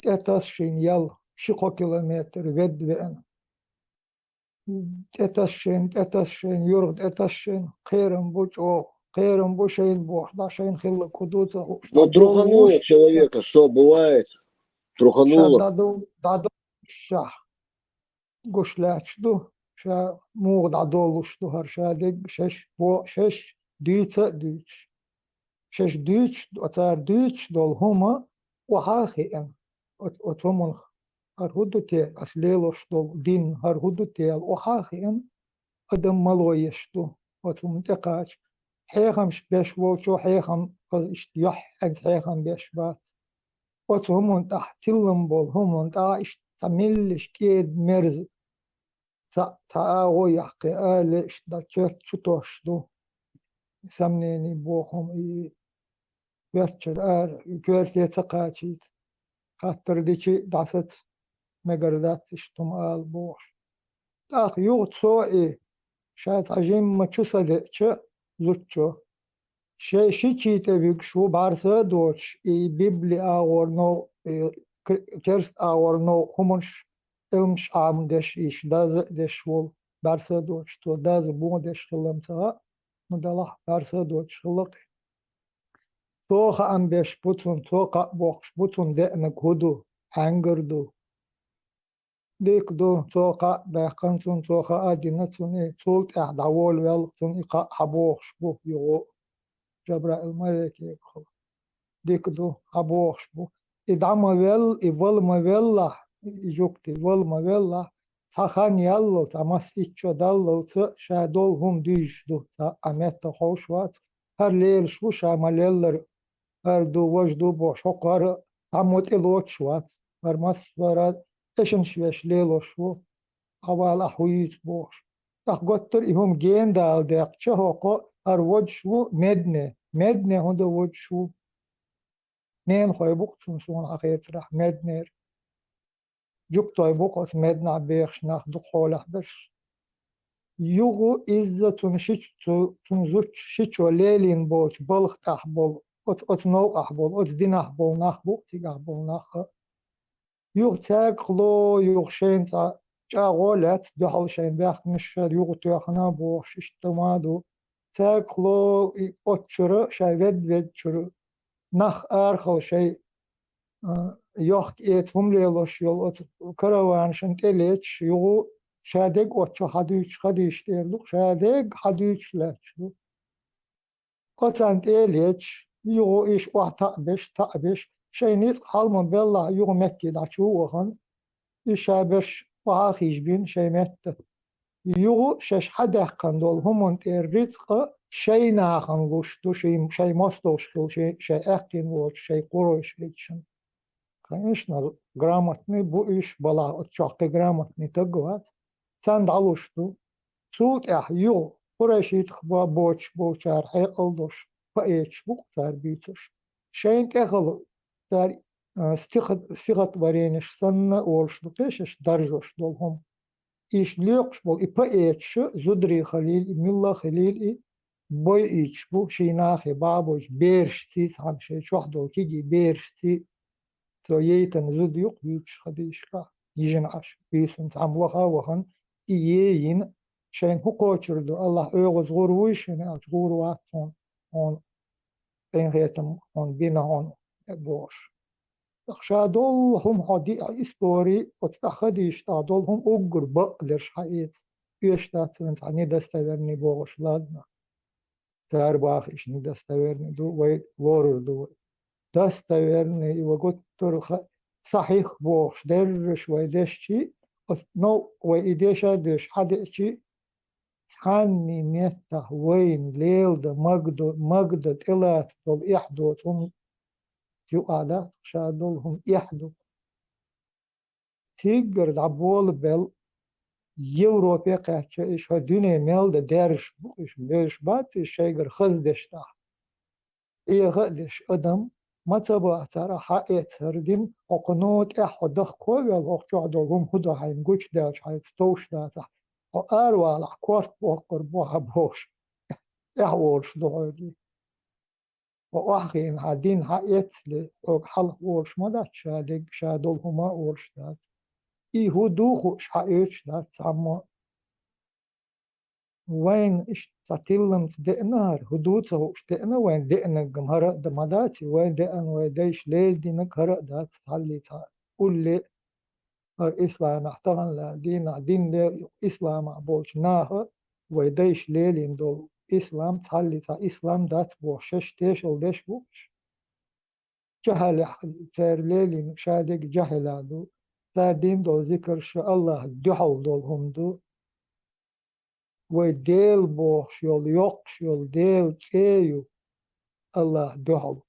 اتاشين يلا شقو كيلومتر ود بأن اتاشين يرد اتاشين خيرم بوجو خيرم بوشين بو 11 خلق كدوزة Но трухануло دولوش человека, что бывает? شا Трухануло. دادو شا قشلاش دو شا موغ دادولوش دو هر شا ديك شش بو شش ديتا ديتش شش ديتش أتار ديتش دول هما وحاخي أن أتومن هرهدو تيل أسليلوش دول دين هرهدو تيل وحاخي أن أدم ملويش دو أتومن تقاش حيخمش بيش ووشو حيخم قز اشتيح أجز حيخم بيش بات أتومن تحتلم بول همون تا تملش كيد مرز تا يحقي آلش دا كيرت شتوش دو سمنيني بوخم إي كيرتشر كيرت يتقاتشيت خاطر ديشي دعست مقردات اشتم آل بوش تاق يوغ تسو إي شايت عجيم ما تشوسا ديتش زوتشو شي تشيتا بيك شو بارسا دوتش إي بيبلي آور نو كيرست آور نو همونش إلمش عام دش إيش داز دش وول بارسا دوتش تو داز بون دش خلم تا ندلح بارسا دوتش خلق توخ أم بيش بوتون توقع بوخش بوتون دقنك هدو هنگردو ديك دو توقع باقنتون توقع آدينتون تولت دعوال ويلقتون إقاء حبوخش بو يغو جبرائيل الملك ديك دو حبوخش بو إدعما ويل إول ما ويلا إجوكتي إول ما ويلا سخان يالو تماس إتشو دالو شادول هم ديش دو تا أميتا خوشوات هر ليل شو شاماليلر هر دو وجدو بو شقر عمود إلوتشوات هر مسورات تشن شويش ليلو شو أول أحويت بوش أخغطر إهم جين دال ديق شهوكو هر وج شو مدنة هندو وج شو نين خوي بوقتون سون أخيت رح مدنر جوكتوي بوقت مدنع بيخش ناخدو خولح بش يوغو إزا تنشيش تنزوش شيشو ليلين بوش بلغ تحبول أت نوق أحبول أت دين أحبول نخبو تيج أحبول نخ يوغ تاقلو يوغ شين تا جاغولت دحل شين بيخ مشر يوغ تيخنا بوش اشتمادو تاقلو أتشرو شاي ود شرو نخ آرخل شاي يوخ إيتهم ليلوش يول أت كروان شنتليتش يوغو شادق أتشو حديش خديش تيرلو شادق حديش لاتشلو قطعت إليتش يوغو إيش تأبش شينيت حالمن بالله يوغو مكي دعشو وخن إشابش وعاخيش بين شيمت يوغو شش حدا قندول همون الرزق شي ناخن لوشتو شي مستوش خل شي أكين وش شي قروش هيتشن كاينشنا грамотный بو إيش بلا أتشاقي грамотный تقوات سند علوشتو سوت يو قريشيت خبا بوچار حيقلدوش فايش بوكتار بيتوش شين كخل تار استخت ورينش سنة أولش بقيشش درجوش دولهم إيش ليقش بول إيش زدري خليل ملا خليل بوي إيش بو شيناخي بابوش بيرش تيس عن شي شوحدو كيجي بيرش تي ترويتن زد يق بيتش خديشكا يجن عش بيسن عملها وخن إيين شين هو قوتشردو الله أيغز غرويشن أج غرواتون هون بين غيتم هون بينا هون بوش أخشادول هم هادي إسطوري وتتأخديش تادول هم أقر بقدرش حقيت يشتاتن عني دستورني بوش لادنا تار باخ إيش ندستورني دو وي ورر دو دستورني وقلت صحيح بوش درش ويدشي نو ويديشا دش حدشي ثاني ميتا وين ليل ده مقدد إلات دول إحدو تون يقعدات شادولهم إحدو تيجر دعبول بل يوروبيا قاعدة إيش هدوني ميل ده درش إيش ليش بات إيش شيجر خزدش تا إيه غدش أدم ما تبغى ترى حقيقة هردين وقنوت إحدخ كوي والأخجع دولهم هدو هينقوش داش هيفتوش داتا وأروى لحكوات بوقر بوها بوش إحوالش دوغي وأخين هادين هايتلي حلق ورش مدات شادق شادول هما ورش دات هو دوخوش هايتش دات عما وين اشتاتيلم دقنار هدوته وش دقنا وين دقنا جمهرة دمداتي وين دقن ويديش ليل دينك هرق دات تعلي قول لي الإسلام احترن لا دين لي إسلام بولش ناه ويديش ليلين دول إسلام تعلي إسلام دات بوشش تيش الدش بوش جهل تير ليلين شادق جهل دو دين دول ذكر شاء الله دحل دول هم دو ويديل بوش يول يوقش يول ديل تيو الله دحل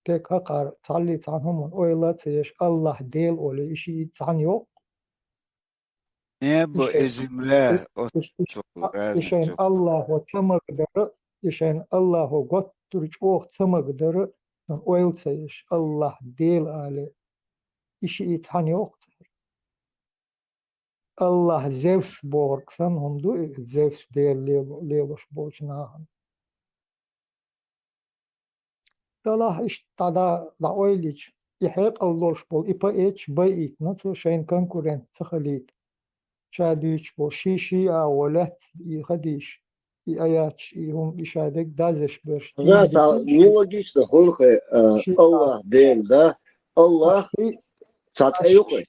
تك هقار تعلي عنهم ويلا تيش الله ديل ولا إشي تعني يوق نيبو إشين إزملا أطول إشين الله وتمقدر إشين الله وقت ترج أوه تمقدر ويل تيش الله ديل على إشي تعني يوق الله زيفس بورك سنهم دو زيفس ديل ليلوش بوشناهم دلاه إش تدا دا أويليش يحيق اللوش بول إبا إيش بايت نتو شين كونكورنت تخليت شاديش بو شي ولات يخديش آياتش هم إشادك دازش برش دين Знаешь, دكي нелогично, хулхе, شي Allah дел, да? Allah أشي сатаюхе.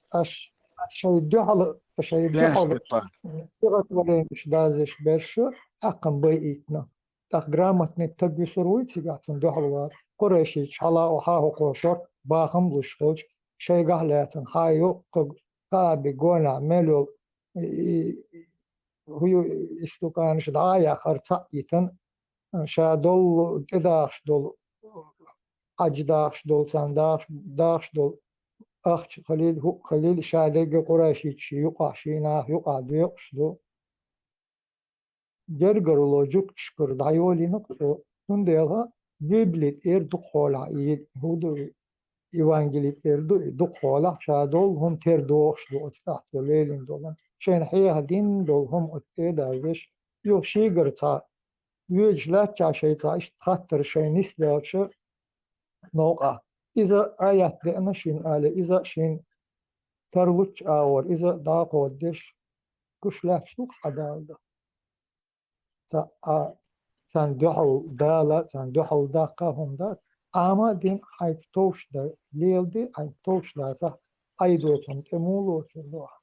شي دحل شي لا دحل سلطان صيغة ولين إش دازش برش أقم بايتنا تاق جرامتني تبي سروي تيجاتن دحل وار قريشي شلا وحاه قوشر باخم لشتوج شي قهلاتن هايو قابي قونا ملول هو استوكانش دعايا خرطة يتن شادول إداش دول أجداش دول سنداش داش دول أخش خليل هو خليل شادق قراشي شي يقع شينا يقع ديقش دو جرجر لوجوك شكر دايولي نقصو تنديها بيبليت دخولا هودو إيوانجيليت دخولا شادول هم دوش دو تحت ليلين دولن شين حيها دين دول هم أتداوش يو شيغرتا يوجلات شيء خاطر شيء نسلوش نوقع إذا آيات دقنا شين آلة إذا شين تروج أور إذا داقو دش كش لا شوك حدا تان دحل دالا تان دحل داقا هم دا أما دين حيث توش دا ليل دي حيث توش دا تا أيدوتهم تمولو شردوها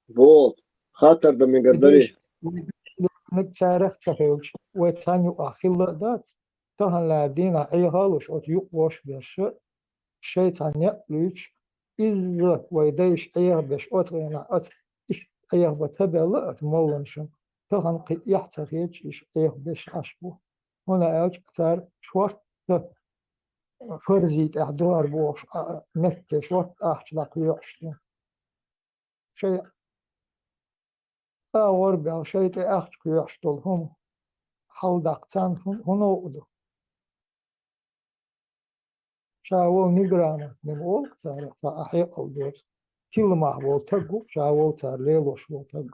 Вот. خاطر да ми гадари. نتاريخ تخيلش ويتانيو أخيلا دات تهن لاردينا أي هالوش أت يقوش بيش شيطان يقلوش إز ويديش أيه بيش أتغينا أت إش أيه بتبع أت مولنشن تهن قي يحتاجيش إش أيه بيش عشبو هنا أج كتار شوارت فرزيت أحدوار بوش مكة شوارت أحشلاق يوشتو شيء أور بيو شيء أحشك يوشتو هم حلدقتان هنوقدو شاول نيجرانا نمول تار فأحيق الدور كل ما هو تجو شاول تار ليلوش هو تج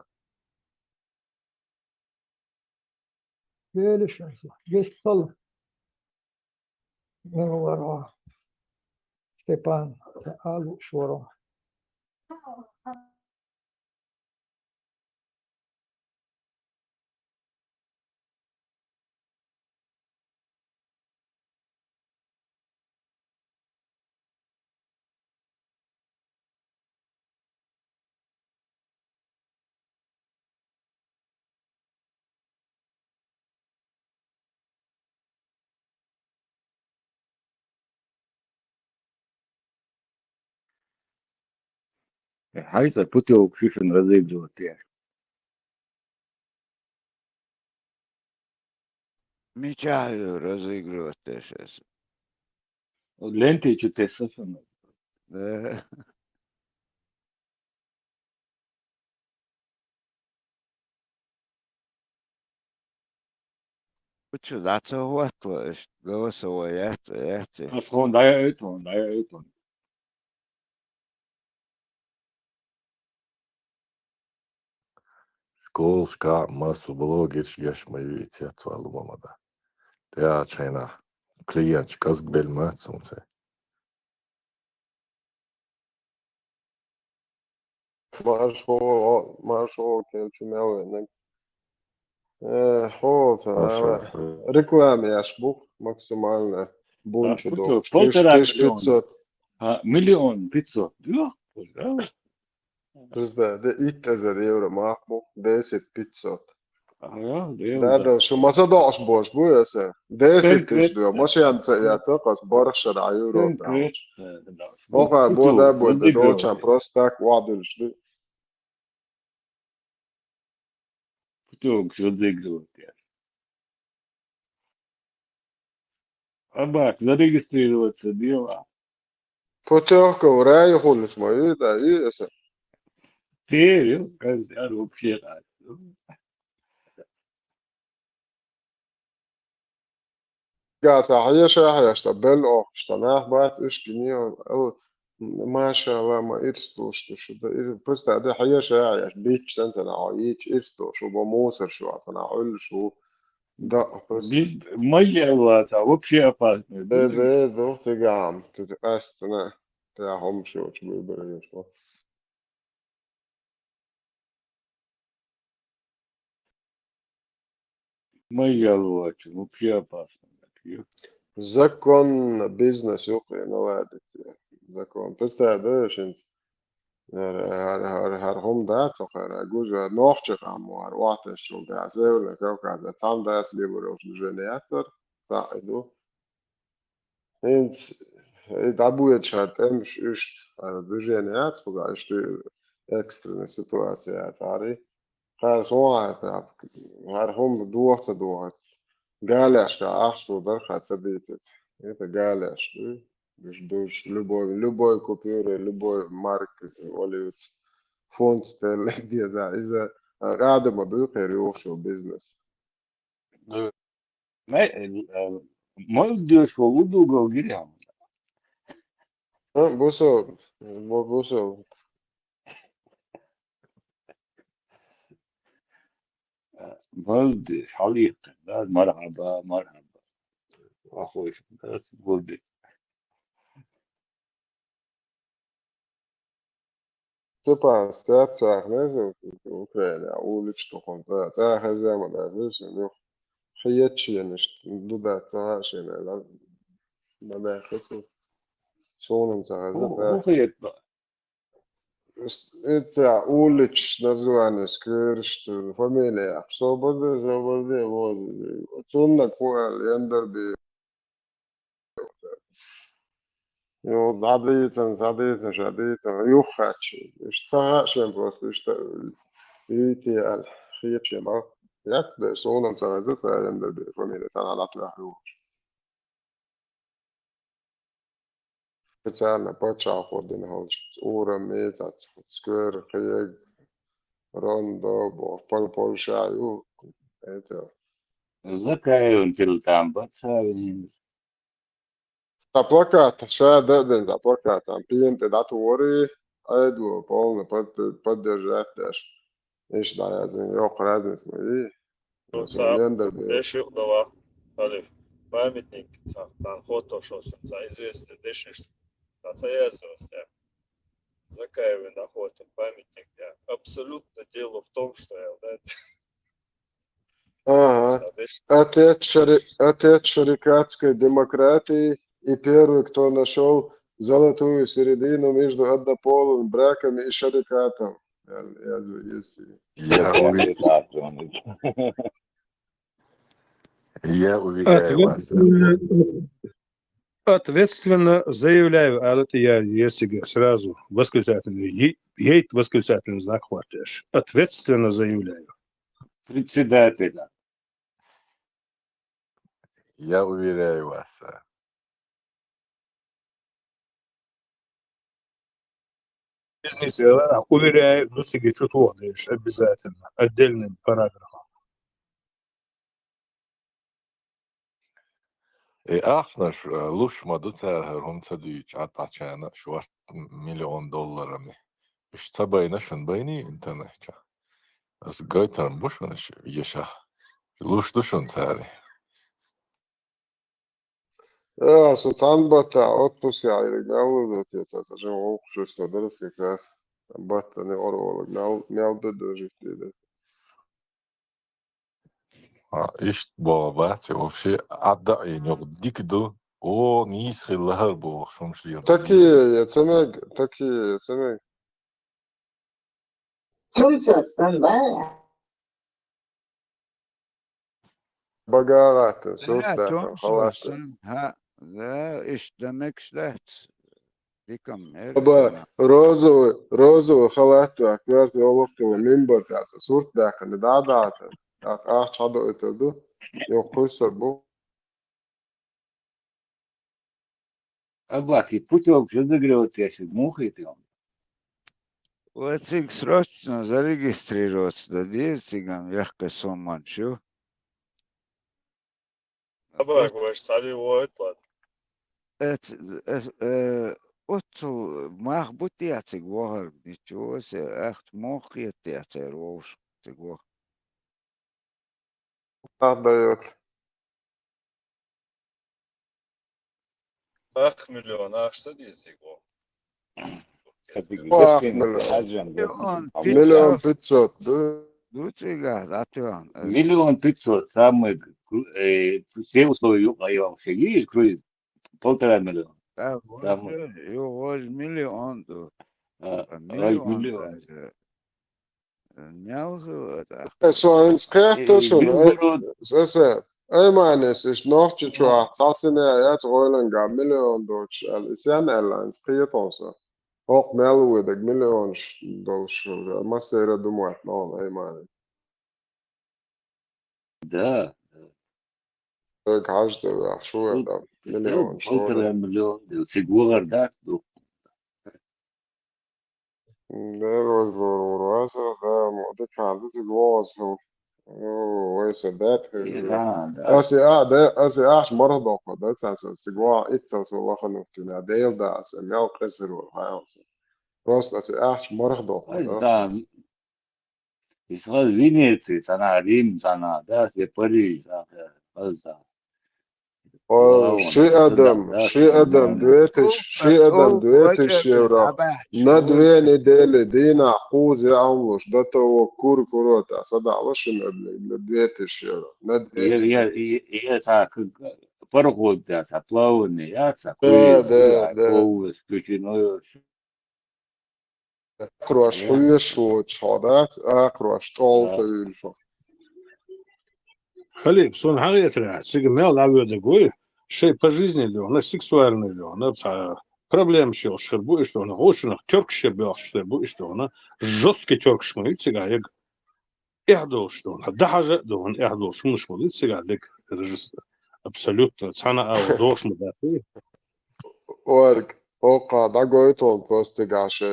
ليلش نسوا جستل من وراء ستيبان تعالوا شورا Heißer Putte Pfiffen Residus, ja. ميشاهدوا разыгрывать сейчас. Ленты что-то совершенно. Да. Почему? Да, це вот, голосовое, это. Das von daher Eltern, daher Eltern. Школшка массу блогерш яшмаю ициатвалу мамада. Теа чайна. Клиент казк бельма цумце. Marshall келчу мелвен. Ход, Аша. рекламе бух максимально А, бунчу путё, до 1,5 миллиона. 1500. 1,500,000. Да, пожалуйста. Bizde 2000 euro mahmut 10 500. Ja, det är Där det. şu masa daş boş bu ya sen. 10 Konkret. diyor. Maşan ya takas barışar euro Konkret. da. Oka bu da bu da doçan prostak vadılışlı. Путёк разыгрывать. Абак, зарегистрироваться дело. Потёка урая konuşmayı da iyi ya sen. Серию, когда вообще раз. Gata hayyaşa bel o ştanah bat iş giniyor. ما شاء الله ما إرستوش شو ده بس ده حياة يعني بيتش سنتنا عايش إرستوش وبموسر شو عشان أقول شو ده بس Моя власть, а вообще опасно. ده ضغط جام تتقاستنا تاعهم شو بيبريش Моя власть, вообще опасно. закон бизнес يقرأ نوادي закон بس ده شنت har hom dat så här guzar norche ram och vart det så där så det kan det tam där lever oss geneator så då int da будет chat мш иш geneat så där är extra situacija arī har så har hom då Галяш, ахшу, да, хотя это галяш, любой купюры, любой марки, валют, фонд стерлинг, да, из-за рада мобилка решил бизнес. Молодежь в удугал гирям. Бусо, молодежь, حليقة. مرحبا مرحبا. أخوي قلبي. типа, стация, знаешь, в Украине, уличный контакт, хозяин, да, видишь, ну, хиячи, туда, цараши, да, да, хочу, сонным هو цараши, يطلع. это уличное название, скверсту, фамилия. Свободы, вот. Цунна куэл, яндерби. Задейтен, юхачи. Штагашем просто, что идеал. Хиечем, а? Як да, сонам царазет, яндерби, фамилия, цана латвия юч. Специально почав один голч. Ура, метат, сквер, хиег. Рондо, Польша, это. Закаев там, бацавин. Tā plakāta, šajā dēļ tā plakāta, pieņemti datori, aidu, polna, поддержать, издājāt, jau redzams, Деши удава, Алиф, памятник, там фото, что известный, деши, союзности, Закаевы находят памятник, абсолютно дело в том, что Ага. Отец шарикатской демократии и первый, кто нашел золотую середину между однополым браками и шарикатом. Я уверяю вас. Ответственно заявляю, а это я, если сразу восклицательный, ейт восклицательный знак хватаешь. Ответственно заявляю. Председателя. Я уверяю вас. Извините, уверяю, ну себе чуть водаешь обязательно, отдельным параграфом. احنا لوش ما دوتا هم تدويج عطانا $1 مليون مش تبينا شن بيني انت نحكي بس قايتن بوشونش يشا لوش دوشون تاري Så tandbata otpus jāiregālu, tiecās ar šiem augšus to daras, ka krās bata ne orola, mjauda dožitī. إيش باباتي وفي عدا يعني ديك دو أو نيس خلها بو شومش لي Taki yetenek, taki yetenek. Bagārāten, لا sūtēten, halāten. تونسون ها لا إيش دمك شلات ديكم Aba rozu halātu, akvērt jolokti limbar tāds, sūtēten, dādāten. Āķadu etedu, jo kusar bu. أبغى بوتيوم شو ذكرت مخي يوم واتسيك срочно зарегистрироваться да дирцигам яхка соман шо Labāk vairs saļuvot, отцу мах бутиацик вахар ничего echt мохи тиацер вош тигво Atdājot. 40 milyon ağaçta değilsek o. он Миллион 500 500, да? дутига атуан مليون 500 самый все условия я шаги круиз 1,5 миллиона самый يوغوز مليون دو راي مليون مليون نيالخو So ein Skärte schon, بالبرود Sesse. Ey, meines, ich noch die Chua, Sassine, jetzt Eulen gab Million Deutsch, ist ja ein Airlines, Prietonse. Auch Melwood, Million Deutsch, Massera Dumoit, no, ey, meine. ده Ich hast du, ach, schon, da, Million, schon. 1,5 مليون سيجوغر ده Der was was da, det kan det gå så. Oh, vad är det? Alltså, مرضى ده أساسا سجوا إتساس والله خنوفتنا ديل ده أساسا ميال قصر والحياة راست أساسا مرضى ده ده يسمى فينيسي سنة ريم سنة ده سيبري سنة شيء أدم دويتش يورا ندوي نديل دينا حوز يعملوش ده تو كور كوروتا صدع وشن ندويتش يورا هي سا فرقو ده سا بلاوني يا سا ده كوي ده كوس كوشينو أكروش حيش وتشادات أكروش طول تيلفو خليك сон حقيقة سيجمال لعبة دقوي شيء по жизни ли он сексуальный ли он проблем شو شربو إيش لونه هو شنو تركش بيا شربو إيش لونه жесткий تركش ما يتسجع يق إحدوش لونه ده حاجة لون إحدوش مش ما يتسجع لك это же абсолютно цена أو دوش مدافع Org, oka da goiton proste gaše,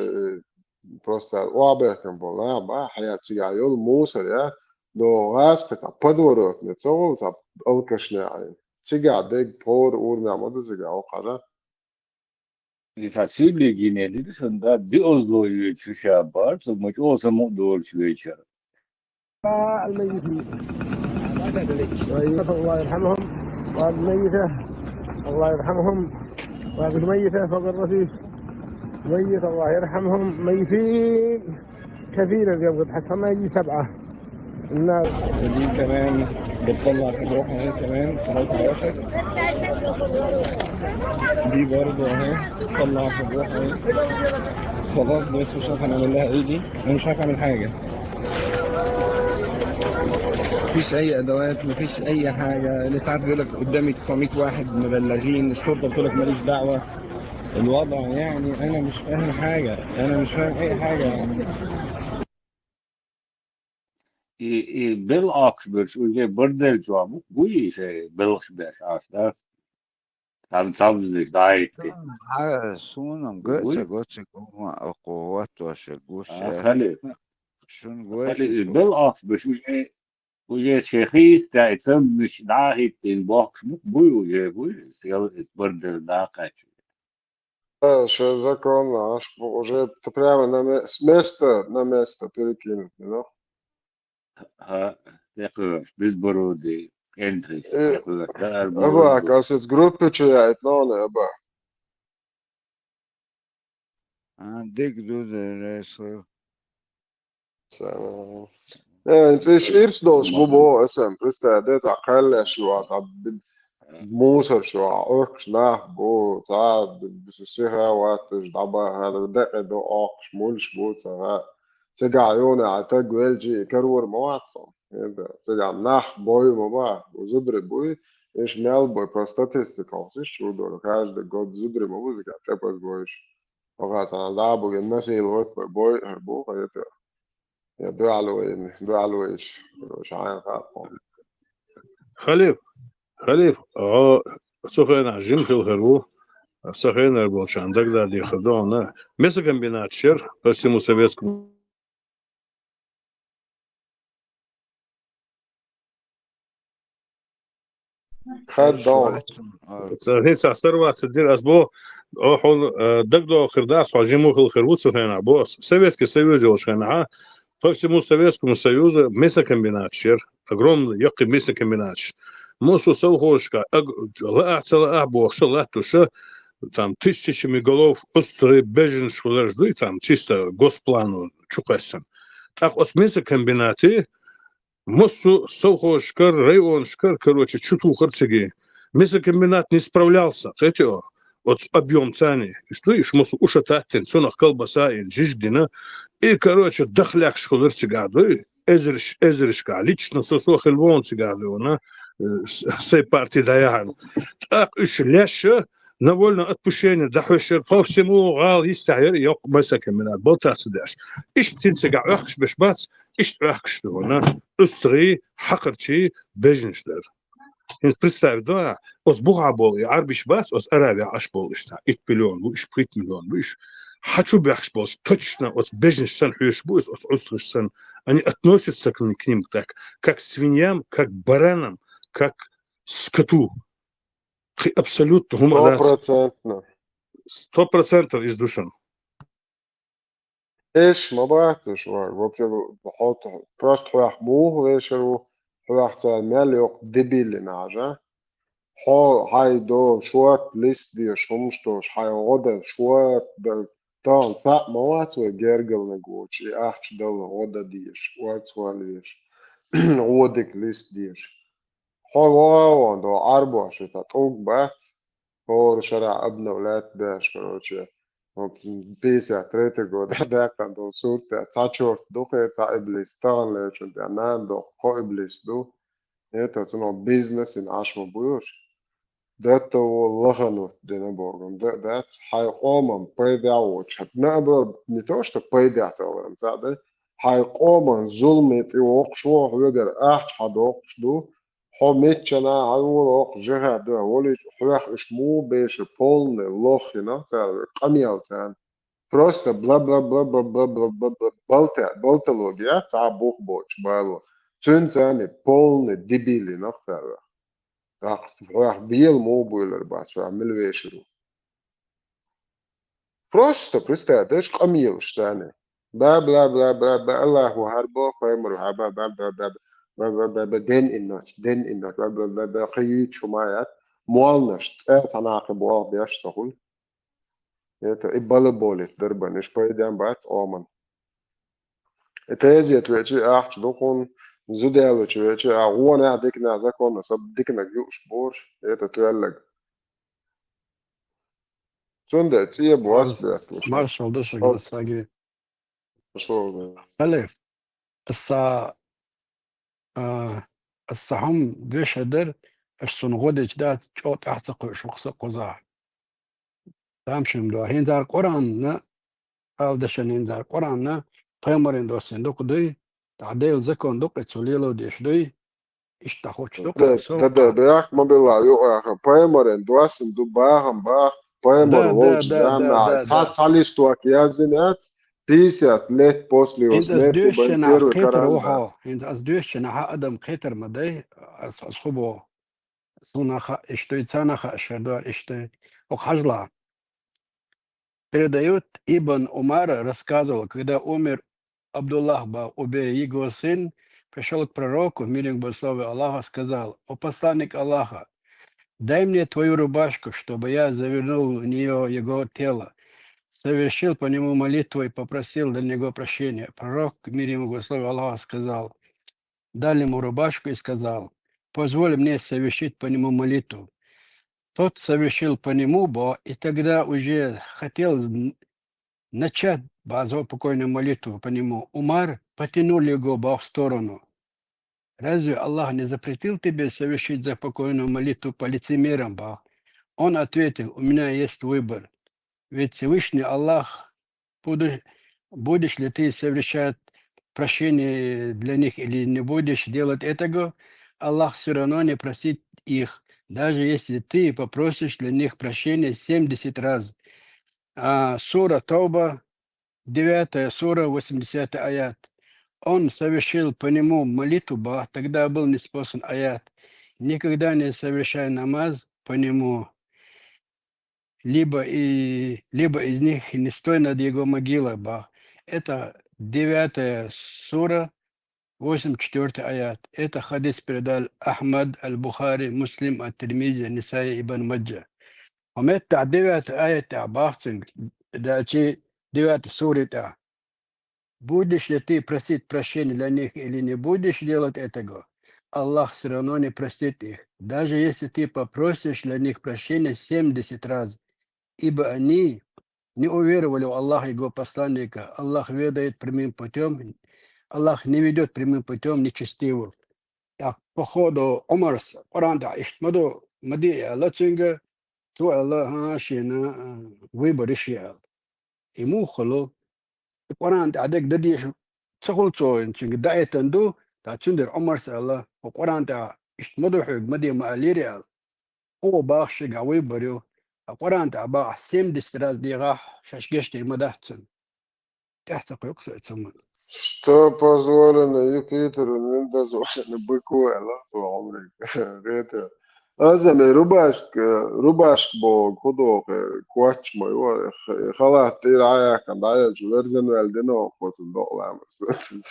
proste oabēkam bolā, bā, hajā cigā jolu mūsar, ja, do āspēc padvorot, ne covul, alkašņāji. Cigā deg por urmā modu cigā okara. لساتسيبلي جيني لسان ده دي أصدو يتشوشا بار سمج أوسا مقدور شويشا الميتين الله يرحمهم والميتة الله يرحمهم والميتة فوق الرصيف ميت الله يرحمهم ميتين كثيرا قد حصلنا يجي 7 الناس دي كمان بتطلع في الروح اهي كمان خلاص عاشت دي برضه اهي بتطلع في الروح اهي خلاص بس مش عارف هنعمل لها ايه دي انا مش عارف اعمل حاجه مفيش اي ادوات مفيش اي حاجه اللي ساعات بيقول لك قدامي 900 واحد مبلغين الشرطه بتقول لك ماليش دعوه الوضع يعني انا مش فاهم حاجه انا مش فاهم اي حاجه يعني بالعكس بس وجه بردل جوامو بوي شيء بالخ باش عارف تعمل زي دايتي سونم قوتش قوما قوات وشقوش خلي شون قوتش بالعكس بس وجه شيخيس تعتم مش ناهي البوكس بوي وجه بوي سيل بردل داقة Še zakon, už je to prямо na место перекинуть, no? ها تقول بالبرودي انتريس إيه، تقول ده أبا البرود كاسيت جروب تشي اتنون أبا عندك دود رسو سلام. انت ايش دوش بوبو اسم بريستا ديت اقل شو عطب موسر شو عقش لا بو تعاد بسيها واتش دابا هذا دق دو اقش مولش بو تغا تقع عيوني عتق ويلجي كرور مواتصو تقع ناح بوي مبا وزبري بوي ايش نال بوي بروستاتيستيكال شو دور كاش ده جود زبري مبوزيكا تبز بويش وقعت انا دابو الناس الوقت بوي هربو يدو على ويش مش عارف خليف سخن عجين في الهرو سخن البولش عندك ده دي خدونا مسكن بنات شر بس مسويسكم خد دون هي سروا تدير اسبوع اوحو دقدو خرداس وعجيمو في الخروت سخن بوس Советский Союз وشنا по всему Советскому Союзу мясокомбинат шер огромный يقي мясокомбинат موسو совхозка ла бог ла там тысячами голов острые беженцы ждут там чисто госплану чукасен так от мясокомбинаты موسو совхозка районшка короче чуту харчиги мясокомбинат не справлялся хотел от объем цены что иш мосу ушататен сонах колбаса и жиждина и короче дохляк шхулер цигады эзришка лично сосох эльвон цигады она сей партии даян так иш ляша на вольно отпущение дахвешер по всему гал истайр йок мясокомбинат болтасдаш иш тинцега ахш бешбац иш ахш она устри хакарчи беженштер представь, да, от Бога был, и арбиш бас, от Аравия аж был, что 1 миллион, ну, 5 миллион, видишь, хочу бяхш был, точно, от беженш сан хуеш будет, от острыш сан, они относятся к ним так, как к свиньям, как к баранам, как скоту. Абсолютно гуманность. 100% из души. ايش ما بعرفش вообще بحط براست خواه مو ويشرو خواه تاع مليوق دبيل ناجا هاي دو شوات ليست دي شمشتوش هاي غدا شوات تان تاع موات وجرجل نقوش احش دول غدا ديش وات سواليش غودك ليست ديش هاي واو دو 4 تا توق بات هو شرع ابن اولاد باش كروتشي بيسا تريتر جود داك دو سورت تاچورت دو خير تا ابليس تان ليشن دانان دو خو ابليس دو это ну бизнес in ашмо буюш ده лохану дена боргон ده хай коман пайдауч не бро не то что пайдаталарым да хай коман зулмет и окшо хведер ахч хадош ду حميتشنا عيولوق جهة ولي حواخ اشمو بيش بولن لوخينا تاع قميال تاع просто бла бла бла бла бла бла бла бла болтология تاع بوخ بوش بالو تون تاني بولن ديبيلي نختار تاع حواخ بيل مو بويلر باش عمل ويشرو просто представляешь قميل штаны бла бла бла бла бла الله هربو خيمر هبا بلا بلا دين إنك بقيت شمايات موالنش تسعت عناقب وال بيشتغل إبالة بولت دربا نش بايدان بات آمن تازي تويتي أحش دقون زودالو تويتي أغوانا ديكنا زاكونا سب ديكنا جيوش بوش تويلق سنده تيه بواس بيت مارشال دشك مساقي خليف الصحم بيشدر السنغودج دات شوت احتق شخص قزار تامشم دو هين زار قرآن او دشن هين زار قرآن پیمرین دوستین دوک دوی تعدیل زکون دوک اتسولیلو دیش دوی اشتاخوش دوک ده بياك ما بيلا يو پیمرین دوستین دو باهم با پیمر وولش زامنا ساليستوك يازنات بيسات ليت بوسلي انت از وسنيت دوشن وبنتير قيتر وكران وحو انت از دوشن ادم قيتر مدي اصحبو صنخ اشتوي تسانخ اشدار اشتوي وخجلا передает Ибн Умар рассказывал, когда умер Абдуллах ба Убей, его сын, пришел к пророку, мир ему будет слово Аллаха, сказал: «О посланник Аллаха, дай мне твою рубашку, чтобы я завернул в нее его тело, совершил по нему молитву и попросил для него прощения». Пророк, мир ему будет слово Аллаха, сказал, дал ему рубашку и сказал: «Позволь мне совершить по нему молитву». Тот совершил по нему, и тогда уже хотел начать покойную молитву по нему. Умар потянул его в сторону. Разве Аллах не запретил тебе совершить за покойную молитву по лицемерам, Бах? Он ответил: у меня есть выбор. Ведь Всевышний Аллах, будешь ли ты совершать прощение для них или не будешь делать этого, Аллах все равно не простит их, даже если ты попросишь для них прощения 70 раз. Сура Тауба, 9 сура, 80 аят. Он совершил по нему молитву, тогда был неспослан аят. Никогда не совершай намаз по нему, либо из них не стой над его могилой, Это 9 сура, 84 аят. Это хадис передал Ахмад, Аль-Бухари, Муслим, Ат-Тирмизи, Нисай, Ибн Маджа. ومتى 9 آية باختن дачи 9 суре. Будешь ли ты просить прощения для них или не будешь делать этого, Аллах все равно не простит их, даже если ты попросишь для них прощения 70 раз, ибо они не уверовали в Аллаха и его посланника. Аллах ведает прямым путем, Аллах не ведет прямым путем нечестивых. Так, походу, Умар, Коранда, Иштмаду, Мадия, Лацинга, то Аллах на выбор решил. Ему холо, Коранда, адек дадиш, сахулцо, инчинг, даэтанду, تاتشندر عمر سأله وقرآن تا اشتمدو حق مدي ماليريال هو باخ شقاوي بريو القرآن تا باخ سيم دستراز دي غاح شاشقشتي مدهتسن تحت قيقصة تسمى Что позволено Юпитеру, не дозволено быку, Аллаху умрик. Это. Азами рубашка бол кудок квач мой, халат ты рая кандая жверзен вальдено потом доламас.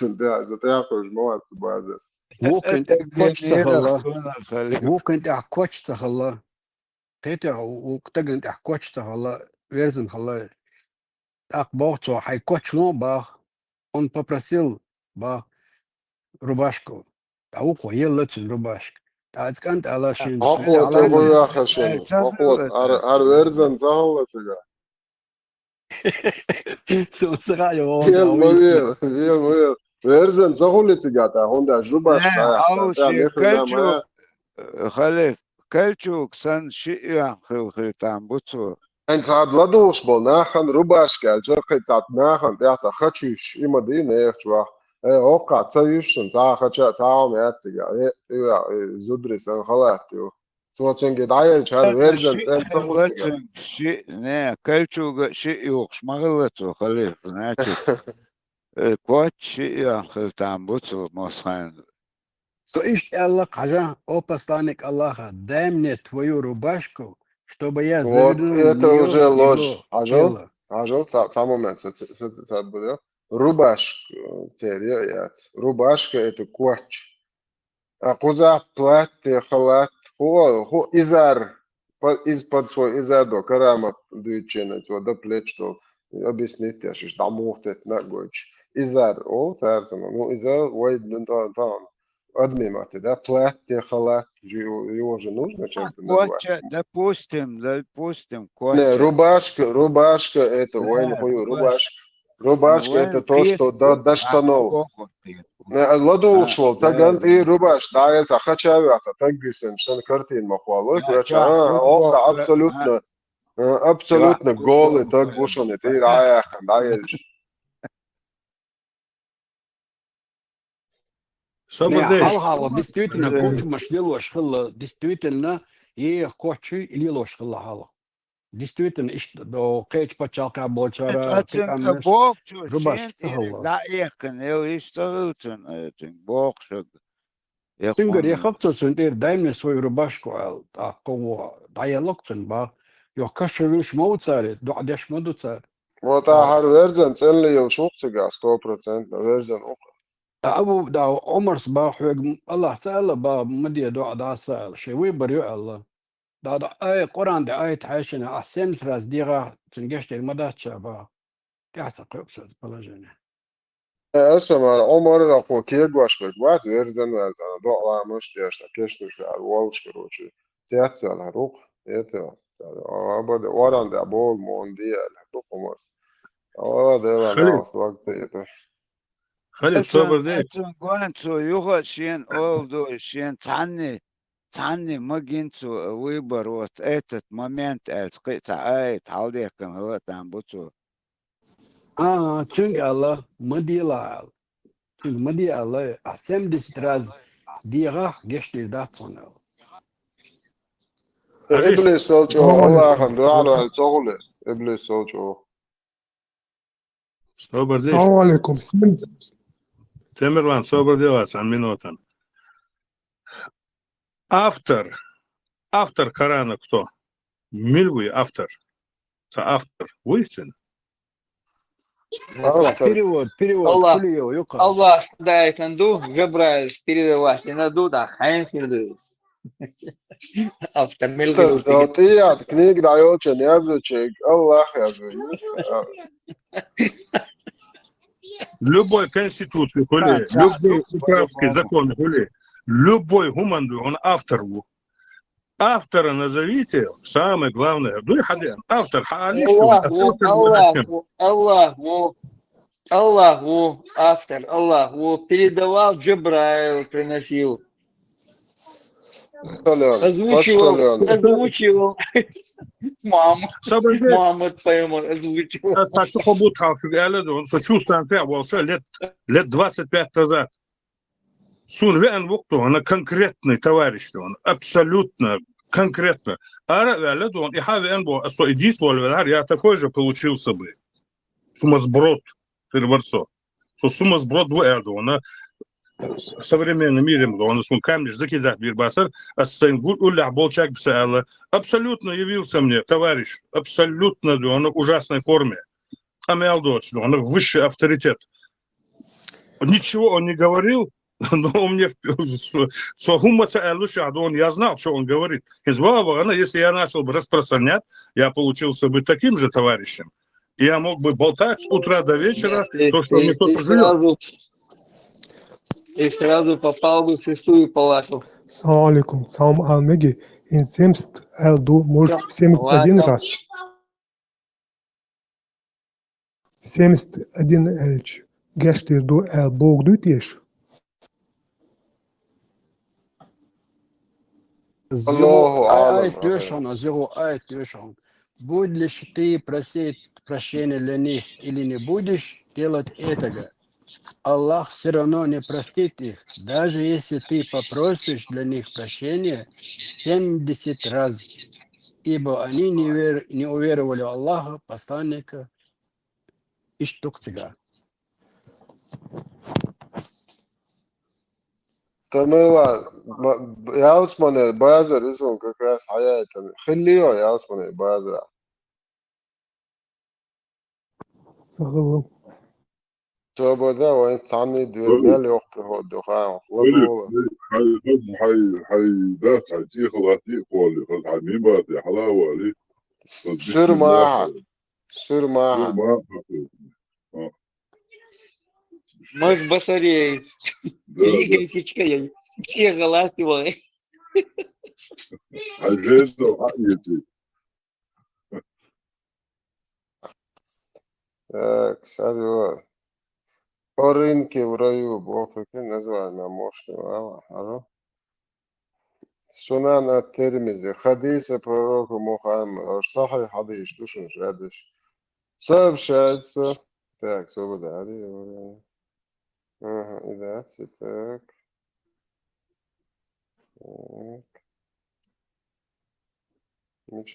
Да, затяхуш моат база. ممكن Это كوتش где تخلا нерахтуна, Халиф. ممكن كوتش تخلا تيتا وتجن كوتش تخلا верзен خلا так бахто хай коч лон бах он попросил бах рубашку а у коел лучше рубашку تاعتكنت على شين Ахлот его على яхашен. Ахлот ар верзен захла сега. سرعة Вел. Верзен захули сега та хонда жубашка. أو Та شيء мехна كلشو ما. خليف كلشو كسان شيء خل تام بوتسو انت عاد لدوش بول ناخن رubашka, الجرقي تاعت ناخن تاعت خاتشوش إما دي نيرتوا. اوقع تسيوشن تا خاتشا تاعم ياتيغا. زودريس ان خلاتيو. توتنجي دايل شار ويرزن تن تغلتيغا. شيء نه كلشو شيء يوقش مغلطو خليف ناتشو كوات شيء خل تام بوتسو مسخن So ишь Аллах, о посланник Аллаха, дай мне твою рубашку, чтобы я Вот завернул в это нее уже ложь. его Ажал? тело. Ажал, сам момент, это было. Рубашка, рубашка это квач. А куза платье, халат, хо изар, из-под свой изар до карама дuyчена, то до плеч, то объяснить, я что там мухтет на гоч. Изар, царственно, ну изар, вайд, там. Адмиматы, да, платье, халат, его же нужно чем-то назвать. كواتشا допустим Не, كواتشا рубашка это, ой, لا нахуй, رباش рубашка это وين то, что до штанов. بوخو Ладу ушел, таган и рубаш, да, это хачавята, тагбисен, что картин махвалой, короче, опта абсолютно голый, так бушеный, ты раяхан, да, Хал действительно коч машнило шхла, действительно и кочи или лошхла хал. Действительно иш до кеч пачалка болчара أتنك بوخشو рубашка شين цахла. لا يكن يشتغلتن أتنك بوخشو Сингер я يكون хапто сендер дай мне свою рубашку, а кого диалогтен ба. Я кашевиш моуцаре, до адеш модуцар. Вот а верзен, цельный ел шухсига, 100%, верзен. أبو دا عمر صباح الله سأل با مدي دعاء دا سأل شيء ويبر الله دا آية قرآن دا آية حاشنا أحسن سراس ديغا تنجشت المدى شابا تحت قيبسة بلاجنا اسمع عمر راقو كيغواش بقوات ويرزن ويرزن دعوة مش تيشتا كشتش على الوالش كروشي تياتي على الروق يتي أبدا وران دا بول مونديال بقومس والله ده خليل ناس وقت سيده خليل صبر ديش Etun guancu yuha şien oldu şien tani magincu выборот этот момент القيت ايت haldekan hatan butu. تشنج الله مدي لا تشنج مدي الله أحسن دي ستراز ديغا جشت دا صنع عزيز إبليس سوچو السلام الله عليكم خم دعنا الشغل إبليس سوچو صبر ديش السلام عليكم تمرلان صبر ديش عن минутан. Автор Корана кто? Мильвы автор. Автор. Выяснен? автор перевод Allah كله يقال Allah da kandu Gabriel передавать на дуда хайм передавать. Автор мелгил тиги. تيات كنيك دعيوتش نيازوچيك الله يازو Любой конституции, хули, любой управский закон, хули, любой гуманду, он автор. Автора назовите, самое главное. Дуй хадин, автор, Аллаху, автор, Аллаху передавал Джабраил, приносил. Озвучивал. Мама поймал, озвучивал. Сашу побутавший, он сочувствует, лет 25 назад. Сун вен вукту, он конкретный товарищ, он абсолютно конкретно. Он и хавен был, а что идис я такой же получился бы. Сумасброд, перворцо. Сумасброд он в современном мире, он камень закидать бирбасар, а сценгуль уля болчак писала. Абсолютно явился мне товарищ, абсолютно, он в ужасной форме. Амелдоч, он высший авторитет. Ничего он не говорил, но он мне я знал, что он говорит. Если я начал бы распространять, я получился бы таким же товарищем. И я мог бы болтать с утра до вечера, то, что мне кто-то живет. И сразу попал бы в шестую палату. Салам алейкум, салам алейкум. In 70 может 71 раз. 71 elç. Geçtir do el bog dutiş. Будешь ты просить прощения для них или не будешь делать этого, Аллах все равно не простит их, даже если ты попросишь для них прощения 70 раз, ибо они не уверовали в Аллаха, посланника и штуктига. تمام يا عثمان بازر اسمه كراس حياتي خليه يا عثمان بازر Sağ ده وانت عني ديال يوقف هو الدخان والله حي ده خلاتي قولي خلات مين باتي حلاوة لي سر معها Мой басарей. Лигасечка я. Все галактивы. Так, садю. По рынке в раю, Бог прикинь, назвали нам мощный. Сунан ат-Тирмизи, хадиса пророка Мухаммада, сахih хадис, слушай, радиш. Сообщается. Так, свобода. Ага, и да, так.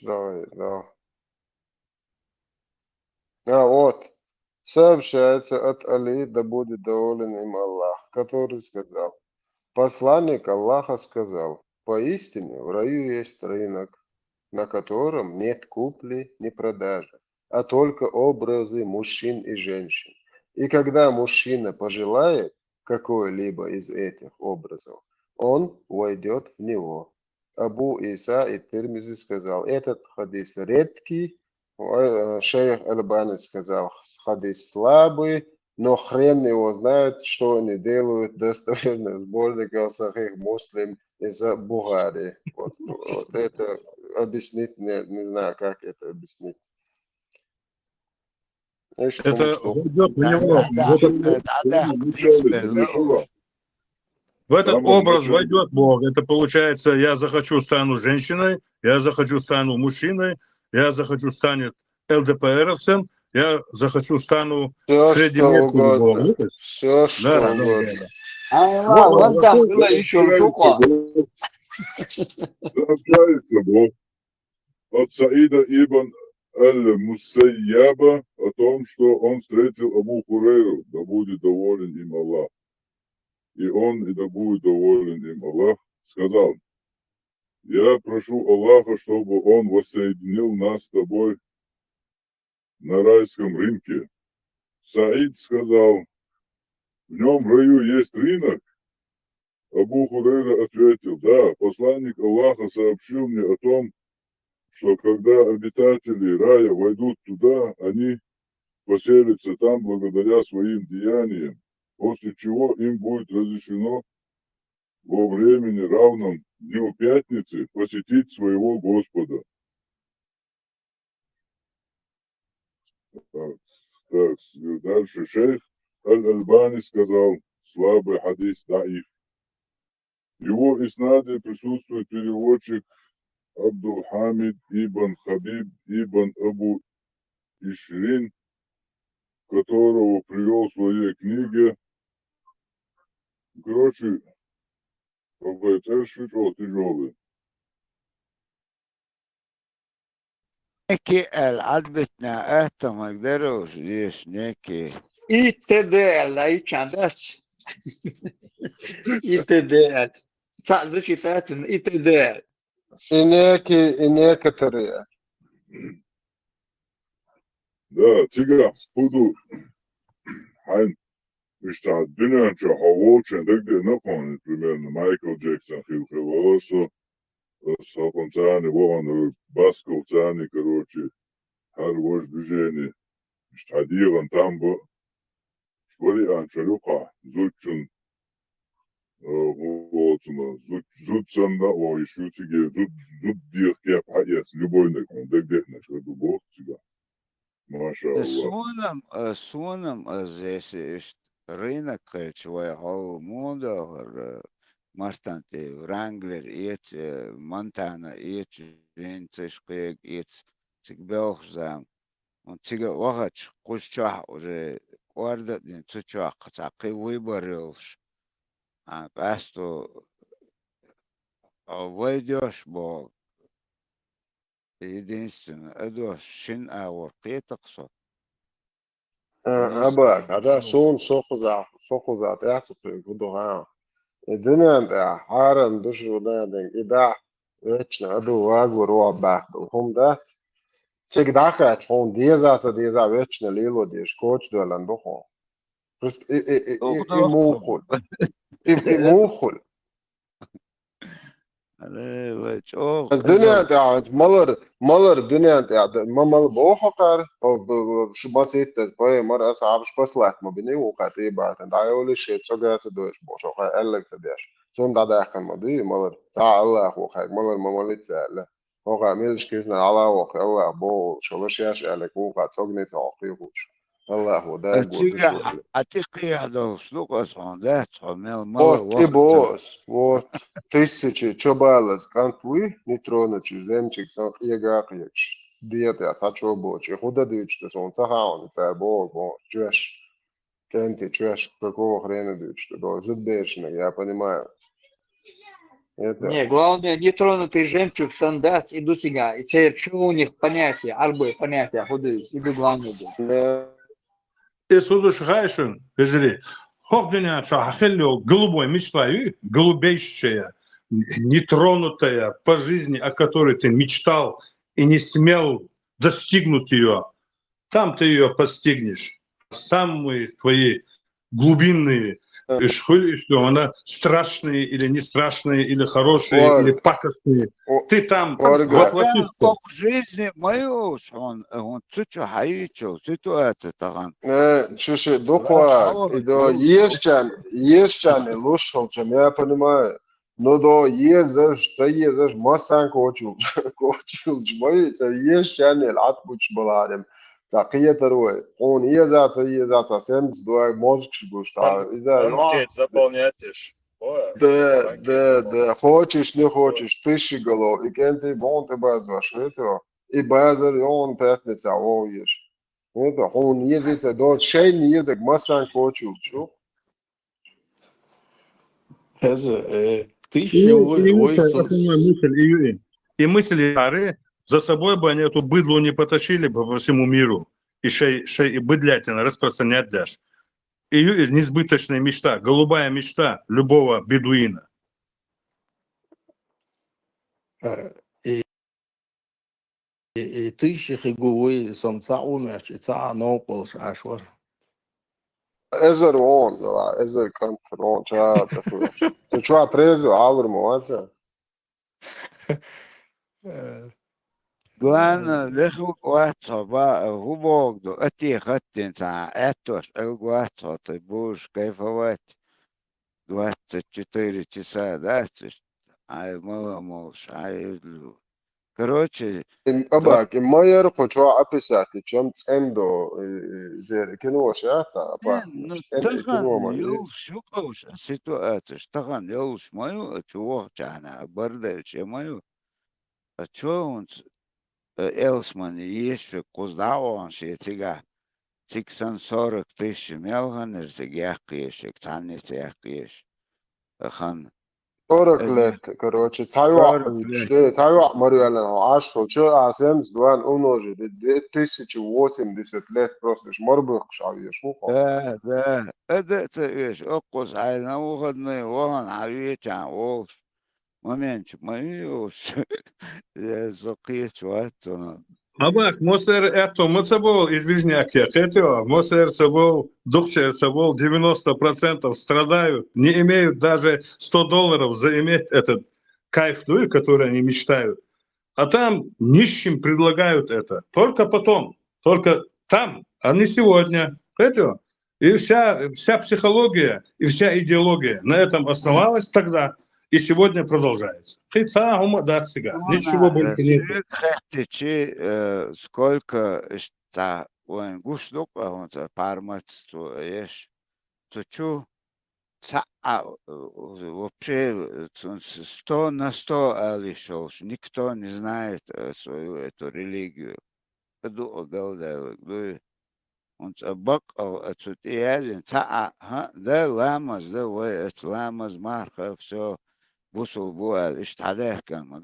Давай, да. Вот. Сообщается от Али, да будет доволен им Аллах, который сказал. Посланник Аллаха сказал, поистине в раю есть рынок, на котором нет купли, ни продажи, а только образы мужчин и женщин. И когда мужчина пожелает, какой-либо из этих образов, он войдет в него. Абу Иса и Тирмизи сказал, этот хадис редкий, шейх Аль-Бани сказал, хадис слабый, но хрен его знает, что они делают достоверно сборников Сахих Муслим из Бухари. Вот это объяснить, не знаю, как это объяснить. Это войдет в него. В этот образ войдет Бог. Это получается, я захочу стану женщиной, я захочу стану мужчиной, я захочу станет ЛДПРовцем, я захочу стану Фредди Меркьюри. Все, что угодно. Вот там было еще жопа. Сообщается Бог от Саида ибн Аль-Муссайяба о том, что он встретил Абу Хурейру, да будет доволен им Аллах. И он, и да будет доволен им Аллах, сказал, я прошу Аллаха, чтобы он воссоединил нас с тобой на райском рынке. Саид сказал, в нем в раю есть рынок? Абу Хурейра ответил, да, посланник Аллаха сообщил мне о том, что когда обитатели рая войдут туда, они поселятся там благодаря своим деяниям, после чего им будет разрешено во времени, равном дню пятницы, посетить своего Господа. Так, дальше шейх Аль-Альбани сказал, слабый хадис даиф. В его иснаде присутствует переводчик Абдул-Хамид ибн Хабиб ибн Абу Ишрин, которого привел в своей книге. Короче, тяжелый. Neki العدبتنا ما يقدروش ليش neki. ITDL, aici am dat. ITDL. Zice fetele, ITDL. И некоторые. Да, тига, буду. Хайн, что الدنيا что хавочен, так где нахон, примерно Майкл Джексон, Хилхилосо, Сахонцани, Вован, Басковцани, короче, Харвош движение, что Адилан там был, швали Анчалюка, Зучун, Зудцанда, о, еще тебе, Зуддих, я паяц, любой након, так где нашел Бог тебя. Маша Аллах. Сонам здесь рынок, чего гол мода, Марстанте, Wrangler, iets, Montana, iets, Winterskeg, iets, cik Belgium, он цыга вагач, куча уже орда, не цуча, цаки выборылш, а просто войдешь, бо единственное, это шин аур, кетаксо. Абак, ada soon sochuzat, ertsupig, udoha. Idina da haran dushu da den ida, wechna adu wagu roa bak, hum dat. Cik dacha, chon dieza wechna lilo di shkoch do landocho. Just I mukhul. I mukhul. الدنيا تاع مالر الدنيا تاع ما مال بوحكر او شو ما سيت باي مر صعب شو بسلات ما بيني وقتي بعد دا يقول شيء تسوق تدوش بوش قال لك تديش سون دا كان مدي مالر تاع الله هو خير مالر ما مالت سهله هو عاملش كيسنا على وقت الله بو شو مشيش عليك وقت سوقني تعقيبوش الله هو ده Atiga, atiga do slukas on that, Вот и босс, вот тысячи чобалас кантуи, нетроночи, земчик, сан иегакьич, диета, атачобочи, худадыч, то сон сахаун, это бог, чеш, кенти, чеш, какого хрена дыч, то зубешно, я понимаю. Это... Не, главное, нетронутый жемчуг, сандас, иду сега, и теперь что у них понятие, арбы понятия, худыч, иду главное. Исуду Шахайшин, Пежри, Хогденя Шахахеллио, голубой мечтаю, голубейшая, нетронутая по жизни, о которой ты мечтал и не смел достигнуть ее, там ты ее постигнешь. Самые твои глубинные Ишхуль, что она страшные или не страшные, или хорошие, или пакостные. Ты там воплотишься. Как жизни мою, он чуть-чуть хаичу, чуть-чуть это таган. Слушай, доклад, ешчан, лошал, чем я понимаю. Но до езешь, массан кочул, жмой, это ешчан, атбуч баларем. تقية روي он езаться, семь сдуай мозг шгушта. Анкет заполнятишь. Да, хочешь, не хочешь, тысячи голов, и кенты вон ты базваш, это, и базар, он пятница, ешь. Это, он ездит, до шей не ездит, массан кочул, что? Основная мысль ее. И мысли Ары, за собой бы они эту быдлу не потащили бы по всему миру. И шей и быдлятина распространять дашь. Ее несбыточная мечта, голубая мечта любого бедуина. И тысячи хиговой самца умерч, и ца ноколш ашвар. Ezer on, ezer kantor on, čā takuš. Tu čā trezu alrumu, aca? Главное, лиху гуацо, губогду, эти хаттин, этош, гуацо, ты будешь кайфовать 24 часа, да? Ай, мало, ай, короче... Абак, и майер хочу описать, чем цендо, кинош, аца, Ну, опасно. таган, юлш, юкауш, ситуация, таган, юлш, мою, чего, чана, бардевич, мою, а чё он... Элсман еще куздаван шетига 640 тысяч мелганер зигяхкиеш, цаннис яхкиеш. Хан. 40 лет, короче, цайва Мариэлла, ашу, чё, асем, сдван умножить, 2080 лет просто, шморбух шавьеш, Да, это вещь, окус, ай, на выходные, вон, авечан, волш. Момент, мою, зокиеш, ватто. Абак, мосер это, моцебол из Вижняки, это, мосер цебол, духчер цебол, 90% страдают, не имеют даже $100 заиметь этот кайф, который они мечтают. А там нищим предлагают это. Только потом, только там, а не сегодня. Это. И вся психология, и вся идеология на этом основалась тогда. И сегодня продолжается. Ничего больше нет. Сколько está он гушлок, он пармат, ешь, чу, вообще 100 на 100 алишел, никто не знает свою эту религию. Кду голдал, он бак, отсюда язин, да ламаз, да вы, ламаз марха, все. Бусул буал, иштадах кан,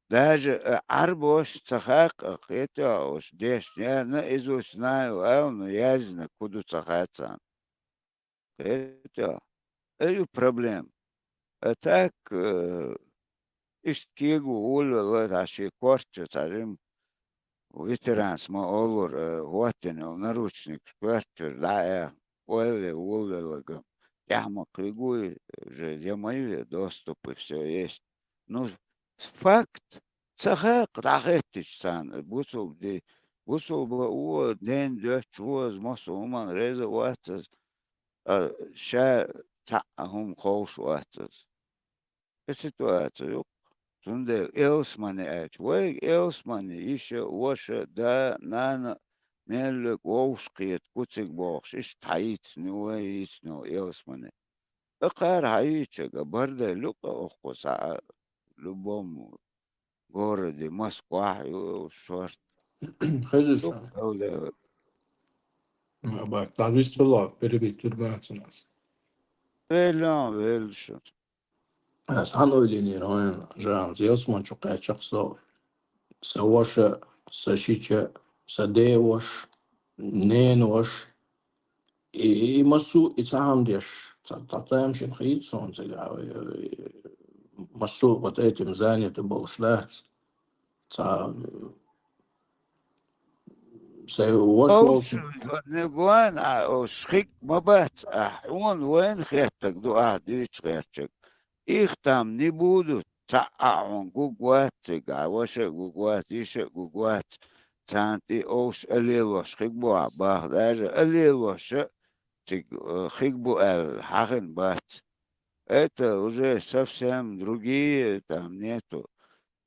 даже арбош цахак, это уж деш, я наизусть знаю, но я знаю, куда цахаться. Это проблем. А так, ишткигу улвал, аши корчу, царим, ветеранс, ма олур, готин, наручник, корчу, да, я, улвал, Яма кигуй, же я мою доступы, все есть. Ну, факт, цахак, рахетич сан, бусул бы у день чего мосу уман реза ватас, ша хум хоуш ватас. Ситуация, тунде элсмане элсмане еще ваша да нана меллек воушкиет куцик бокш, иш таит нуэйс но элсмане. Акар хаичага барда люка охоса любому городе Москва шорт. Хазиса. Абак, так лог, перебить турбацию нас. Велшо. Сан ойлинир, он жан, зелсман чукачак слов. Савоша, сашича, садеевош, ненвош. И масу и там деш, там шенхит солнце, масу вот этим занят был шлахт, وش أوش والش نقوان أوش خيك مبات أحوان وين خيتك دو أهديش خيتك إختام نبودو تعاون جوجوات عواشة جوجوات إيشة جوجوات تانتي أوش أليلوش خيك بو عباه داجة أليلوش خيك بو الحقن بات это уже совсем другие там нету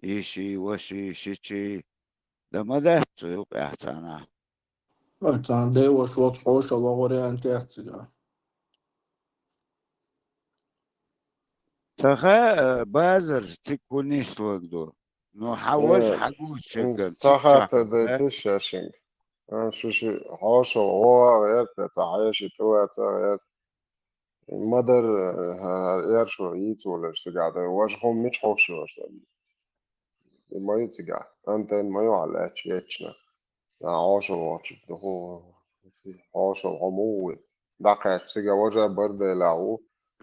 иши وشي شيشي да мадату يقعتنا أنت ده وش والش حوش وغوري أنت أحتاج تخا بازر تكونيش وقدو نو حوش حقوش شكل صحة تشاحن ديتش ياشين شو عاشو هو غير تعايش تو غير مدر يار شو يت ولا شتقعد واش هم مش خوف شو ما يتقع أنت ما يعلى يتشنا عاشو واتش هو عاشو عمود دقيق سيجا وجه برد لعو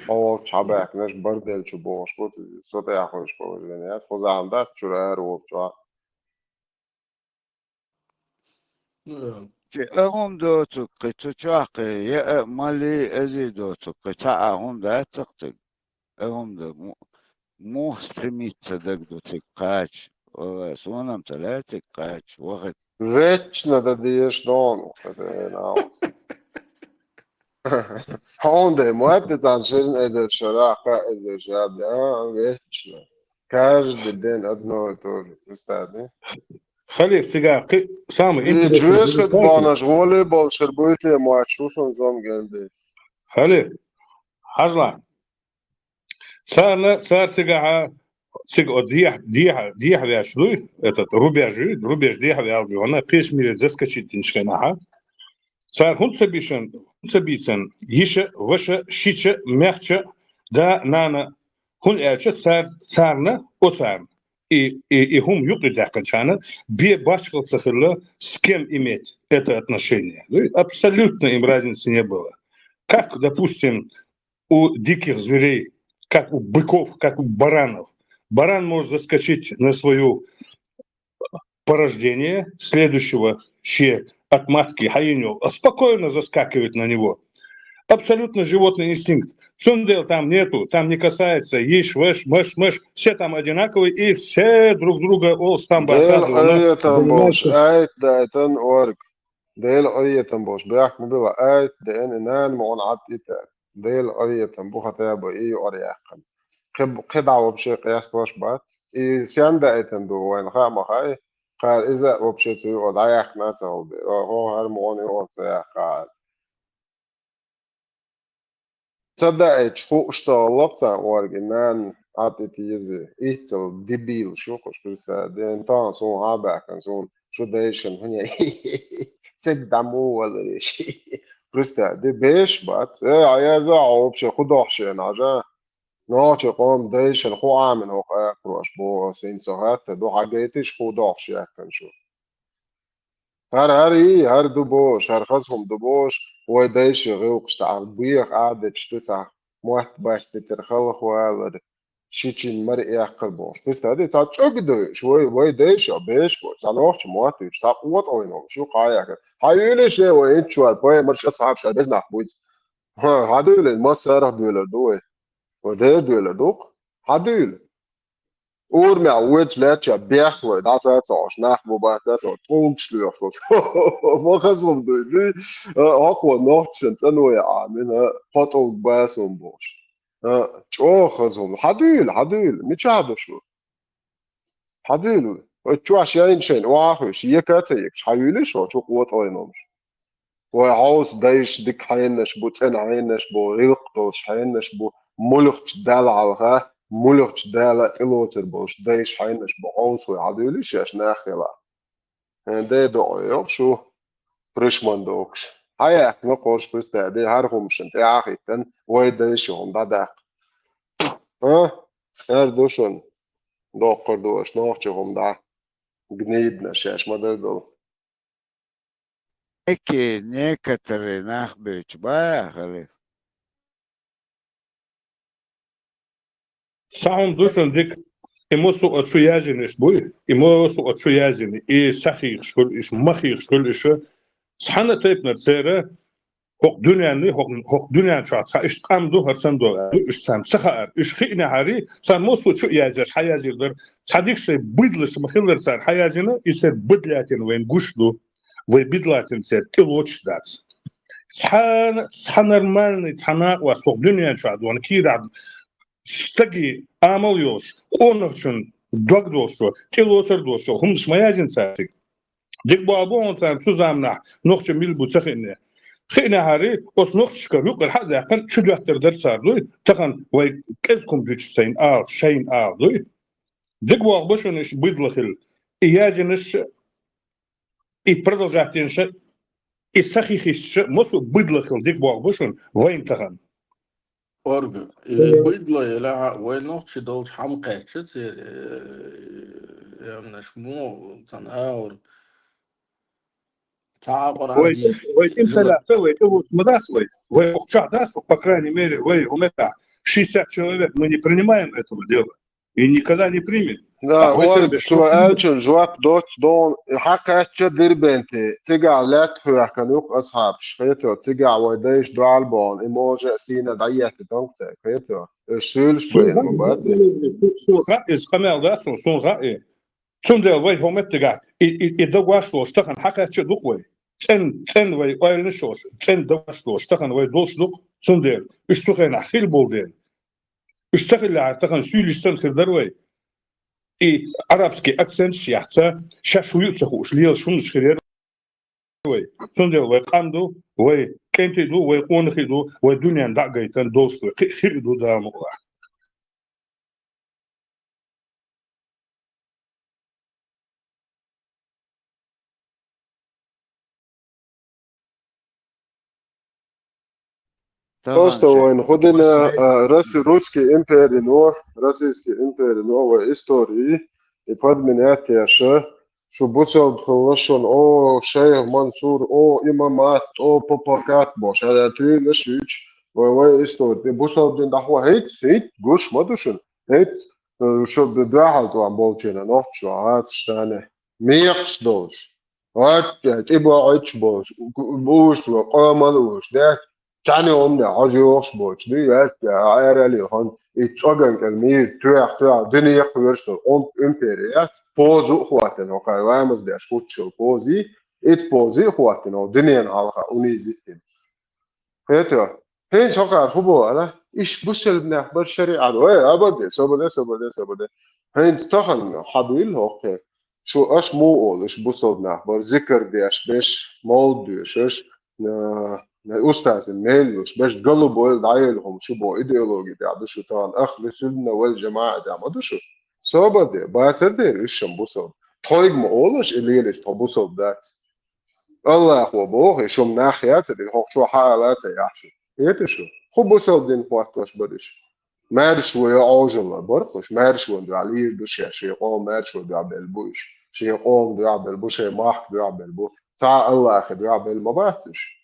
هو شعبك ناش برد الشبوش قلت صوت يا خوش قول يعني خذ عندك شرار وبتوع هم دوتو قطو شاقي يا مالي ازي دوتو قطع هم دا تقتق هم دا مو ستريميت صدق دو تقاش سونم ثلاثة قاش وقت Večno da diješ donu, kada je naos. Onda je muatetan ezer šaraka, ezer šabi, večno. Каждый день одно и то же, представь. خلي سيجا سامي И انت чуешь, как бонаш волейбол, шербует ли матчуш, он зом генди. خلي حجلا صار سيجا سيجا ديح يا شلوي это рубеж дيح يا она пеш мире заскочить тиншканаха صار هون يشه وشه شيشه مخشه да нана هون элче царна оцарн и хум юqida канчана бе башкался хырлы с кем иметь это отношение. Абсолютно им разницы не было. Как, допустим, у диких зверей, как у быков, как у баранов. Баран может заскочить на свою порождение следующего от матки хаиню, спокойно заскакивает на него. Абсолютно животный инстинкт. Сундел там нету, там не касается иш, вэш, мэш, все там одинаковые и все друг друга Дел айетан бош, айт дайтан орг. Дел айетан бош, бяхму била айт дэн инан мон عطيتان. ديل أريتن بوخا تابو إي أريحن قدع وبشي قياس واش بات إي سيان دايتن دو وين خام خاي قال إذا وبشي تيو أدعيح ناتا هو هرموني أوتسيح قال تصدق شو اشتغلت ورق إنان عطيتي يزي إيتل ديبيل شو كش بسا دين تان سون هاباكن سون شو دايشن هنيا سدمو ولا شي برستا دي بيش بات ايه عيازة عوبشي خدوحشي ناجا نوچه قوم دايشن خو عامن هو قاكروش بو سين ساعات دو حاجيتش خدوحشي اكن شو هر دو بوش هر خزهم دو بوش هو دايش غيوكش تعال بيخ قاعدة شتوتع موحت باش تترخلخ والد شيتشين مرئي يحقل بوش بس هذه تاتشوك دو شوي وي دايش بيش بوش تانوخش موحت يشتاق قوات اوينهم شو قايك هايولي شي وين شوال باي مرش اصحاب شال بيزنا حبويت هادول المسارة دول دوي وده دول دوق هادول اور med ude let jeg bjerg der så så snak hvor bare så så trumslør så hvor kan som du det akkurat nok så nu ja men hot og bare som boş çok خزم hadül مش هذا شو hadül شو عشان شيء واحد شيء كاتيك حيولي شو قوة عينهم وعاوز دايش ديك حينش بو تن عينش بو ريقتوش حينش بو ملخش دلعها ملخش دالة إلوتر بوش دايش حينش بو عاوز ويعدوليش ياش ناخيلا ده دعيو شو بريشمان دوكش هيا نقوش بس دي هارهم شنت ياخي تن ويدايشهم داداق دوشن دوقر دوش نوخشهم دا جنيدنا شاش مدردو некоторые нахбич бахали. Самым душным дик Имосу отсуязиниш буй, имосу отсуязини, и сахих школ, иш махих школ, иш схана тайпнер цера, хок дуняны, хок дунян чат, са иш камду харсан до, иш сам сахар, иш хина хари, сан мосу чу язаш хаязилдер, садик шей быдлыш махилдер цар хаязина, и сер быдлятин вен гушду, вен бидлатин цер килоч дац. Схан нормальный цана у вас хок дунян чат, вон кирад, стаги амал ёш, конохчун догдошо, телосердошо, хумш маязин цатик. Дик бабон цам сузамна, нохчу милбу цахинне. خينا هاري وس نخش كروك الحد يقن شو يحتر درسار دوي تخن وي كزكم بيش سين شين دوي ديك واق بشونش بيدلخل إياجنش продолжатинш سخيخش مسو بيدلخل ديك واق بشون وين تخن أرجع بيدلا لا وين نقش دول حمقة شت يعني شمو تناور تعبر عن ديش وي انت لا سوي تو смысле وي وقча да по крайней мере وي умета 60 человек мы не принимаем этого дела и никогда не примем. لا ورد شو أجل جواب دوت دون حقا تشدر بنتي تجع لا تفرح كانوك أصحاب شفيتو تجع ويديش دو عالبون إموجة سينا ضيّة دونك شفيتو الشيل شوي المباتي شو رأي قمال ده شو رأي شو ده وي هم تجع يدوش لو اشتغل حقا تشدوك وي تن وي وين نشوش تن دوش لو اشتغل وي دوش لو شو ده اشتغل نحيل بولدين اشتغل على تخن سيل اشتغل خير وي и арабский акцент шяхца шашую цехуш лил шунш хирер вой сонде вой камду вой кентиду вой конхиду вой дунян дагайтан долсу хирду дамула Просто войн ходина русский империя но российский империя новой истории и подменять яше شو بوصل بخلصون او شيخ منصور او امامات او باباكات باش على تري لشيش وي استو بوصل دين دحوا هيت جوش ما دوشن هيت شو بدعال تو عم بولجينا نوت شو هات شتانه ميقش دوش هات تبا اتش باش بوش وقاملوش ده تاني أمنا عجوش باش دي هات عيرالي هون يتشجن كلمير تروح دنيا خيرشتون إمبريات بوزو خواتنا وقايمز داش كوتشو بوزي بوزي خواتنا ودنيا نعلقها ونيزيتين هيتو هين شقار خبو على إيش بوشل بنحبر شريعة وين أبدا سبده هين استخن حبيل هوكي شو أش مو أول إيش بوصل بنحبر ذكر داش بيش مولدوش إيش أستاذ الميلوش باش قلبوا العيلهم شو بو إيديولوجي ده شو طبعا أخ السنة والجماعة ده ما شو صابر ده باتدير إيش بوصل طيب ما أولش اللي ليش تبوصل ذات الله هو بوه شو من ناحيات اللي هو شو حالاته يحشو يتشو خو بوصل دين وقتش بدش مارش ويا عاجل برقش مارش وندو عليه بش يا شيخون مارش وندو عبد البوش شيخون دو عبد البوش ماح دو عبد البوش تا الله أخذ دو عبد المباتش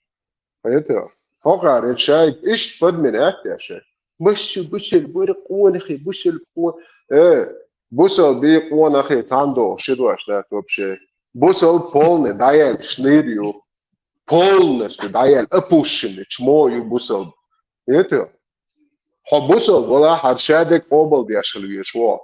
فيتو فقر شايف إيش فد من يا شيخ مش بوش البرق ونخي بوش القوة بوصل بي قوة أخي تاندو شدو أشتاك وبشي بوصل بولن دايل شنيديو بولنس دايل أبوشن تشمو بوصل يتو حب بوصل ولا حرشادك أوبل بيشل يشوا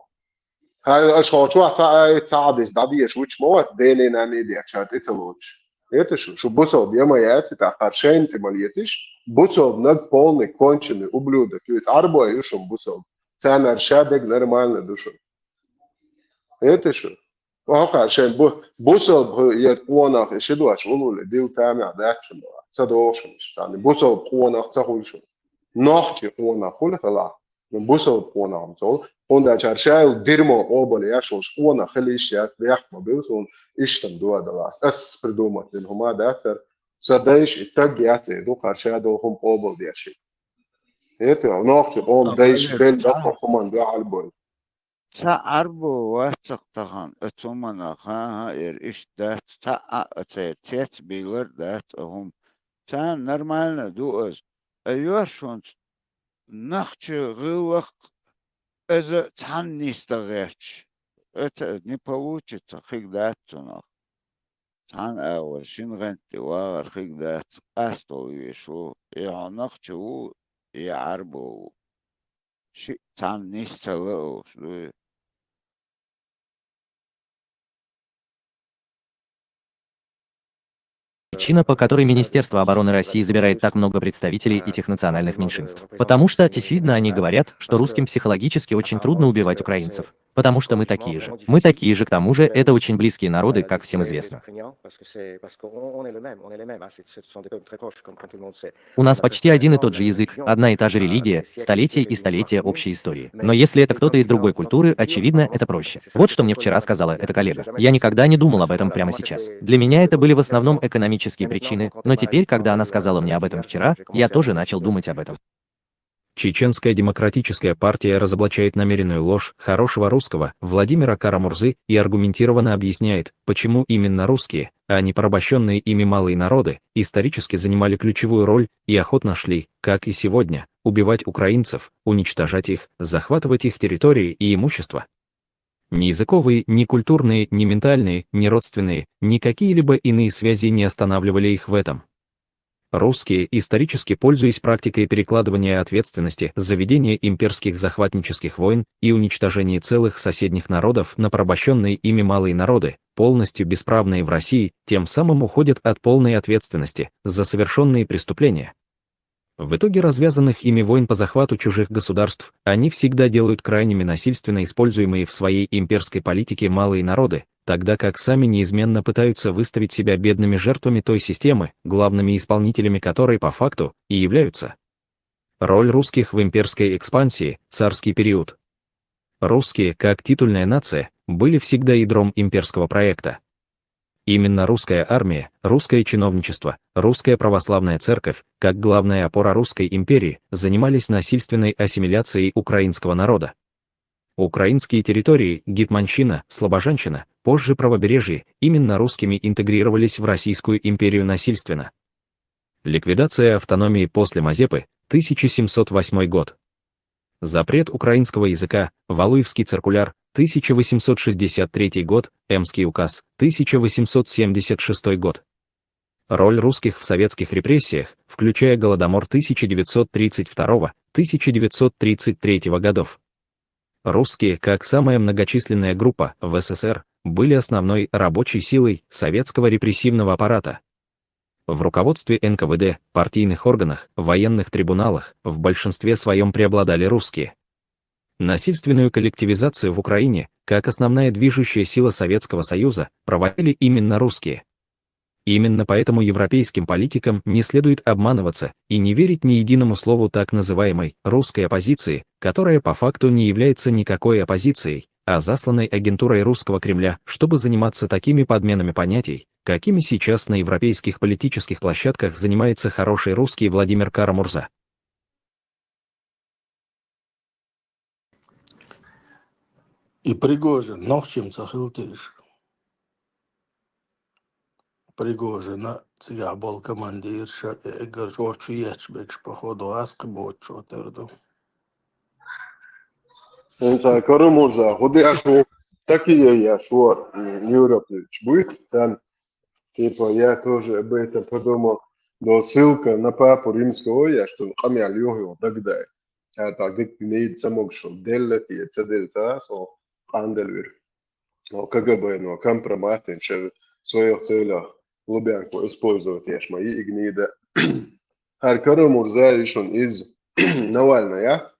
هاي أشخاص واحد تعبس دادي يشوي تشمو ديني ناني دي أشات إتلوش يتشو شو بوصل بيما ياتي تاخرشين تماليتش بوصل نك بولن كونشن ублюдок يس عربو يشوم بوصل تان أرشادك نرمالنا دوشو يتشو وهاك عشان بوصل يتقونك شدواش ولو لديو تامع داكشن صدوش مش يعني بوصل قونك تقول شو نحكي قونك كل خلاص من بوصل قونك مصول قونا شرشاو ديرمو قبل ياشوش قونك خلي إشياء بيحكم بيوصل إشتم دوا دلاس أس بدومت لأنهم هذا أكثر صدايش التجيات دو قرشادو هم قبل دياشي يتو نحكي قوم دايش بين دقة خمان دو على البول تعربو واتق تغن اتومنا ها إيش ده تيت بيلر ده هم تان نرمالنا دوز أيوة شونت نخش غلق это цан не стареч. Это не получится, когда это цан авар шинганти вар когда астол вешу и анахчу и арбу ши цан не стало. Причина, по которой Министерство обороны России забирает так много представителей этих национальных меньшинств. Потому что, очевидно, они говорят, что русским психологически очень трудно убивать украинцев. Потому что мы такие же. Мы такие же, к тому же, это очень близкие народы, как всем известно. У нас почти один и тот же язык, одна и та же религия, столетия и столетия общей истории. Но если это кто-то из другой культуры, очевидно, это проще. Вот что мне вчера сказала эта коллега. Я никогда не думал об этом прямо сейчас. Для меня это были в основном экономические причины, но теперь, когда она сказала мне об этом вчера, я тоже начал думать об этом. Чеченская демократическая партия разоблачает намеренную ложь хорошего русского Владимира Кара-Мурзы и аргументированно объясняет, почему именно русские, а не порабощенные ими малые народы, исторически занимали ключевую роль и охотно шли, как и сегодня, убивать украинцев, уничтожать их, захватывать их территории и имущество. Ни языковые, ни культурные, ни ментальные, ни родственные, ни какие-либо иные связи не останавливали их в этом. Русские, исторически пользуясь практикой перекладывания ответственности за ведение имперских захватнических войн и уничтожение целых соседних народов на порабощенные ими малые народы, полностью бесправные в России, тем самым уходят от полной ответственности за совершенные преступления. В итоге развязанных ими войн по захвату чужих государств, они всегда делают крайними насильственно используемые в своей имперской политике малые народы, тогда как сами неизменно пытаются выставить себя бедными жертвами той системы, главными исполнителями которой по факту и являются. Роль русских в имперской экспансии, царский период. Русские, как титульная нация, были всегда ядром имперского проекта. Именно русская армия, русское чиновничество, русская православная церковь, как главная опора русской империи, занимались насильственной ассимиляцией украинского народа. Украинские территории, Гетманщина, Слобожанщина, позже правобережье, именно русскими интегрировались в Российскую империю насильственно. Ликвидация автономии после Мазепы, 1708 год. Запрет украинского языка, Валуевский циркуляр, 1863 год, Эмский указ, 1876 год. Роль русских в советских репрессиях, включая Голодомор 1932-1933 годов. Русские, как самая многочисленная группа в СССР, были основной рабочей силой советского репрессивного аппарата. В руководстве НКВД, партийных органах, военных трибуналах в большинстве своем преобладали русские. Насильственную коллективизацию в Украине, как основная движущая сила Советского Союза, проводили именно русские. Именно поэтому европейским политикам не следует обманываться и не верить ни единому слову так называемой «русской оппозиции», которая по факту не является никакой оппозицией, а засланной агентурой русского Кремля, чтобы заниматься такими подменами понятий, какими сейчас на европейских политических площадках занимается хороший русский Владимир Кара-Мурза. И Пригожин, нохчим цахилтыш. Пригожина, цыга был командирша, горчочу ечбекш, походу, аски бочу терду. Sen Kara-Murza, худы такие я шо Европы чбыт, там типа я тоже об этом подумал, но ссылка на папу римского я, что хамя льёгё тогда. Это где не самог шо делать и это со андельвер. Но КГБ, но компроматы, что в своих целях Лубянку использовать я мои и гнида. Кара-Мурза еще из Навального,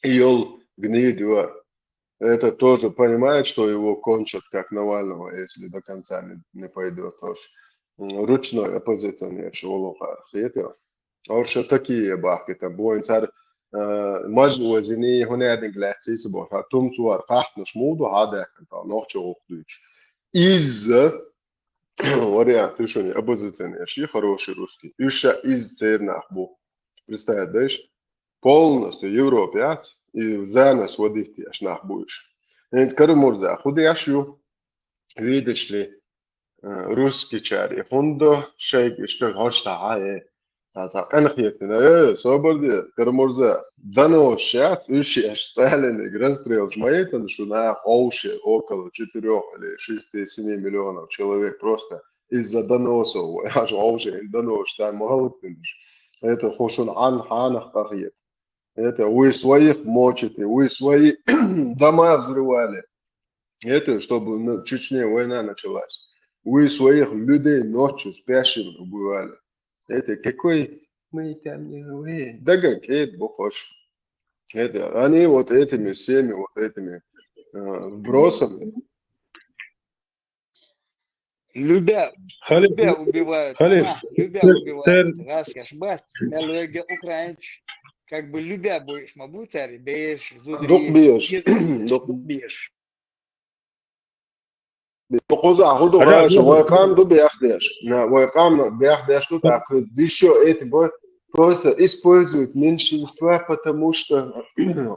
и он гнидет. Это тоже понимает, что его кончат как Навального, если до конца не пойдет. Тоже ручной оппозиционер, что лохар. Это уже такие бахки там боинцар мажуазини هنادي глядите собой. А том суар хахнаш моду хада там noch чего ключ. Из вариант решения оппозиционер, хороший русский. Еще из цернах бу. Представляешь? Полностью Европе, и за нас водить аж нах будешь. Кара-Мурза, худящую, видишь ли, русский чари, хундо, шейк, что хочешь, Анахиятина, соборди, Карамурза, дано сейчас, ищешь, Сталин, расстрел Жмаитан, что на Олше около 4 или 6-7 миллионов человек просто из-за доносов, аж Олше, донос, там Магалутинш. Это хошун анханах тахет. Это вы своих мочите, вы свои дома взрывали. Это чтобы в Чечне война началась. Вы своих людей ночью спящими убивали. Это какой мы там не говорим. Да какие бухош. Это они вот этими всеми вот этими вбросами. Любя убивают. Любя убивают. Раз кашбат, мелега украинч. Как бы любя будешь мабутари, беешь, бьешь. Бухоза худу хорошо, войкам до бяхдеш. На войкам бяхдеш тут еще эти бой просто используют меньшинства, потому что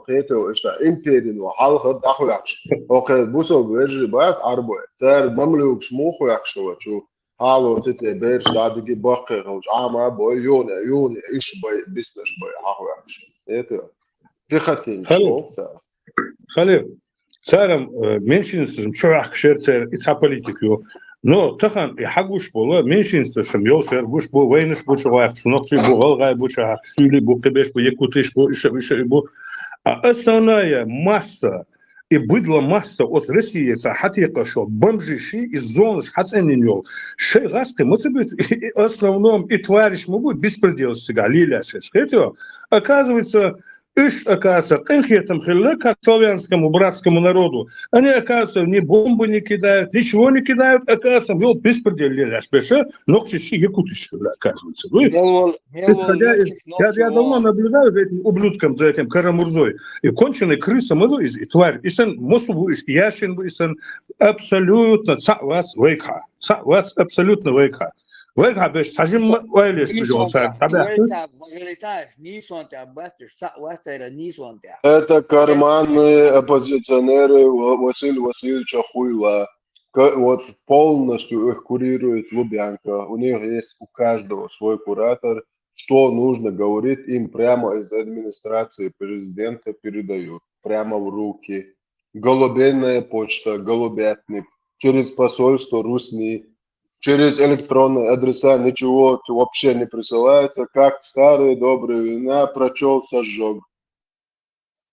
это что империя, но халха дахуякш. Окей, бусол вержибат арбой. Царь мамлюк шмухуякшова чу. Hallo, эти бер штадги бахе, ама бой юне, иш бой бизнес бой ахуякш. Это пехотин шмухта. Халев. Царам меньшинством чурах шерцер ица политику. Но тахан и хагуш было меньшинство, что мел сергуш был войнш был чувак, снохчи был галгай был чах, сюли был кебеш был якутыш был еще был. А основная масса и быдла масса от России за хатика что бомжиши из зон хацениньол. Шей гаски может быть основном и товарищ могут беспредел сега лиля шешкетё. Оказывается оказывается, конкретным как славянскому братскому народу, они, оказывается, ни бомбы не кидают, ничего не кидают, оказывается, вел беспредел ляшпеше, но чищи якутичи, оказывается. Я давно наблюдаю за этим ублюдком, за этим Карамурзой, и конченый крысом, и тварь, и сын мосу, и яшин, и сын абсолютно цавац вейка, цавац абсолютно вейка. Это карманные оппозиционеры Василия Васильевича Хуйла. Вот полностью их курирует Лубянка. У них есть у каждого свой куратор. Что нужно говорить, им прямо из администрации президента передают. Прямо в руки. Голубиная почта, голубятник. Через посольство Русни. Через электронные адреса ничего вообще не присылается, как старые добрые времена прочел, сожжег.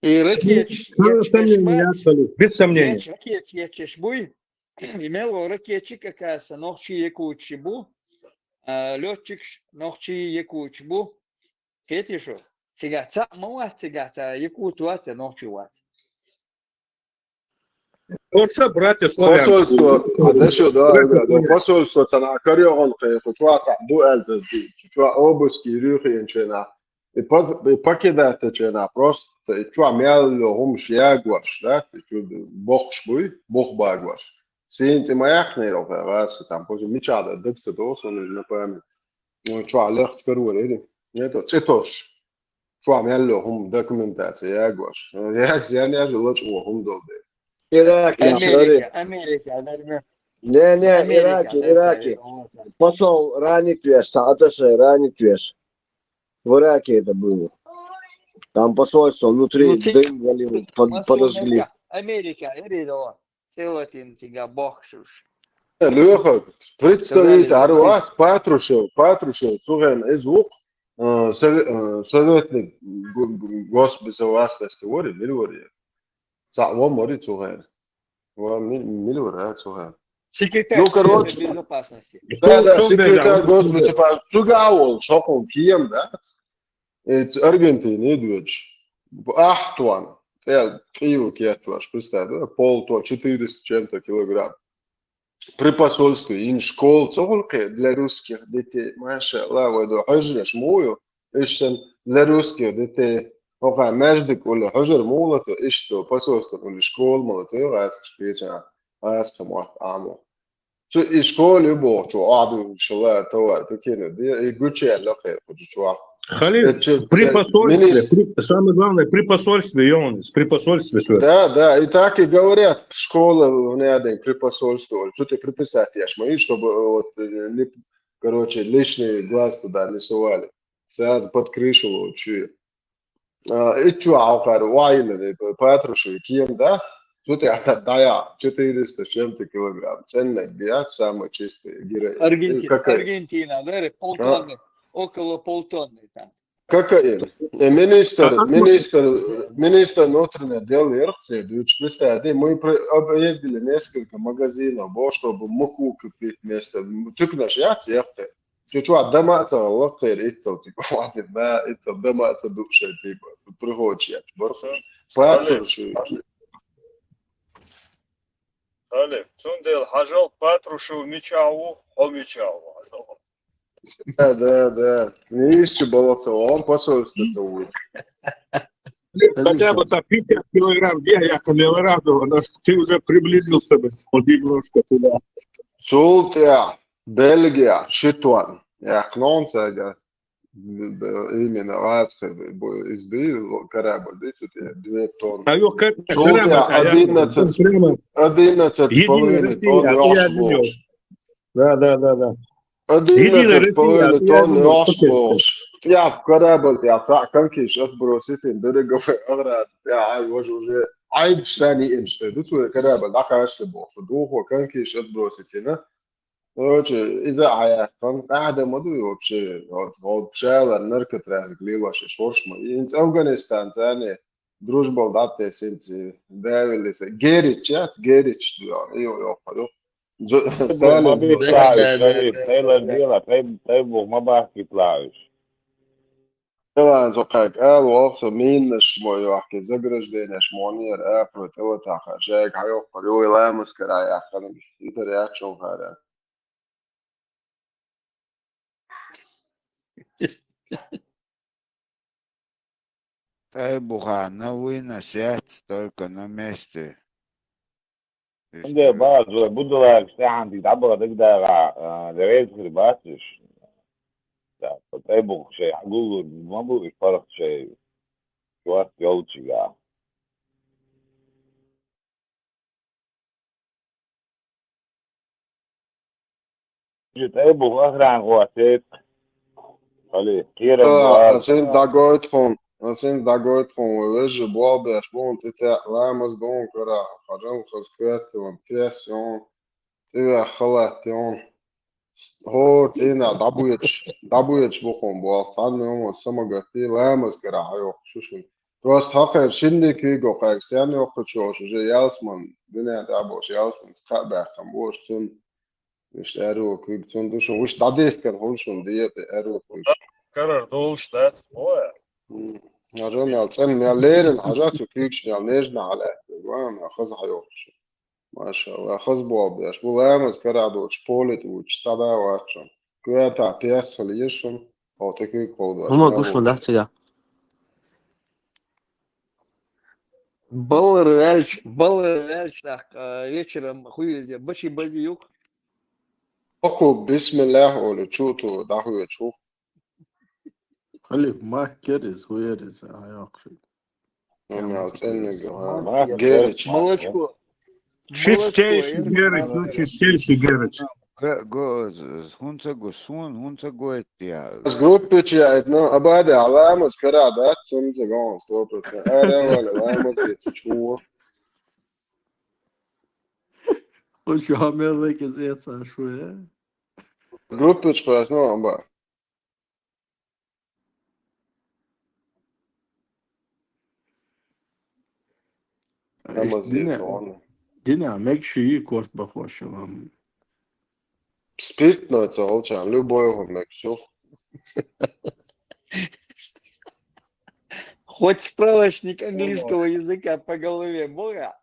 И ракетч, без сомнения. Ракетч буй, имел ракетчик оказывается, ночи якутчи бу, летчик ночи якутчи бу, кетишу, цигата, мова цигата, якутуация ночи ват. Лучше братья славяне. Посольство цена карьон чуата дуэль чуа обыски рюхенчена и покидать чена просто чуа мелло хумш ягваш, да, бог багваш. Синти маякнеров раз там позже мечада декса досон на память. Чуа легт каруэль, это цитош. Чуа мелло хум документация ягваш. Реакция не ожила чуа хум долде. Америка. Не, Ираки. Посол ранит веш, аташе ранит веш. В Ираке это было. Там посольство внутри дым валил, подожгли. Америка, Эридо, Селатин, тебя бахшуш. Леха, представитель Арвас, Патрушев, Суген, звук, советник госбезопасности, говорит, Сам морит Суген. Миллион Суген. Секретарь безопасности. Да, секретарь госбезопасности. Сугавол, шоком, Кием, да? Это Аргентина, идуешь. Ахтуан. Кило кетлаш, представь, да? Полтона, 400 чем-то килограмм. При посольстве, ин школ, сколько для русских детей. Маша, лавайду, хожнешь мою, ищем для русских детей. Ока междик или хожер молото, ищу посольство или школ молото, райских спича, райских мать амо. Что и школ любовь, что аду шла товар, такие, и гуче лохе, что. Халид, при посольстве, самое главное, при посольстве, Йонис, при посольстве. Да, и так и говорят, школа, при посольстве, что ты приписать, я шмаю, чтобы вот, короче, лишний глаз туда не сували. сяд под крышу лучше. И чё, аукар, вайлы, Петрушев, кем, да? Тут я дая 400 с чем-то килограмм. Ценник, да, самый чистый гирей. Аргентина, да, полтонны, около полтонны там. Кокаин. Министр внутренних дел Ирции, представьте, мы объездили несколько магазинов, чтобы муку купить вместо. Только наш яд, чуть-чуть доматься, локтер, ицелти, хватит, да, ицел, доматься душе, типа, приходишь, Халиф, Сундел, Хажал, Патрушев, Мичау, Хомичау. Да. Не ищи болотца, он посольство-то будет. Хотя бы так 50 килограмм, я Колорадо, но ты уже приблизился бы немножко туда. Султия, Бельгия, Шитуан. Я кнонца, именно Ацхе, избил корабль, видите, 2 тонны. Султия, 11,5 тонн яшвош. Да. 11,5 тонн яшвош. Я в корабль, я так, конкиш, отбросить, береговой оград, я уже, عيب ثاني انت دوتو كده دعك اشتبه فدوه كانكيش отбросить, да? Короче, إذا عيان قاعدة مدوي وبشي بشالة نركة رانك ليلا شورشما إنت أفغانستان تاني дружба дате синти девили се Герич, Герич, jo. ما بيطلعش تايلر ديلا تايبو ما بقى يطلعش. طبعا زقاك قال وقصة مين مش يحكي زجرج دينش مونير افرو تلتا خشاك هيوفر يو لامس كراي اخنا يقدر ياكشن هذا Тайбуха, новый насядь только на месте. عندي بعض بدو ساعة عندي تعبر تقدر لريز في الباتش. تايبو شيء حقول ما بقول فرق شيء شوات يوتشي يا. تايبو آخر عن قواتيت. خلي كيرا عشان داغوت فون ويج بوابش بون تتا لامس دون كرا خرجوا خسكوات وامبياسيون تبع خلاتيون هو تينا دابويتش بخون بوا ثانيوم سمغتي لامس كرا هيو شوشن Просто хахер шинди киго кайк сяни окучош уже ялсман дыня дабош ялсман скабахам бош тун миш эру киг тун душун уш дадих кер хулшун диете эру куш Karar dolş da oya. عشان يعطيني يا ليل حاجات وكيكش يا نجنا على وانا اخذ حيوش ما شاء الله اخذ بواب يا شبو لامز كرادو شبولت وشتادا واتشون كويتا بياس فليشون او تكي كودو Ну, могу что дать тебя. Был реально так вечером хуйзи, бачи базиюк. اكو بسم الله ولو تشوتو داهو تشوف خليك ما كرز ويرز ياقشي انا يعطيني Молочко. Молочко. Чистейший Герыч, ну чистейший Герыч. Hunza goettia. Gruppici no abade alamas karada sunze gon 100%. Wala alamas يتشوه وشو عامل لك زيت شوية Gruppici خلاص نو ابا دينا ماك شي كورت بخوش Спиртно это олчан, любой мексу. Хоть справочник английского языка по голове, бога.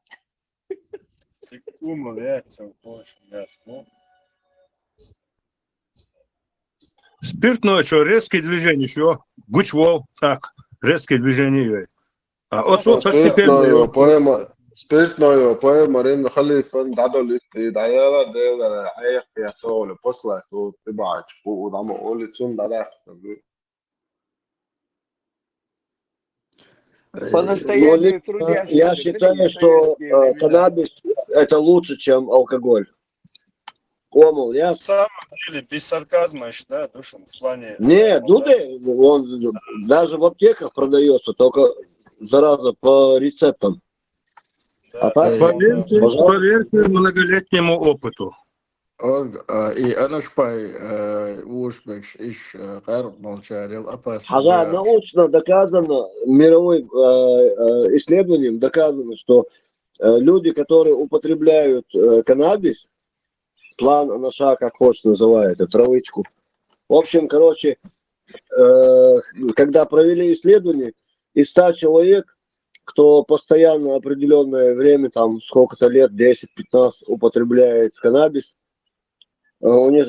Спиртное, что, резкие движения, еще. Гучвол, так, резкие движения. А вот постепенно. Спиртное, поэма, рин, халифан, дадолит, даяла, дела, айх, я соли, после, то ты бачишь, удама, улицун, дадах. По-настоящему трудящийся. Я считаю, что каннабис это лучше, чем алкоголь. Комол, я... На самом деле, без сарказма, я считаю, Душин, в плане... Не, Дуды, он даже в аптеках продается, только, зараза, по рецептам. А так, Поверьте, пожалуйста. поверьте многолетнему опыту. И أنا شباي وش إيش غير مالشاري الأباس Ага, научно доказано, мировым исследованием доказано, что люди, которые употребляют каннабис, план анаша, как хочешь называется, травычку. В общем, короче, когда провели исследование, из 100 человек, кто постоянно определенное время, там сколько-то лет, 10-15, употребляет каннабис, у них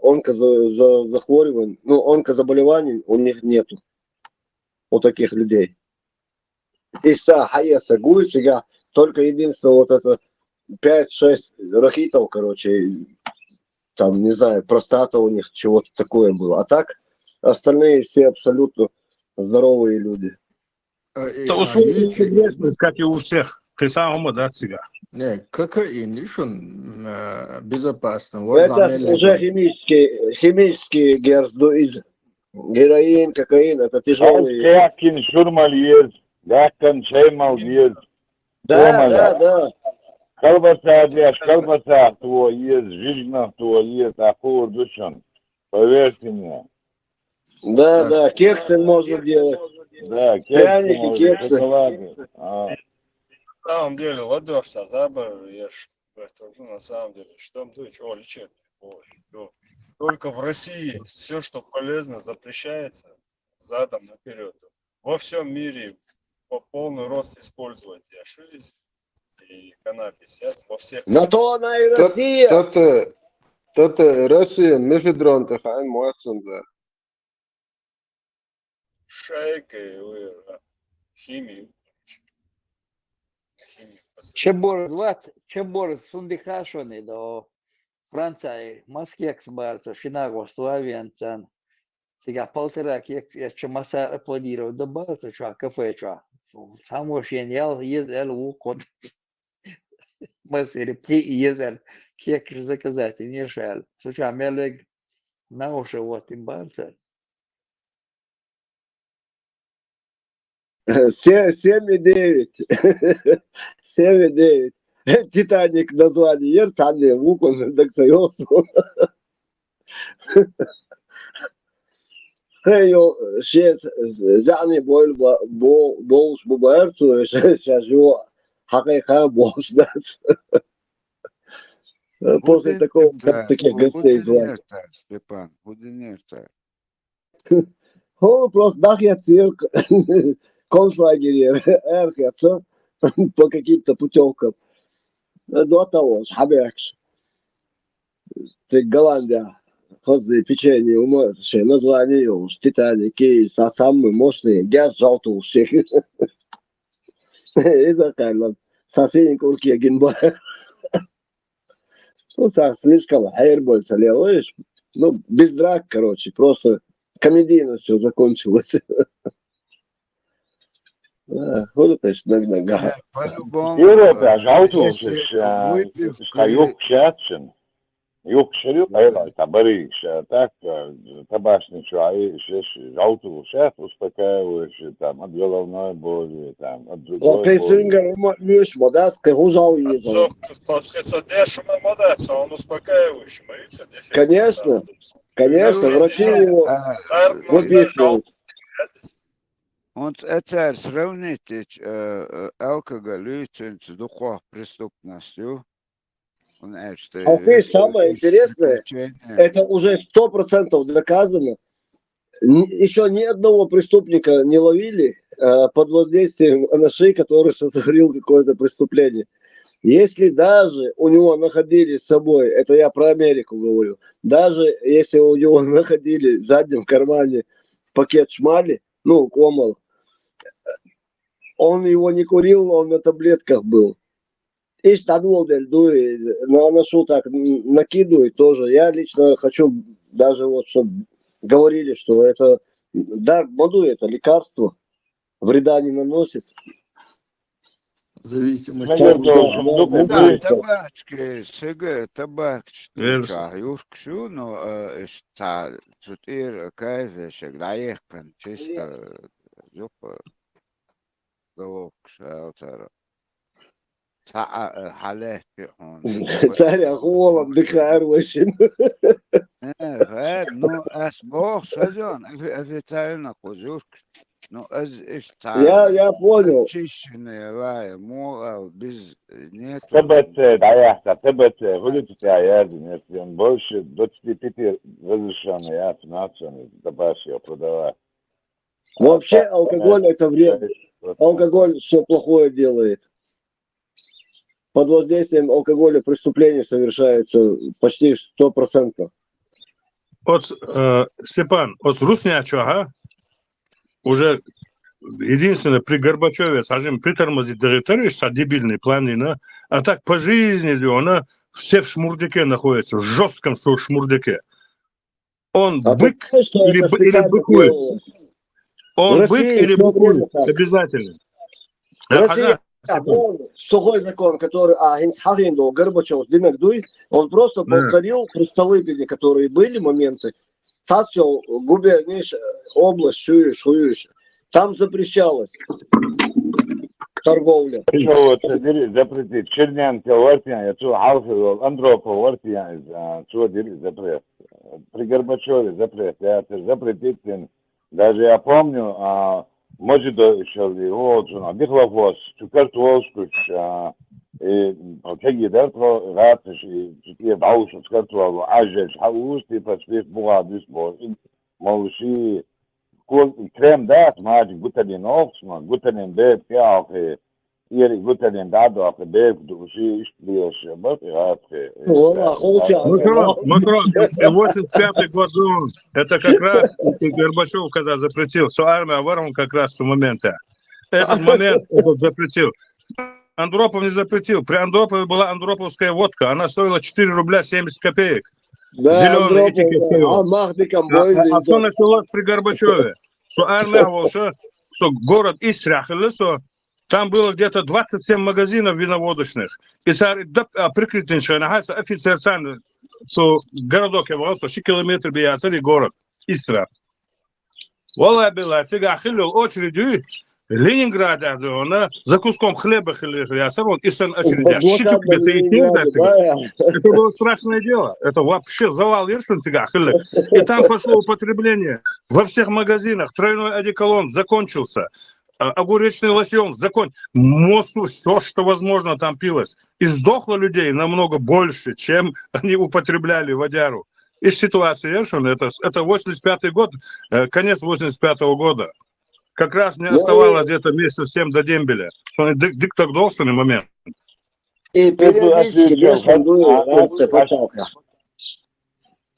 онкозахворюваний, ну, онкозаболеваний у них нету. У таких людей. Из 100 хаяса гуйчига, только единственное вот это 5-6 рахитов, короче, там, не знаю, простата у них, чего-то такое было. А так, остальные все абсолютно здоровые люди. Это условия известность, как и у всех. Ты сам да, цыга. Не, кокаин, лишь он безопасно. Это уже химический герздуиз. Героин, кокаин, это тяжелые. Кякин шурмальез, гаккан шеймалез. Да. Колбаса, дяш, колбаса твой есть, жизнь твой есть, ахур душан. Поверьте мне. Да, кексы можно делать. Да, пряники, кексы. шоколады. На самом деле, ладошься, забыл, я на самом деле, что ты, чего лечить? Только в России все, что полезно, запрещается задом наперед. Во всем мире по полный рост использовать яшиз и каннабис. Во всех. На то она и Россия. Тата Россия, мефедрон, тахайн муацин, да. Шейка, химию. Чебор сундихашони до Франции, Москекс барца, Шинаго, Славянцан. Сега полтора еще масса аплодировал до барца, что кафе, что. Само шеньял, езел, укод. Масса при езел, кек заказать, не шел. Слушай, мелег на уши вот им барца. 7,9. 7,9. Титаник название есть, а не Вукон, так союз. Хейо, шесть, зани болш бубаерцу, сейчас его хакайха болш даст. После такого, таких гостей звать. Степан, Буденерта. О, просто нахер цирк, концлагерь, эрхятся по каким-то путевкам. До того, шабекш. Ты Голландия, хозы, печенье, умоешь, название уж, Титаники, самые мощные, газ желтый всех. И закайлан, соседник урки генбай. Ну, так, слишком хайрболь солелыш. Ну, без драк, короче, просто комедийно все закончилось. Вот это ж нога. Europe, žautušas, kā jukšķētšana. Jukšķeri, это бариш, так, табашничу, а žautušas, успокаивающий, там, от головной боли, там, от другой боли. Пейцингер, миш, модас, кайгужал езал. Он успокаивающий, Конечно, врачи его выписывают. Un atceras Raunitič алкоголь с духов преступностью. А ты самое интересное, это уже 100% доказано. Еще ни одного преступника не ловили под воздействием анаши, который сотворил какое-то преступление. Если даже у него находили с собой, это я про Америку говорю, даже если у него находили в заднем кармане пакет шмали, ну, комал, он его не курил, он на таблетках был. И штадволдель дует, но анашу так накидывает тоже. Я лично хочу даже вот, чтобы говорили, что это дарк моду, это лекарство, вреда не наносит. зависимости Smēģēt от to Да, šunduku да, Да, brīdi. табачки, сега табачки, Верно. чаюшкшу, но está sutir кайфешек, даехкан, чисто зупа головкш, аутара. حالات هون царя холод, дыхает очень. غاد نو اس بوخ سجون في تعلنا قزوك نو از ايش تعال Я понял. تشيشني لا مو او بز نيتو Tāpēc dājāstā, tāpēc Hulītā jāzina, ja больше 25 разрешено, я финансово, добавь ее продавать. Вообще алкоголь это вредно. Алкоголь все плохое делает. Под воздействием алкоголя преступление совершается почти 100%. Вот, Степан, вот Руснячага уже единственное при Горбачеве, скажем, притормозить территорию, дебильный план, а так по жизни она все в шмурдяке находится, в жестком шмурдяке. Он бык или быкует? Он бык или быкует? Обязательно. В России сухой закон, который Хагинду, Горбачев, Динагдуй, он просто повторил Столыпине, которые были моменты. Сасел, губерниш, область, Шуюш. Там запрещалось торговля. Что запретить? Чернянка, Вартия, Халфил, Андропов, Вартия, что запрет? При Горбачеве запрет. Это запретить. Даже я помню, может, еще вот, Бихловоз, Картошку, وتجي دارتها غاتش كتير بعوش سكرتها وعجش حوش تفسفيف بوها بيسبوع موشي كل كريم دات ماجي قتلين نوفس ما قتلين بيت كيعطي يري قتلين دادو في بيت دوشي اشتريش بطي غاتي Макрон, 85-й год, это как раз Горбачев, когда запретил, что армия ворон как раз в момент. Этот момент запретил. Андропов не запретил. При Андропове была андроповская водка. Она стоила 4 рубля 70 копеек. Да, Зеленый этикет. А все началось при Горбачеве. Что армия, что город Истряхали, что там было где-то 27 магазинов виноводочных. И царь прикрытнейший, нагайся офицер царь, что городок его, что 6 километров бия царь город Истря. Вала была, сега хилил очередью. Ленинград, за куском хлеба это было страшное дело. Это вообще завал Ершинцега. И там пошло употребление во всех магазинах. Тройной одеколон закончился. Огуречный лосьон закончился. Мосту, все, что возможно, там пилось. И сдохло людей намного больше, чем они употребляли водяру. Из ситуации Ершин, это 85-й год, конец 85-го года. Как раз не оставалось где-то месяцев 7 до дембеля. Диктатурный момент. И периодически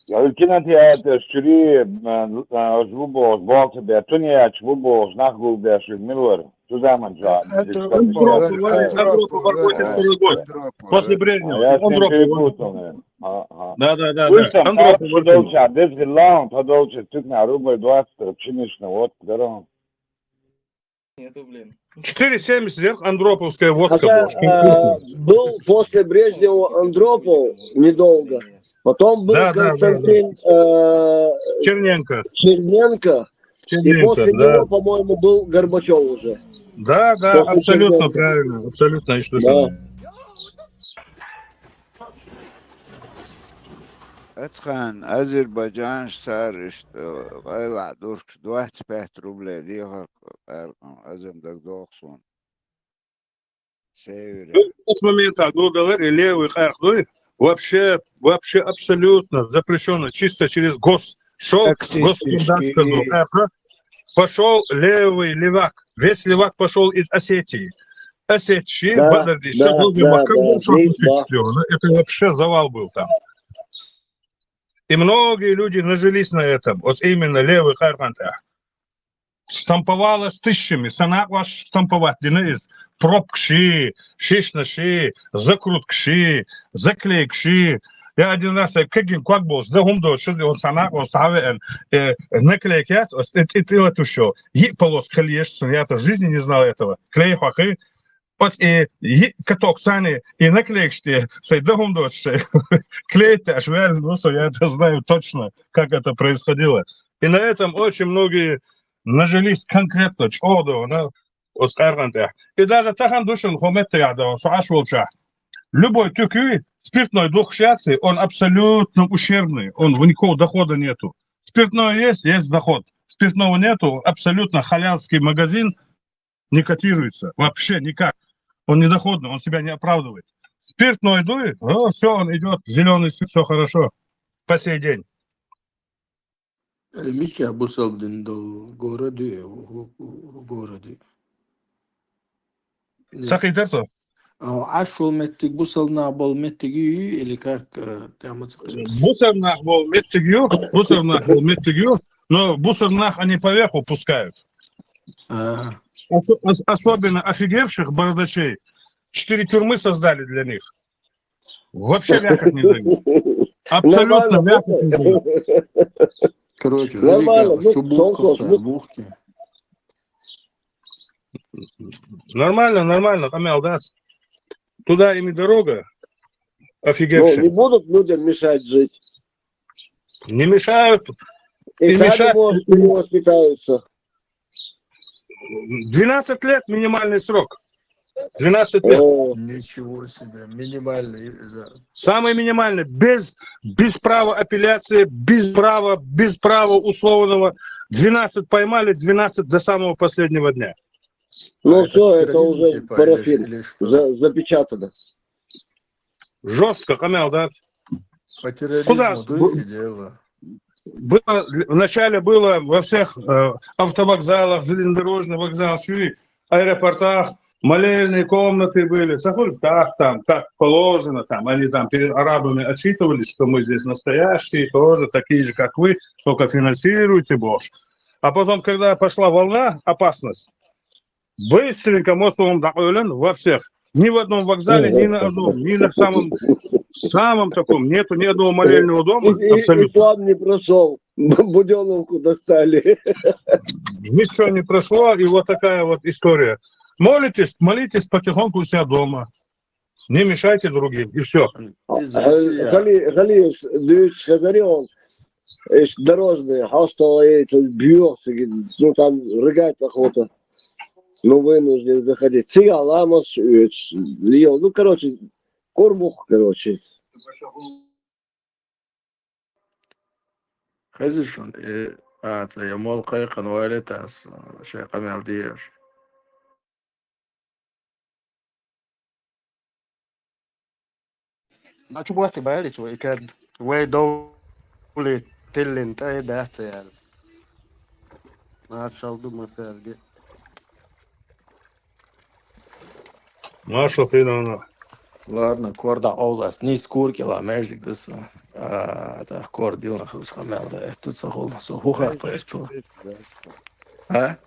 Ülkenin tiyatı şuri жвубо сбалка да туния чвубо знахгул да шмилор. Туда манжа. После Брежнева. Да. Андропов. Дезги лаун, подолче тыкна рубль 20, чинишно вот, здорово. Нету, блин. 4,70 вверх андроповская водка была. Был после Брежнева Андропов недолго. Потом был Константин Черненко. И после него, по-моему, был Горбачев уже. Да, абсолютно правильно. Абсолютно. اتخان Азербайджан صار غير دورك 25 рублей ديها ازم دك دوخسون север. С момента говорили левый хархдой вообще абсолютно запрещено чисто через шел пошел левый левак. Весь левак пошел из Осетии. Осетии, это вообще завал был там. И многие люди нажились на этом. Вот именно левый харпанта. Штамповалось тысячами. Санак ваш штамповать. Денис. Пробкши, шишнаши, закруткши, заклейкши. Я один раз, как был, с догом дочь, он санак, он ставил наклейкять, и ты это что? Полос клеешь, я-то в жизни не знал этого. Клей хахы. Вот и каток сани, и наклеишься, сей догумдошься, клеите, аж я это знаю точно, как это происходило. И на этом очень многие нажились конкретно, чудо, вот скажем. И даже тахан душен хометте ядо, суаш волча. Любой тюкюй, спиртной двухшляций, он абсолютно ущербный, у никакого дохода нету. Спиртное есть доход. Спиртного нету, абсолютно халялский магазин не котируется, вообще никак. Он недоходный, он себя не оправдывает. Спиртное дует, все, он идет, зеленый свет, все хорошо. По сей день. Миша Бусалдин до города, городе. Сахайдерцо? Ашул меттик бусална бол меттиги или как там Бусернах был меттигью, но бусернах они по верху пускают. Особенно офигевших бородачей. 4 тюрьмы создали для них. Вообще вякать не дают. Абсолютно вякать не дают. Короче, бухки. Нормально, Камел, да? Туда им и дорога. Офигевшие. Не будут людям мешать жить. Не мешают. И сами, может, не воспитаются. 12 лет минимальный срок. 12 лет. Ничего себе, минимальный. Самый минимальный. Без права апелляции, без права условного. 12 поймали, 12 до самого последнего дня. Ну все, это уже парафин. Запечатано. Жестко, Камел, да? По терроризму дело. Вначале было во всех автовокзалах, железнодорожных вокзалах, аэропортах, молельные комнаты были. Так, там, как положено, там, они там перед арабами отчитывались, что мы здесь настоящие, тоже такие же, как вы, только финансируйте, Боже. А потом, когда пошла волна, опасность, быстренько Мосулом Даулен во всех. Ни в одном вокзале, ни на одном, ни на самом таком. Нету ни одного молельного дома. Абсолютно. Ислам не прошел. Буденовку достали. Ничего не прошло. И вот такая вот история. Молитесь потихоньку у себя дома. Не мешайте другим. И все. Галиев, Дюйч Хазарел, дорожные, бьется, ну там рыгать охота. Ну, вынужден заходить. Цигаламос, Льел. Ну, короче, Кормух, короче. Хазишон, я мол кайқан валетас, шайқан алдиеш. ما شو بوقتي بعرف ويكاد دولة تلين تاي دهت يعني ما عارف شو بدو مثال دي Маша, финально. Ладно, корда олас, не скуркила, межик дос. Это кордил на худшем мелде. Тут сохол, сохуха, то есть что? А?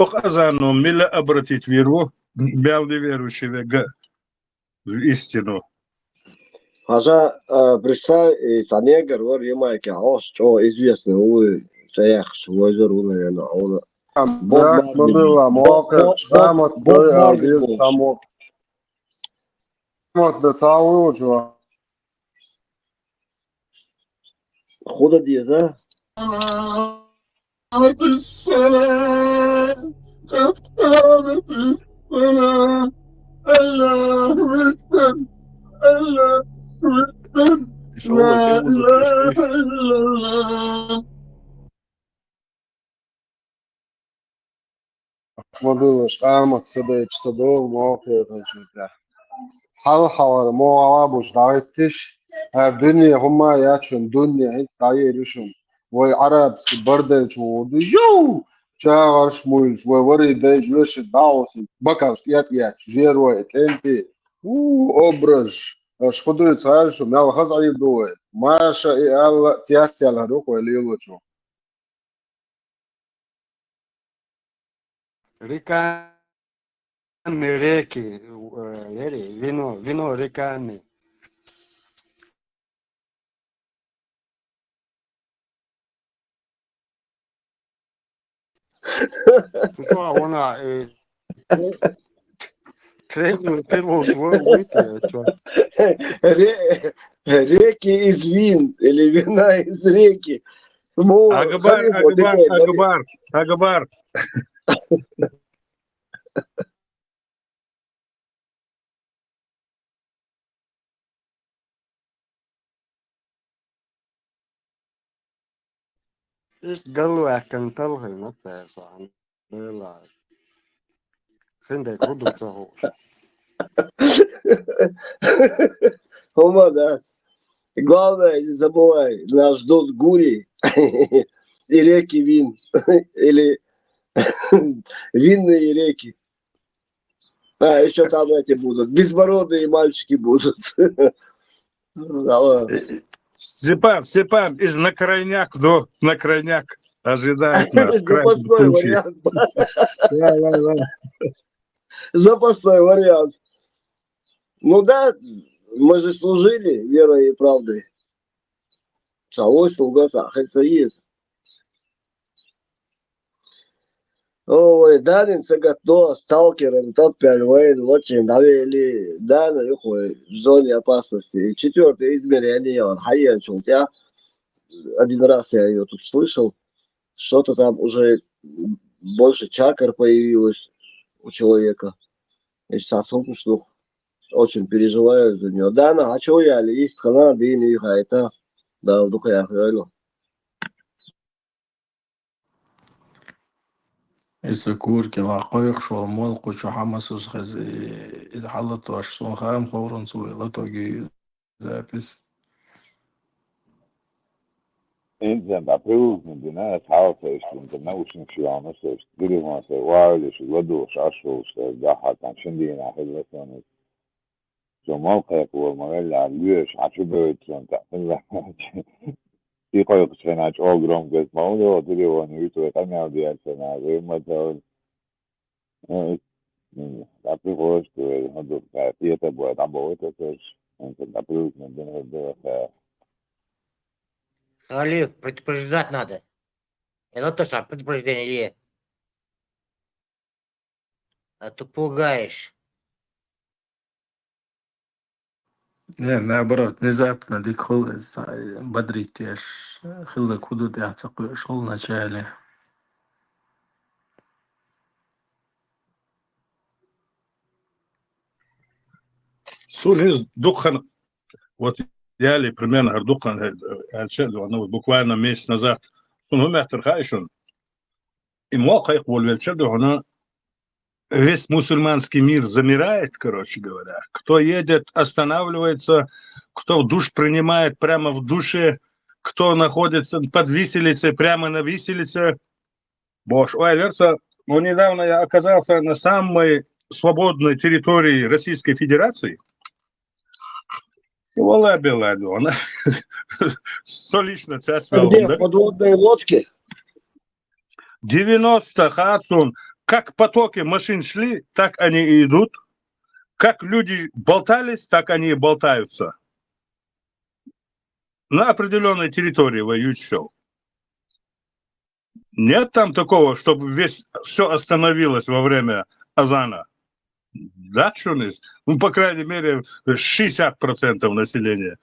Ох, азану, мило обратить веру, бялды верующие в истину. Хажа, представь, Санегар, вор Ямайки, что известный, увы, Саях, Швойзер, наверное, он... Бог было, мокр, шрамот, был само. Вот, да, целую, чувак. Худа диза? مدل شرمت صدق اشتدور موافق جدا حال حوار مو عوابوش دعيتش هر دنيا هما ياتشون دنيا هيك دعيرشون وعرب بردن شو يو شاغر شمولش ووري دايج وش دعوسي بكاش يات جيروي انتي اوبرج اش خدو يتسالشو مال خز عيب دوي ما شاء الله تياستي على هروك ولا يلوشو Ricane rechi, vino ricane. Tu что, она первого своего выпила, что? Реки из вин или вина из реки. Агабар. قالوا كان طلع المطعم صح لا عندك خدوا تصحوش Хома, да. Главное, не забывай, нас ждут гури и реки вин. Или винные реки. А, еще там эти будут. Безбородые мальчики будут. Степан, из на крайняк до на крайняк ожидает нас. Запасной вариант. Запасной вариант. Ну да, мы же служили верой и правдой. Шалой слуга сахается есть. Ой, Данин Сагато, сталкером, топ-5 войн, очень довели Дана в зоне опасности. И 4-е измерение, он Хайян Чунтя. Один раз я ее тут слышал. Что-то там уже больше чакр появилось у человека. И сейчас что очень переживаю за нее. Дана, а чего я ли есть хана, да и не это. Да, вдруг я говорю. السكور كلا قايق شو مال قشو حماسوس خزي إذا حلت واشسون خام خورن سوي لا توجي زابس انت بعتروف من ديناس حاوفة انت نوشن شو عمسة اشتري ما سوار شو ودو شاشو ضحك عن شندين عحل لسانك شو موقعك والمغل علوش عشو بيتون تحفل في قايق شناج اوغرام قلت مولي وطري وانويتو يقنع ودي السنة غير ما تقول تعطي خوش كوي هدو كافية تبوي تعبويتو كوش انت بعتروف من ديناس دو Олег, предупреждать надо. Это точно предупреждение есть. А ты пугаешь. لا наоборот внезапно ديك خلص بدري ايش خلك حدود اعتقد شغل начале Сулиз Духан, вот я ли примерно Духан, буквально месяц назад, он умер Хайшун. И мока их волвельчеду, она весь мусульманский мир замирает, короче говоря. Кто едет, останавливается, кто душ принимает прямо в душе, кто находится под виселицей, прямо на виселице. Боже, ой, верца, ну недавно я оказался на самой свободной территории Российской Федерации. И вала беладу, она столично царство. Где подводные лодки? 90 Хадсон, как потоки машин шли, так они и идут. Как люди болтались, так они и болтаются. На определенной территории воюют все. Нет там такого, чтобы все остановилось во время азана. Да, что есть? Ну, по крайней мере, 60% населения.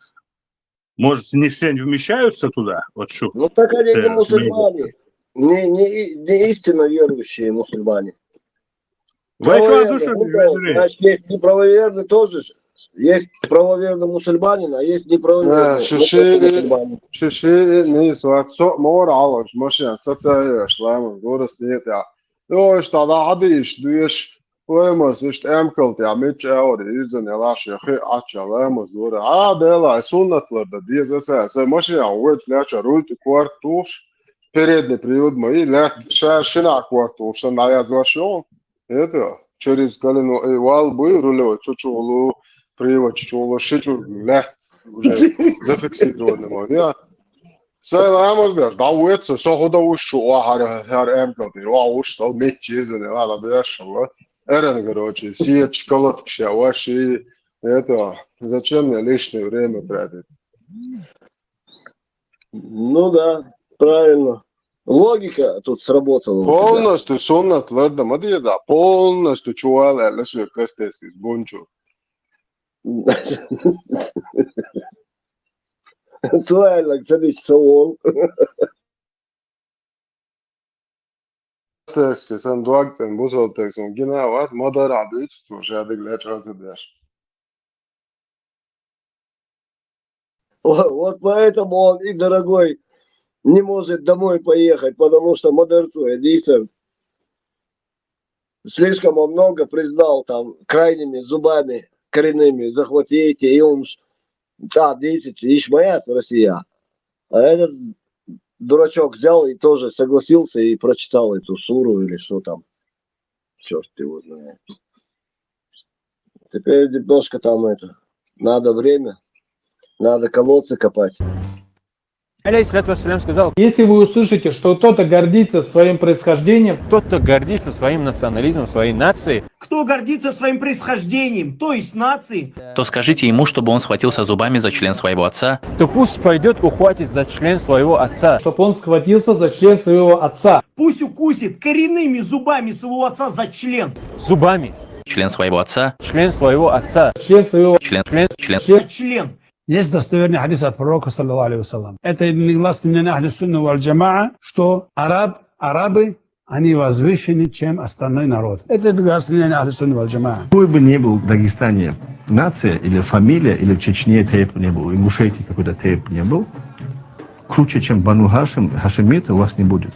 Может, не все вмещаются туда? Вот что. Ну так они не мусульмане. Не истинно верующие мусульмане. Значит, есть неправоверный тоже. Есть правоверный мусульманин, а есть неправоверный мусульманин. Шиши не сватсо моралж, машин социальный шлам, город нет я. Ну что да адиш, дуешь, поемос, что эмкалт я меч аори, изен я лаш я хи ачалемос дура. А дела суннатларда дизеса, се машин уйт ляча рульт квартуш, передний привод мои лят шина квартуш, на я звашон. Это через колено вал бы рулевой чучулу привод чучулу шичу лят уже зафиксированный я. Selam der. Davet så har du så här ämnet det var också mycket det var det så. Это, короче, сеть школотча, ваши это зачем мне лишнее время тратить? Ну да, правильно. Логика тут сработала. Полностью сонно твердо, мадьеда, полностью чуала лесу кастес из бончо. Tuvailak sadis sool. Teksti, sen duakten musolteks on ginavat moderabit, слушай, адыгля чартыдаш. Вот поэтому он и дорогой не может домой поехать, потому что модерцует, действительно. Слишком он много признал там крайними зубами коренными захватите, и он да, 10, ишь моя Россия. А этот дурачок взял и тоже согласился и прочитал эту суру или что там. Черт его знает. Теперь немножко там это. Надо время. Надо колодцы копать. Алейхиссалям сказал: если вы услышите, что кто-то гордится своим происхождением, кто-то гордится своим национализмом, своей нацией, кто гордится своим происхождением, то есть нацией, то скажите ему, чтобы он схватился зубами за член своего отца, то пусть пойдет ухватить за член своего отца, чтобы он схватился за член своего отца, пусть укусит коренными зубами своего отца за член, зубами, член своего отца, член своего отца, член своего член. Есть достоверный хадис от пророка, саллаллаху алейхи вассалям. Это негласно мнение ахли сунна валь джамаа, что арабы, они возвышены, чем остальной народ. Это негласно мнение ахли сунна валь джамаа. Какой бы ни был в Дагестане нация, или фамилия, или в Чечне тейп не был, в Ингушетии какой-то тейп не был, круче, чем Бану Хашим, хашимиты у вас не будет.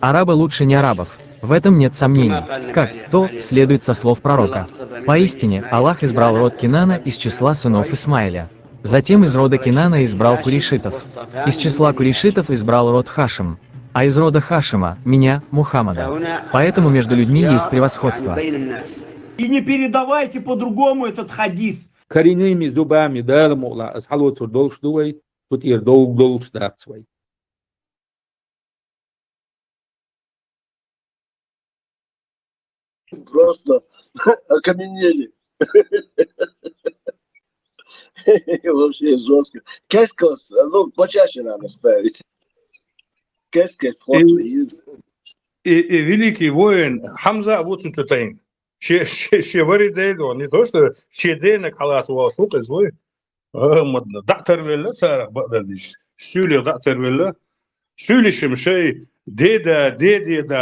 Арабы лучше не арабов. В этом нет сомнений. Как то следует со слов пророка. Поистине, Аллах избрал род Кинана из числа сынов Исмаиля. Затем из рода Кинана избрал курейшитов. Из числа курейшитов избрал род Хашим. А из рода Хашима – меня, Мухаммада. Поэтому между людьми есть превосходство. И не передавайте по-другому этот хадис. Коренными зубами, да, мол, асхалуцу долж дуй, тут ир долж дакцвай. Просто окаменели. Вообще жестко. Кэскос, ну, почаще надо ставить. Кэскос, и великий воин Хамза Абу Цинтатайн. Шевари дейдо, не то что шедейна халас васук злой. Доктор Велла, царах бададиш. Сюли доктор Велла. Сюли шимшей. Деда,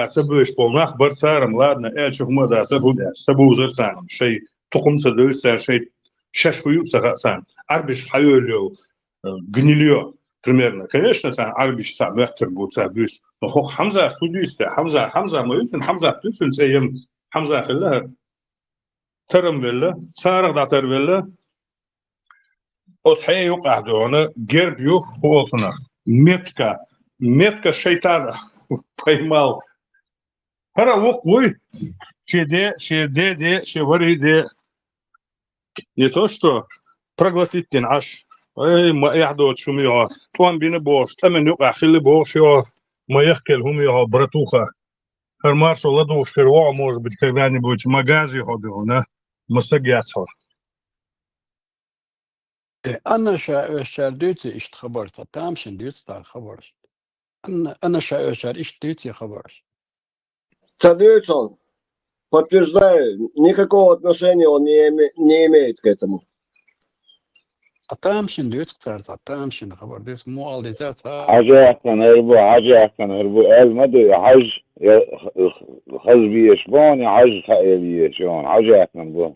собой полнах барцаром, ладно, эльчухмада, собой зерцаном, шей тухумца дойся, шей шашхуются гасан, арбиш хайолю, гнилье, примерно. Конечно, арбиш сам вектор будет сабюс, но Хамза судюйся, Хамза моюсен, Хамза тюсен, сеем, Хамза хилла, тарам велла, царах датар велла, осхей юqahdona, герб юх холсона, метка шейтана. Поймал. Паровок вы, шевариде. Не то что проглотить наш. Яхдот шумио. Туан бина бош. Тамен юка хилли бош. Маехкел хумио братуха. Хармаршо ладу впервые, может быть, когда-нибудь в магазе ходил, да? Массагиацор. أنا شار دوتي إشت خبرت تامشن دوت ستار خبرش أنا شار إشت دوتي خبرش Соответственно, подтверждаю, никакого отношения он не имеет к этому. تامشن دوت ستار تامشن خبر دوت مو على ذات حاجة أحسن هربو حاجة أحسن هربو قال مدو حج خز بيشبون حج خير بيشون حاجة أحسن بو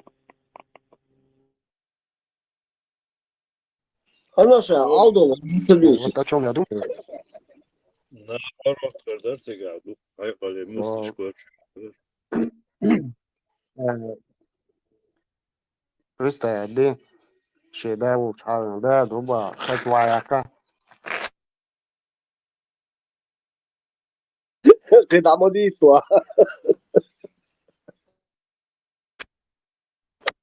Она же Алдова, Вот о чем я думаю. Наоборот, когда ты году, айкали мыслишь, Просто день شيء وشحال ده دوبا خشوا ياكا когда модисла.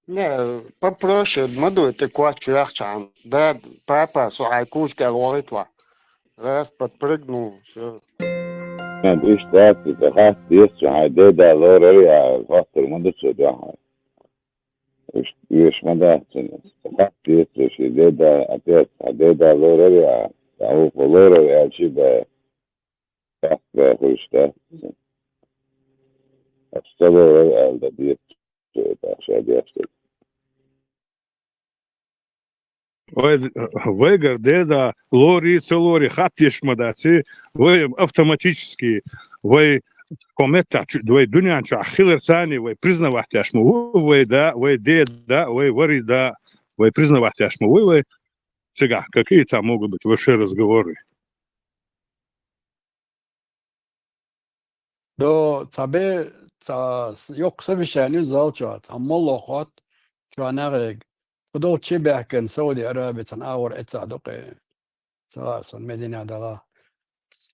Не, попроще, маду ты квачу яхчан. Да, папа, сухайкуш калоритва. Раз подпрыгнул, все. إيش ذاك تخاف يسمع ده لوري فاطر مدرسة ده إيش مدى تخاف يسمع شيء ده أتيت ده لوري أو فلوري شيء ده فاطر خوش ده أستوى ده بيت عشان يفتح Вегар, деда, лори, целори, хаттиш мадаци, вы автоматически, вы комета, вы дунянча, хилер цани, вы признавахтяшму, вы да, вы деда, вы вари да, вы признавахтяшму, вы сега, какие там могут быть ваши разговоры? دو تابع تا يقصف شاني زالجات أما الله خات شو نغرق ودو تشبه كان سعودي عربي تناور اتساعدوك سواء صن مدينة دلا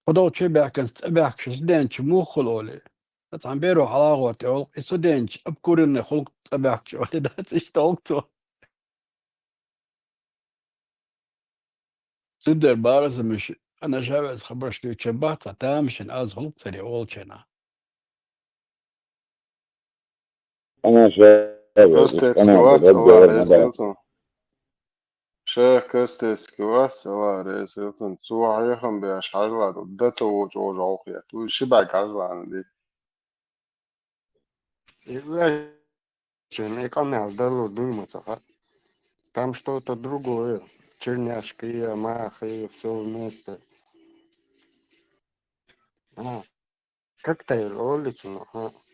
ودو تشبه كان تبع كشدين شمو خلولي طبعا بيرو حلاوة تقول السودين أبكرن خلق تبع شو ده تشتوكتو سودر بارز مش أنا شايف خبرش لي شبات تامشن از خلق تري أول شنا أنا شايف Kösteeksi vecā reiziltun. شيخ كستيسكي واسوا ريسيلتن سوعيهم بيش حجلات ودتو وجوجوخيا تو شباك عجلان دي Не канал дало думаться. Там что-то другое. Черняшки, махи, все вместе. Коктейль, улицу,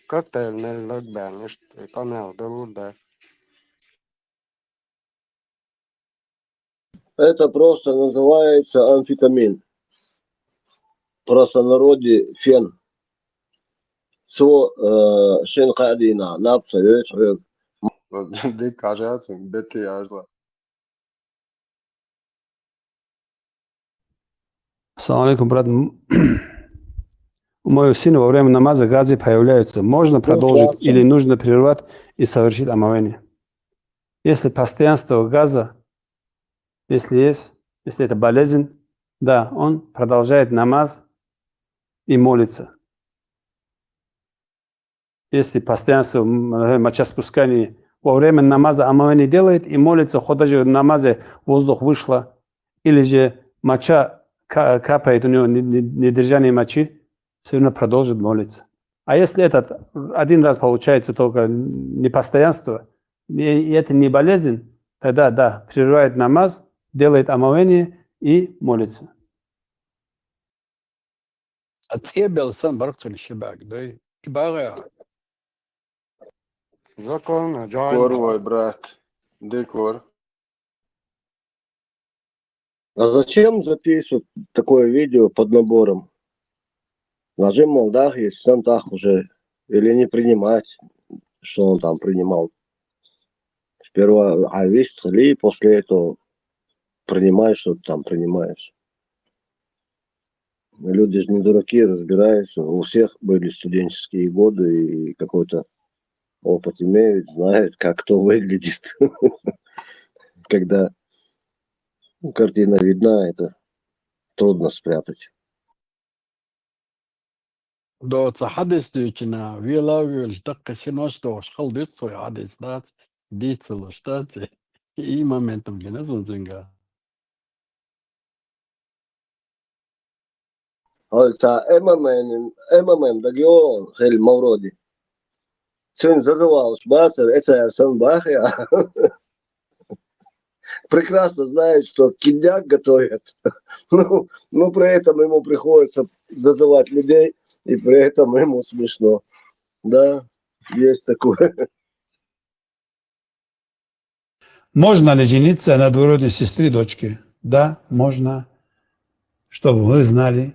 коктейль мелок бянишь, канал дало, да. Это просто называется амфетамин. В простонародье фен. شين قاعدين نابسة يشعر دي كاجات بيتي عجلة Ассаламу алейкум, брат. У моего сына во время намаза газы появляются. Можно продолжить или нужно прервать и совершить омовение? Если постоянство газа, если это болезнь, да, он продолжает намаз и молится. Если постоянство мочеспускания во время намаза омовение делает и молится, хоть даже в намазе воздух вышло, или же моча капает у него недержание мочи, все равно продолжит молиться. А если этот один раз получается только непостоянство, и это не болезнь, тогда да, прерывает намаз, делает омовение и молится. أتيبل سن بركتون الشباك ده يبغى Законно, Кор, брат. Декор. А зачем записывать такое видео под набором? Нажим Молдах, если сам так уже, или не принимать, что он там принимал. Сперва авист, и после этого принимаешь, что ты там принимаешь. Люди же не дураки, разбираются. У всех были студенческие годы и какой-то опыт имеют, знают, как кто выглядит. Когда картина видна, это трудно спрятать. دو حدث تيجنا ويلا ويلتقى سينوستوش خلدتسو حدث دات ديتسلو شتات إي مومنتم جنازون زنجا هالتا MMM دقيقون خيل المورودي سن зазывалось басер СРСН Бахия прекрасно знает, что киндяк готовят, но при этом ему приходится зазывать людей, и при этом ему смешно. Да, есть такое. Можно ли жениться на двоюродной сестре дочки? Да, можно. Чтобы вы знали.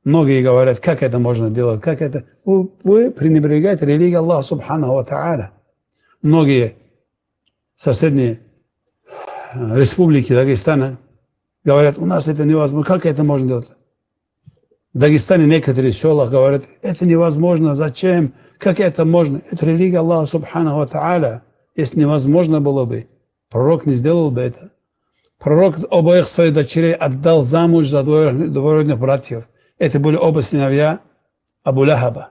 Многие говорят, как это можно делать, как это... Вы пренебрегаете религией Аллаха Субханаху ва Тааля. Многие соседние республики Дагестана говорят, у нас это невозможно, как это можно делать? В Дагестане некоторые села говорят, это невозможно, зачем, как это можно? Это религия Аллаха Субханаху ва Тааля. Если невозможно было бы, пророк не сделал бы это. Пророк обоих своих дочерей отдал замуж за двоюродных братьев. Это были оба сыновья Абу Лахаба.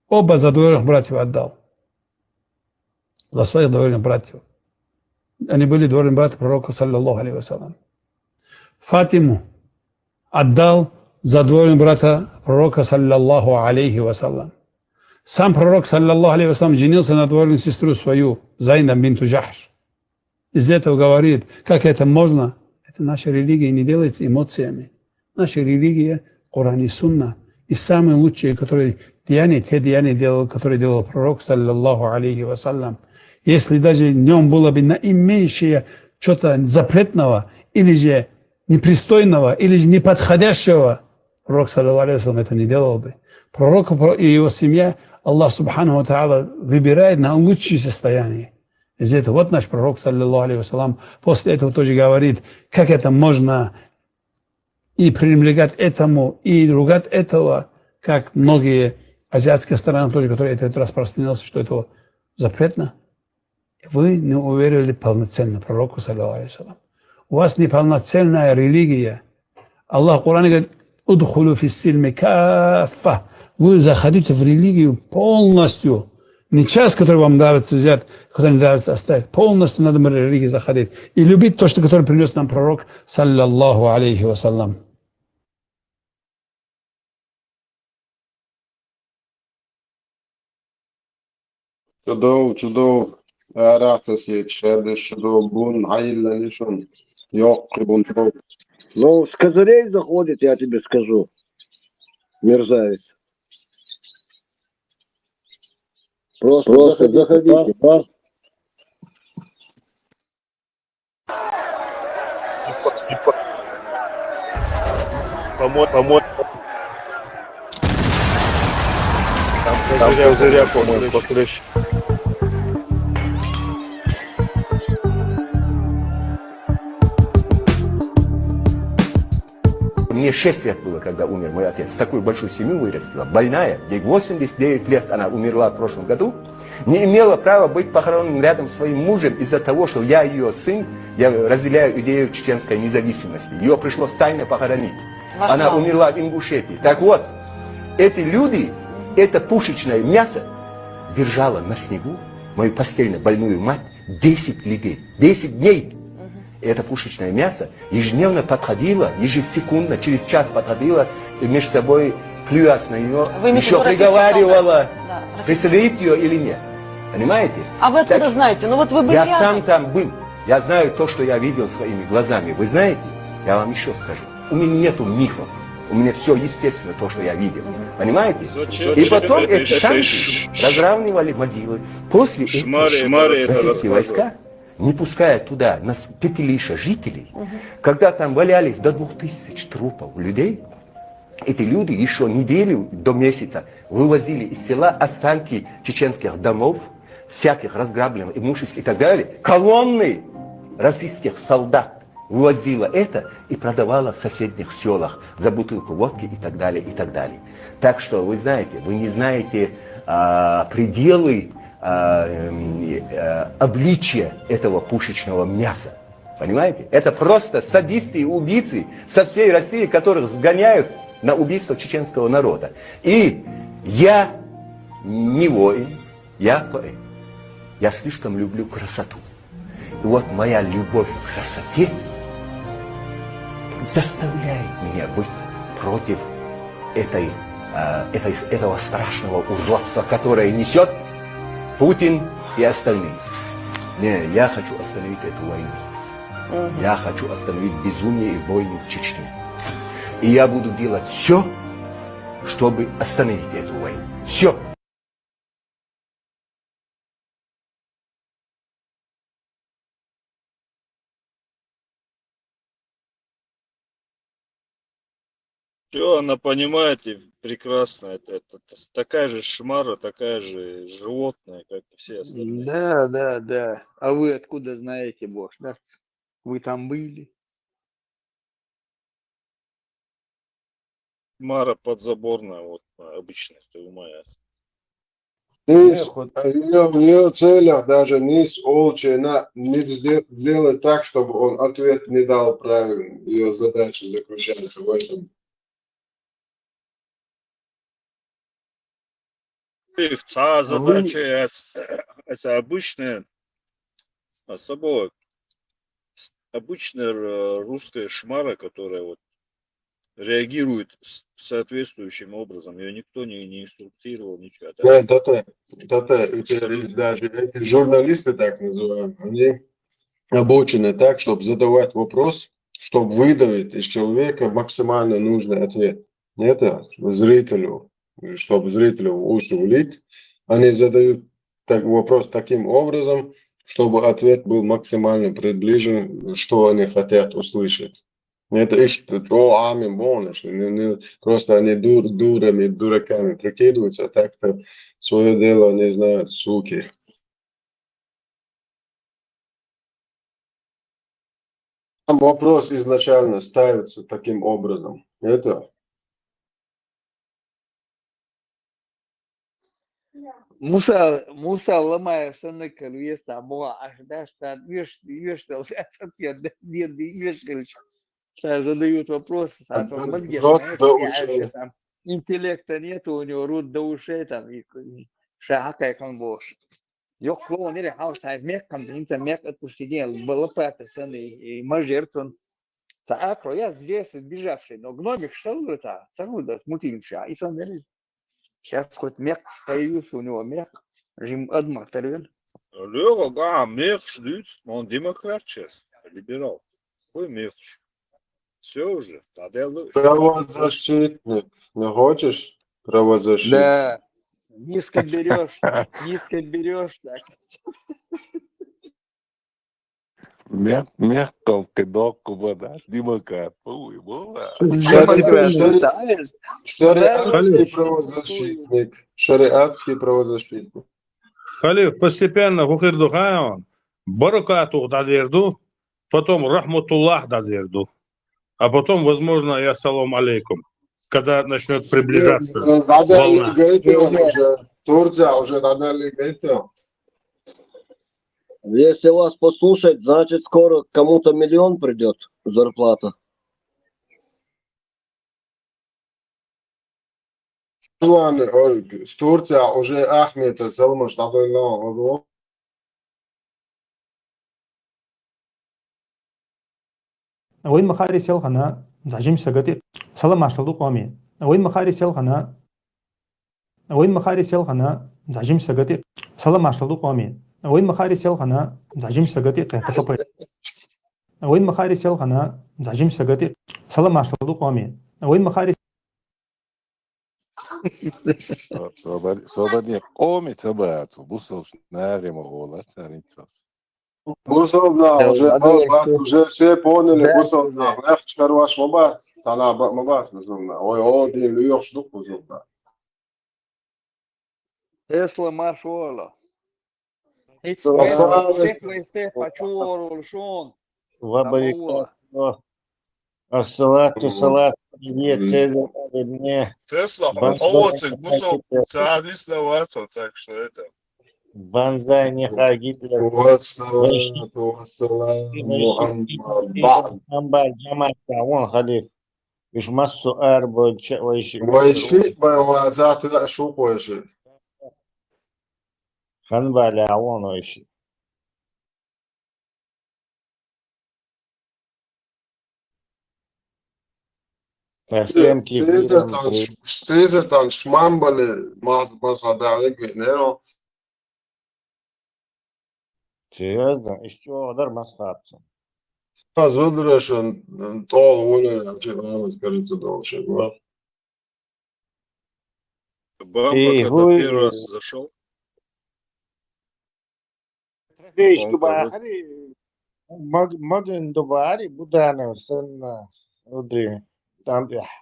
Оба за двоюродных братьев отдал. За своих двоюродных братьев. Они были двоюродные братья пророка, саллаллаху алейхи вассалям. Фатиму отдал за двоюродного брата пророка, саллаллаху алейхи вассалям. Сам пророк, саллаллаху алейхи вассалям, женился на двоюродную сестру свою, Зайнаб бинту Джахш. Из этого говорит, как это можно? Это наша религия не делается эмоциями. Наша религия Коран и Сунна. И самые лучшие, которые деяния, те деяния делал, которые делал пророк, саллаллаху алейхи вассалям. Если даже в нем было бы наименьшее что-то запретного, или же непристойного, или же неподходящего, пророк, саллаллаху алейхи вассалям, это не делал бы. Пророк и его семья, Аллах Субханаху ва Тааля, выбирает на лучшее состояние. Из этого вот наш пророк, саллаллаху алейхи вассалям, после этого тоже говорит, как это можно и пренебрегать этому, и ругать этого, как многие азиатские страны тоже, которые это распространился, что это запретно. Вы не уверили полноценно пророку, саллаллаху алейхи вассалям. У вас неполноценная религия. Аллах в Коране говорит, «Удхулу фиссильми каффа». Вы заходите в религию полностью. Не часть, который вам нравится взять, который не нравится оставить. Полностью надо в религию заходить. И любить то, что который принес нам пророк, саллаллаху алейхи вассалям. Чудо, арахтаси, чудо, бун, айла, лишун, бун. Ну, с козырей заходит, я тебе скажу, мерзавец. Просто заходите, да? Помочь. Там зря, по-моему, покрыш. Мне 6 лет было, когда умер мой отец. Такую большую семью вырастила, больная. Ей 89 лет, она умерла в прошлом году. Не имела права быть похороненным рядом с своим мужем из-за того, что я ее сын, я разделяю идею чеченской независимости. Ее пришлось тайно похоронить. Она умерла в Ингушетии. Так вот, эти люди, это пушечное мясо держало на снегу мою постельно больную мать 10 недель, 10 дней. Это пушечное мясо ежедневно подходило, ежесекундно, через час подходило, и между собой плюясь на нее, еще приговаривала, преследует ее или нет. Понимаете? А вы откуда знаете? Ну вот вы были Я рядом. сам там был. Я знаю то, что я видел своими глазами. Вы знаете? Я вам еще скажу. У меня нету мифов. У меня все естественно, то, что я видел. Понимаете? И потом эти танки разравнивали могилы. После этого российские войска, не пуская туда на пепелище жителей, когда там валялись до 2000 трупов людей, эти люди еще неделю до месяца вывозили из села останки чеченских домов, всяких разграбленных имуществ и так далее. Колонны российских солдат вывозила это и продавала в соседних селах за бутылку водки и так далее, и так далее. Так что вы знаете, вы не знаете пределы обличия этого пушечного мяса. Понимаете? Это просто садисты и убийцы со всей России, которых сгоняют на убийство чеченского народа. И я не воин, я поэт. Я слишком люблю красоту. И вот моя любовь к красоте заставляет меня быть против этого страшного уродства, которое несет Путин и остальные. Не, я хочу остановить эту войну. Я хочу остановить безумие и войну в Чечне. И я буду делать все, чтобы остановить эту войну. Все. Все она понимает и прекрасно. Это такая же шмара, такая же животное, как и все остальные. Да, да, да. А вы откуда знаете, бошнарцы? Вы там были? Шмара подзаборная, вот обычная, кто умаясь. В ее целях даже низ Олчина не сделать так, чтобы он ответ не дал правильно. Ее задача заключается в этом. Их задача это обычная, особо обычная русская шмара, которая вот реагирует соответствующим образом. Ее никто не инструктировал, ничего. Даже эти журналисты, так называемые, они обучены так, чтобы задавать вопрос, чтобы выдавить из человека максимально нужный ответ. Это зрителю, чтобы зрителю в уши влить, они задают вопрос таким образом, чтобы ответ был максимально приближен, что они хотят услышать. Это просто они дурами, дураками прикидываются, а так-то свое дело не знают, суки. Там вопрос изначально ставится таким образом. Это Musa lama sana kaluye samuwa ashda sa видишь, ответ, видишь, задают вопросы, а то мозги, знаешь, там интеллекта нету, у него рот до ушей, там, и шахакай он бош. Yok lo nere house size mek kan inta mek отпущение было паттерсон и мажерсон. Цаакро я здесь бежавший, но гномик шелгуца, царуда смутился, и сон нерез. Сейчас хоть мек появился у него мек, режим адмакторен. Лега, мех шлют, он демократ сейчас, либерал. Какой мех? Все уже, тогда правозащитник. Не хочешь правозащитник? Да, низко берешь, так. Мягко кидок вода, демократ. Шариатский правозащитник. Шариатский правозащитник. Халиф постепенно Хухирдухаеван баракату дадерду, потом рахматуллах дадерду, а потом, возможно, и ассалам алейкум, когда начнет приближаться волна. Турция уже дадали это. Если вас послушать, значит скоро кому-то миллион придет зарплата. С Турция уже Ахмед Салмаш дадали. وين مخاري سيلخنا زعجيم سقطي سلام عشلو قومي وين مخاري سيلخنا زعجيم سقطي سلام عشلو قومي وين مخاري سيلخنا زعجيم سقطي قهتكبي وين مخاري سيلخنا زعجيم سقطي سلام عشلو قومي وين مخاري Свободнее коми табату, бусовш нарема голос царицас. Бусовна, уже все поняли, бусовна. Легче карваш мабат, тана мабат, бусовна. Ой, один люёх штук, бусовна. Тесла машола. Пачорул шон. Ассалату салат, привет, Цезарь, мне. Тесла, овоцик, бусов, садись на вас, так что это. Банзай не Гитлер. Вон халиф. مش مسو أربع ويش ويشي بوازات لا شو ويشي خن بالعوان ويش فسيم كبيرة سيزة شمامبل ما صدق نيرو серьезно еще удар масхабца Зудрашен тол вулен чилам скажется дольше. Бамба, и когда вы первый раз зашел, ايش он تباهري مدن دباري بدانا سنة ودري تنبيح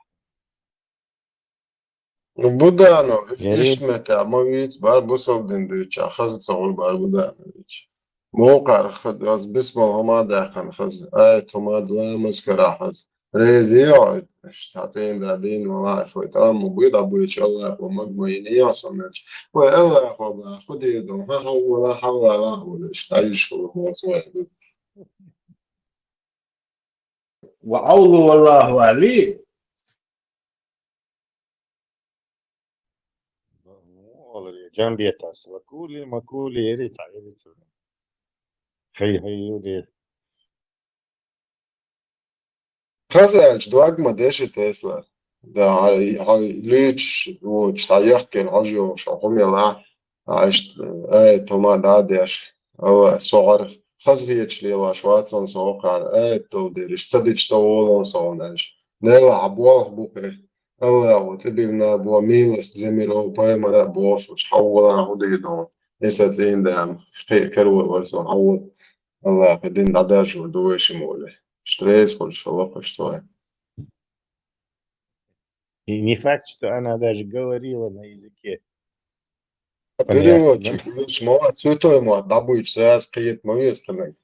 Budano, يريد fishmeta, movic, bar busaldin düç, ahaz tsağul bar budano düç. موقع خد از بسم الله داخل خز آية ما دلامس كراحز ريزي يقعد تعطين دادين والله شوي تمام وبيض أبويش الله ومجموعين يوصلناش والله والله خد يدهم ها هو لا حول ولا قوة تعيش الموضوع وعوض والله عليه جنبي تاس وكولي مكولي يريد خي يوري خزج دواج ديش تسلا ده على ليش وتشتايح العجو شاقوم يلا عشت توما داديش أو صغر خزهيش ليلا شواتون صوقع توديرش تصدق صولون صوناش نلا عبوه بوكي الله وتبينا بوا ميلس جميرو بايمرا بوش وشحولا هديدون يساتين دام كرور ورسون عوض الله بدين داداش ودوش مولي شتريس كل شلوخ شوي И не факт, что она даже говорила на языке. Переводчик, видишь, молодец, святой ему добыть, связь какие-то мои страны.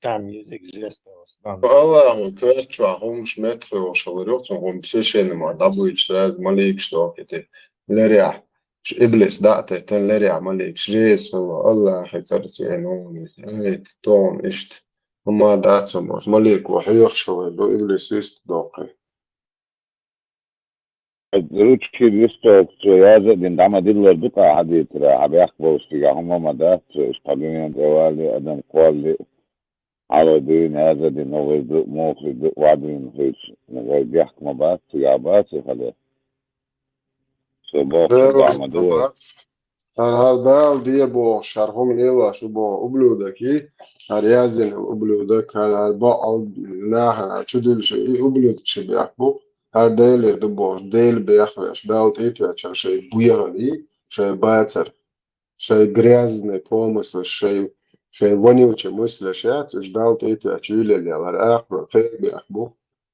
Там язык жестов основной. والله كويس هم مش متر وشغلهم هم بسيشن ما добыть, связь مالك что كده لريح إبليس دعته تن لريح مالك شريس الله خيرت يعنوني هاي تون إشت وما دعتهم مالك وحيخ شغل لو إبليس يستدقي Ručki isto ja din dama dillar duka hadit habyak bostiga huma madat stabilin dewali adam quali على دين هذا دين نوغي موخي وعدين فيش نوغي بيحكم بات سيابات هذا سباق دعم دول هر دي بو شرحهم إلا شو بو أبلودكي هر يازن أبلودك هر بعض ناحن شدل شيء أبلودك شي بيحبو هر ديل دبوش ديل بيحبش دالت إيتوش شيء بيغلي شيء باتر شيء грязный помысл شيء вонючий мыслящать ждал إيتوش يلي على آخر خير بيحبو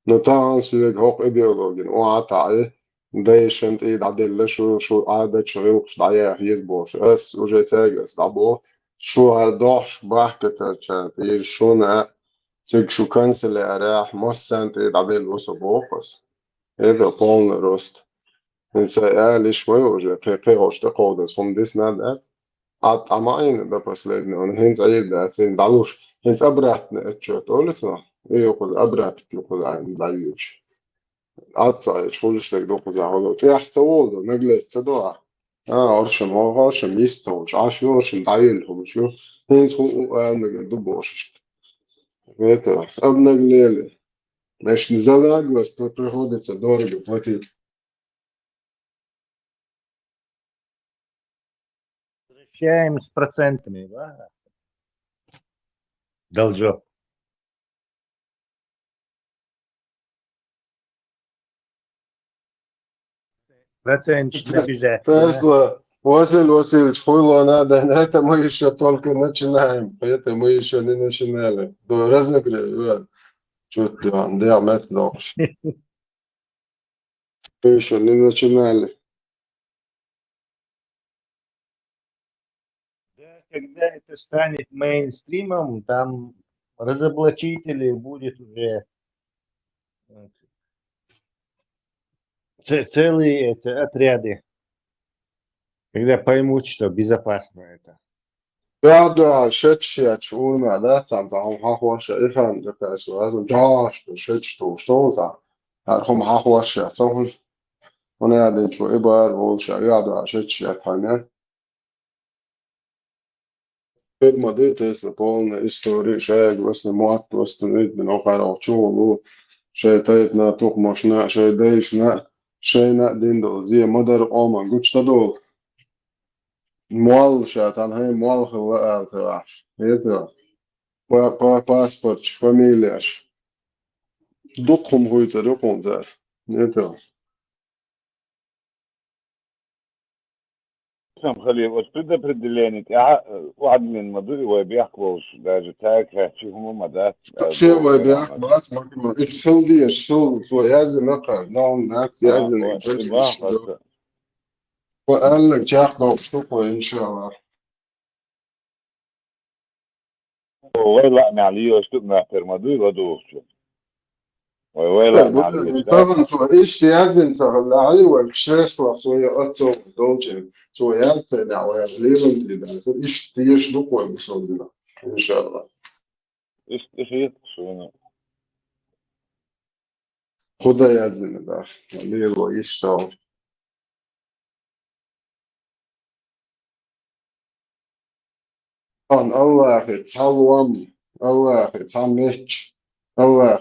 نطعن سيج هوق إيديولوجين وعطعي ديشنت إيد عدل شو عادة شغل ضعيح يزبوش أس وجه تاجس دعبو شو هردوش بحكة تشات إيد شو نا تيج شو كنسل أراح مستنت إيد عدل وصبوخس إذا قولنا روست إنسا إيش ما يوجد قي هوش تقودس هم ديس نادات عط عماين بس لأنه هنز عيد داتين دعوش هنز أبراتنا اتشوت قولتنا إيه يقول أبراتك يقول عين دعيوش عطا شغلش لك دوق زعولو تيحتوولو نجلس تدوع أرشم هو أرشم يستوش عاش يرشم دعيلهم شو هنز هو أنا دبوش это обнаглели. Значит, за наглость то приходится дорого платить. Возвращаем с процентами, да? Должок. Проценточный бюджет. Тесла, Васильевич, хуйло надо, это мы еще только начинаем, это мы еще не начинали. До разогрева, чуть ли он, да, метнешь. Мы еще не начинали. Когда это станет мейнстримом, там разоблачителей будет уже целые отряды, когда поймут, что безопасно это. Ja, schätzt schon mal, das haben wir auch was ich habe das also ja, schätzt du so هم هاخوش صون هنا هذا شو إبر وش يا schätzt ja keine ما ديت بولنا истории شيء بس موت بس نريد من آخر أشوفه شيء تيتنا توق مشنا شيء ديشنا شيء نقدين دول زي مدر آمن قلت تدول مال شاتان هاي مال خلاء تراش هيدا باسبورت فاميلياش دقهم هوي تدقون زار هيدا Sam خليه أستودع определение. واحد من مدري بيحكوا даже так هم مدات. شيء ويبيعك بس ما كمان إيش خلدي إيش خل ويازم نقر نوم ناس يازم وقال لك جاك لو شوفه إن شاء الله ويلا معليه أستودع في مدري ودوش. ويلا معليه. طبعا تو إيش يازم تغلى وكشرس لحظة أتصل دوجين تو يازم دعوة ليهم تبع إيش تيجي لقوة بصدنا إن شاء الله إيش شو خدا يازم ده ليه إيش تاو an Allah تعلم الله تعمش الله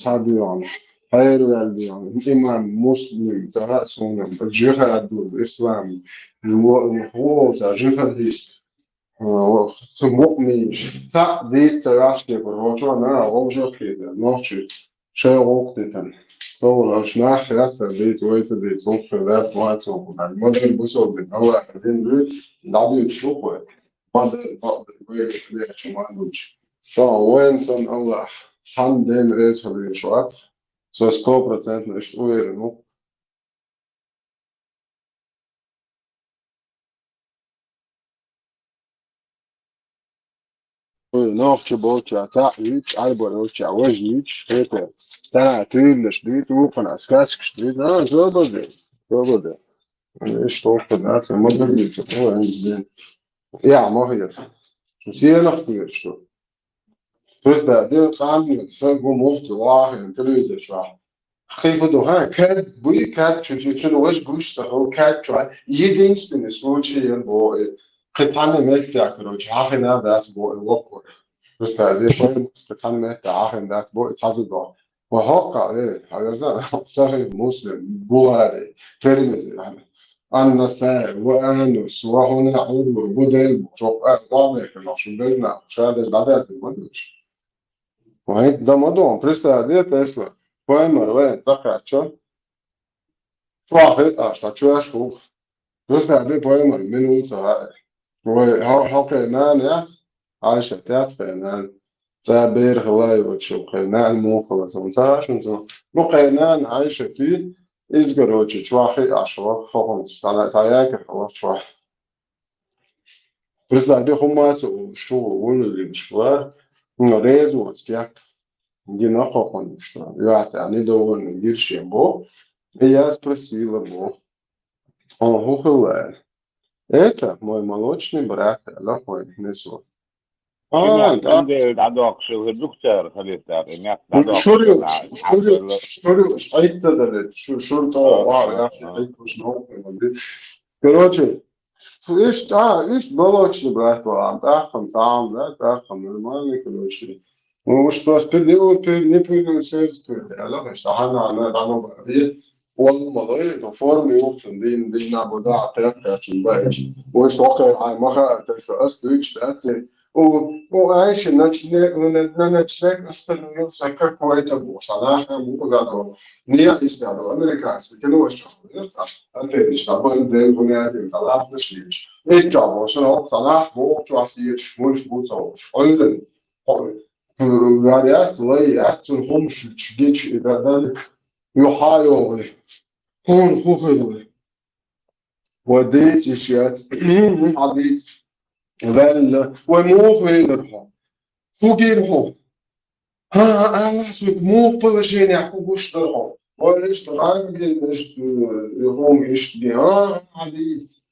تعبيان خير والبيان إمام مسلم ترأسون الجهاد الإسلام هو جهاد مؤمن تعدي تراشك الرجوع أنا رجوع كده نوشي شيء وقتها طول أشنا خلاص بيت ويت بيت صوف ذات ما تصوف بعد ما ده البصل بين الله بعدين بيت نبي نشوفه بعد ويت ليش ما نوش وين صن الله حمد رئيس الرشوات så 100% مش uvereno نوخش بوتشا تعيش عربو روتشا وجنيش هيك تنا تريل شديد وفن اسكاسك شديد زوبده ايش توقف الناس ما بدي تشوفوا عندي يا ما هي شو سينا خير شو بس بعدين قام سبب مفت واحد تلويزيون شو خيفة دوها كاد بوي كاد شو وش بوش سهل كاد شو يدينستن سوتشي يلبو قطعنا متى كروج هاخنا داس بو الوقور بس هذه شوي قطعنا متى هاخنا داس بو اتحزب بو وهوقع هذا صحيح مسلم بوهاري ترمزي أنا سائل وأنس وهنا عضو بدل شوف واضح شو بينا شهادة بعدها المدرش وهيك ده موضوع بريستا هذه تسلا فاهمر وين ذكرت شو واحد أشتى شو بريستا هذه فاهمر من وصل وهو كمان يات عايشة تات فنان تعبير خلاي وتشوف كمان مو خلاص ومساش ومسا مو كمان عايشة فيه إزجروج شواخي عشرة خهم سنة تاياك خلاص شواه بس ده هم شو اللي مشوار نريز وتياك جينا خهم مشوار يعني دور نجير شيء هي спросила бо он خلاص это мой молочный брат лохой несу да عندك شو الدكتور خليه تعرف شو حيتة شو طوع شو короче ايش молочный брат был там да нормальный короче ну что не придумал الله اشتغلنا على بعض والله فورم يوصل دين نابودا عطيك باش وش توقع ما خاطر أستويش تأتي وعايش نتشنك أصلا يلصق كويت أبو صلاح مو قادر نيا يستعمل أمريكا كانوا يشتغلون أنت يشتغل ده هنا صلاح مشيش إيجابه شنو صلاح مو جاسيش مش بوصوش أيضا variat ليات الخمس تشجيش إذا ذلك يحاول هون خوفه وديت إشيات عديت ذل ومو غيرها فوقيرها أنا أحسب مو كل شيء يحكوا بشترها ولا اشتغل يقوم يشتغل عديت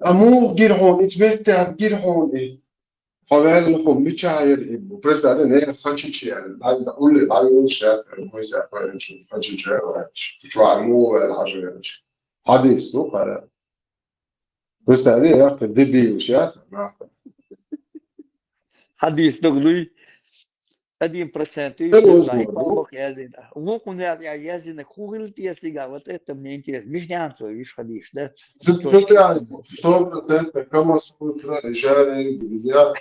أمو غيرهم يتبتع غيرهم حوالهم مشاعر بس هذا نه خشيش يعني بعد أقول بعد أقول شيء ما يسافر شو خشيش شو عمو الحاجة حديث تو قرا بس هذا يا أخي دبي وشيء حديث دغلي 1% حلو да, и اسمه бабах языка. Вот у меня язык хугил тесига, вот это мне интересно. Мишнянцо, видишь, ходишь, да? شو يعني 100% كم سكوت إشارة بزيادة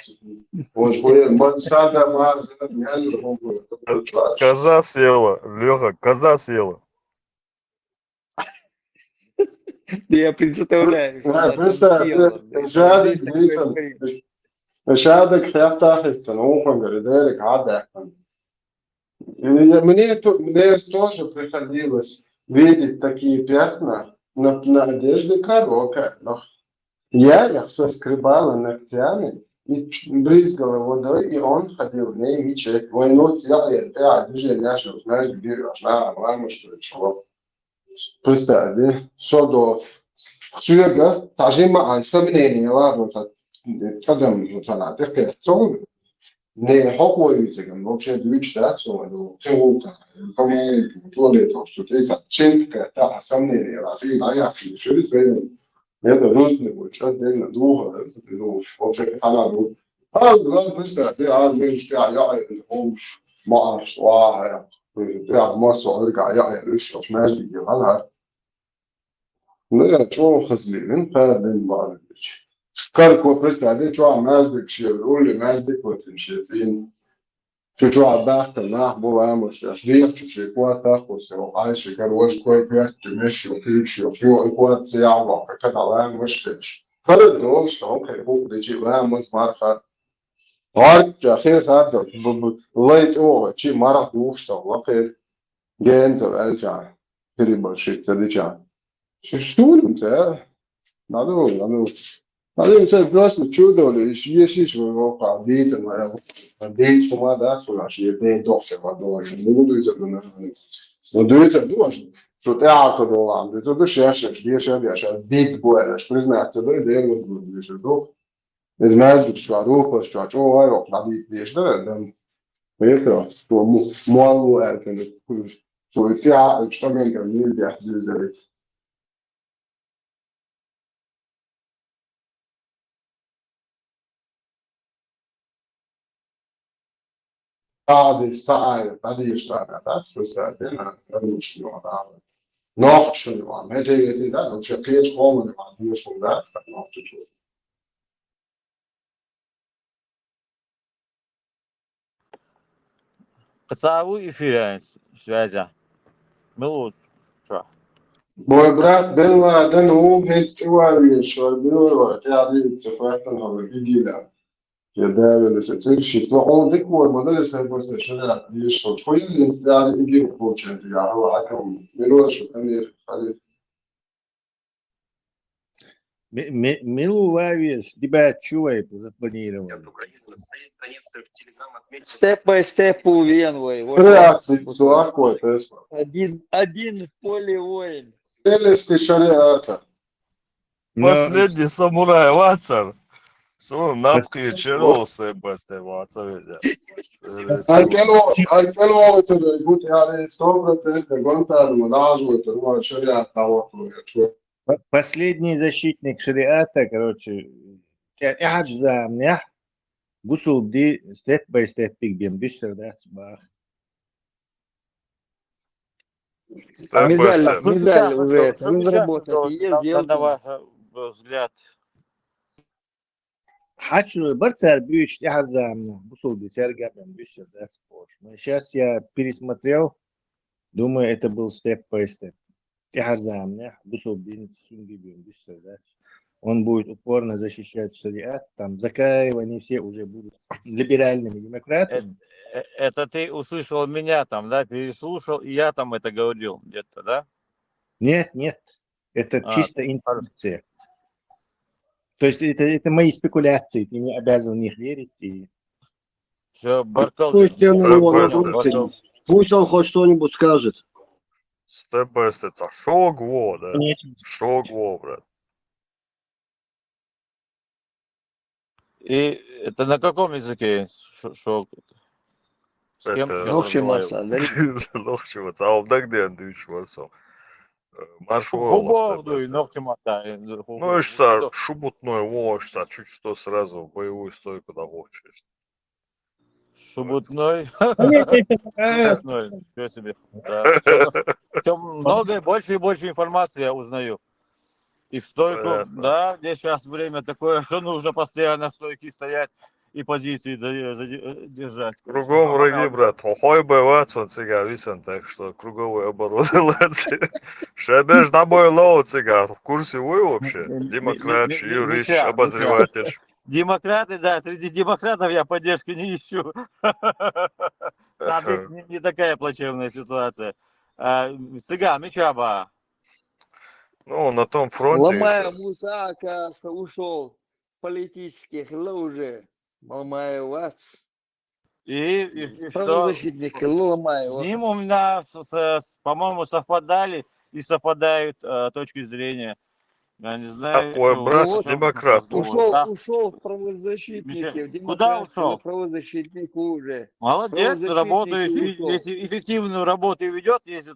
وشوية ما سادة ما زاد يعني هم Коза села, Леха, коза села. Я представляю, что она там بس села. إشارة Здесь такое بيسن говорит. إشارة خيار تاخذ تنوع لذلك عادة мне тоже приходилось видеть такие пятна на одежде пророка. Но я их соскребала ногтями и брызгала водой, и он ходил в ней мечеть. Войну я движение начал, знаешь, где должна, мама, что чего. Представь, что до сюда, тажима, сомнения, ладно, قدم صنعتك تصور ne hochwohlmütigen, вообще двигаться, ну, круто, кому то, что ты зачем-то, да, сомнения, а ты, я все это нужно, вот, отдельно, друга, это ты думаешь, вообще, она, ну, ладно, просто, ты, мش я, مش ما أعرف واحد يعني مصر أرجع يعني ليش مش ماشي يجيبها لا شو خزلين فاهم بعد كاركو بريستا دي شو عمال شيرول مال وتمشيتين شو عباك ناح بو عامش أشديك شو كواتا وسو عايش كروج كوي بيرت تمشي وكيش شو كوات سياع وقت على مش فيش فرد دول شو كيبوك دي جي وامس مارخا عارف أخير هذا لايت أوه شيء مرة دوش تو أخير جين تو أرجع كريم شيء ترجع شو أنت نادو هذا مثل براس تشودو ليش يشيش وقع ديت ما ديت وما داس ولا شيء ديت دوخة ما دور مو دويت بدنا ودويت دوش شو تعرف دو عم دوت شاش ديش هذه عشان ديت بولا شو لازم نعتبر ده ولا شو دو لازم نعرف شو عروق شو شو هاي وقع ديت ديش ده لأن بيتر شو مو أركن كلش شو يتيا اشتغل جميل بيحدث ذلك بعد ساعة بعد يشتغل بس ساعتين مش نوع noch schon warm. Hätte ich gedacht, und ich jetzt kommen, wir haben schon das noch zu tun. قصاوي في связя. Милус. Что? Мой брат Бен Ладен, он هيستوى شو بيقولوا تعرف سفاحة هذا بيجيلا. كده بس تمشي تروحون دكوا المدرسة بس شغال يشوف شوية الإنسان يجي يقول شيء هو عكم بيقولوا شو أمير خليل. Милу Вавиш, тебя чувай, запланировал. Степ-бай-степ увенлый. Вот Реакции какой Тесла. один в поле воин. Целости шариата. Последний самурай Вацар. Son napkı çerose beste Vacar. الكلو يقول يعني 100% جونتا المناج وتروح شريعة توقع شو. Последний защитник шариата, короче, أحد منيح وصل دي ستيب باي ستيب بيجبين بيشتر ده صباح. Медаль уже разработать есть, сделать. На ваш взгляд. Хочу Барцар Бьюч أحد منيح وصل دي سرقة من بيشتر ده спорт. Но сейчас я пересмотрел, думаю, это был степ бай степ. أحد منيح وصل دي сингибин бيشتر ده. Он будет упорно защищать шариат, там Закаева, они все уже будут либеральными демократами. Это ты услышал меня там, да, переслушал, и я там это говорил где-то, да? Нет, это чисто информация. То есть это мои спекуляции, ты не обязан в них верить. И... Все, Баркал. Пусть он хоть что-нибудь скажет. Степ-бай-степ, шогво, да? Шогво, брат. И Это на каком языке? С кем ты Это... сейчас Нохчимаса, разговариваешь? Нохчимаса, aldagden düş varsam. Хубовдуй, ногтемата. Ну и что, шубутной вождь, а чуть что сразу в боевую стойку наводишь. Шубутной. Понятно. Шубутной. Ничего себе. Все много, больше и больше информации я узнаю. И в стойку, Понятно. да, здесь сейчас время такое, что нужно постоянно в стойке стоять и позиции держать. Кругом враги, брат. Хой бывает, он цыган, висен, так что круговой оборот. Шебеш на бой лоу цыган. В курсе вы вообще? Демократ, юрист, обозреватель. Демократы, да, среди демократов я поддержки не ищу. Садык не такая плачевная ситуация. Цыган, Мичаба. Ну, на том фронте. Ломая Муса, оказывается, ушел в политических лужи. Ломая вас. И что? Правозащитники, ломая С ним у меня, по-моему, совпадали и совпадают точки зрения. Я не знаю. Такой брат, демократ. Ушел в правозащитники. Куда ушел? Правозащитник уже. Молодец, работает, если эффективную работу ведет, если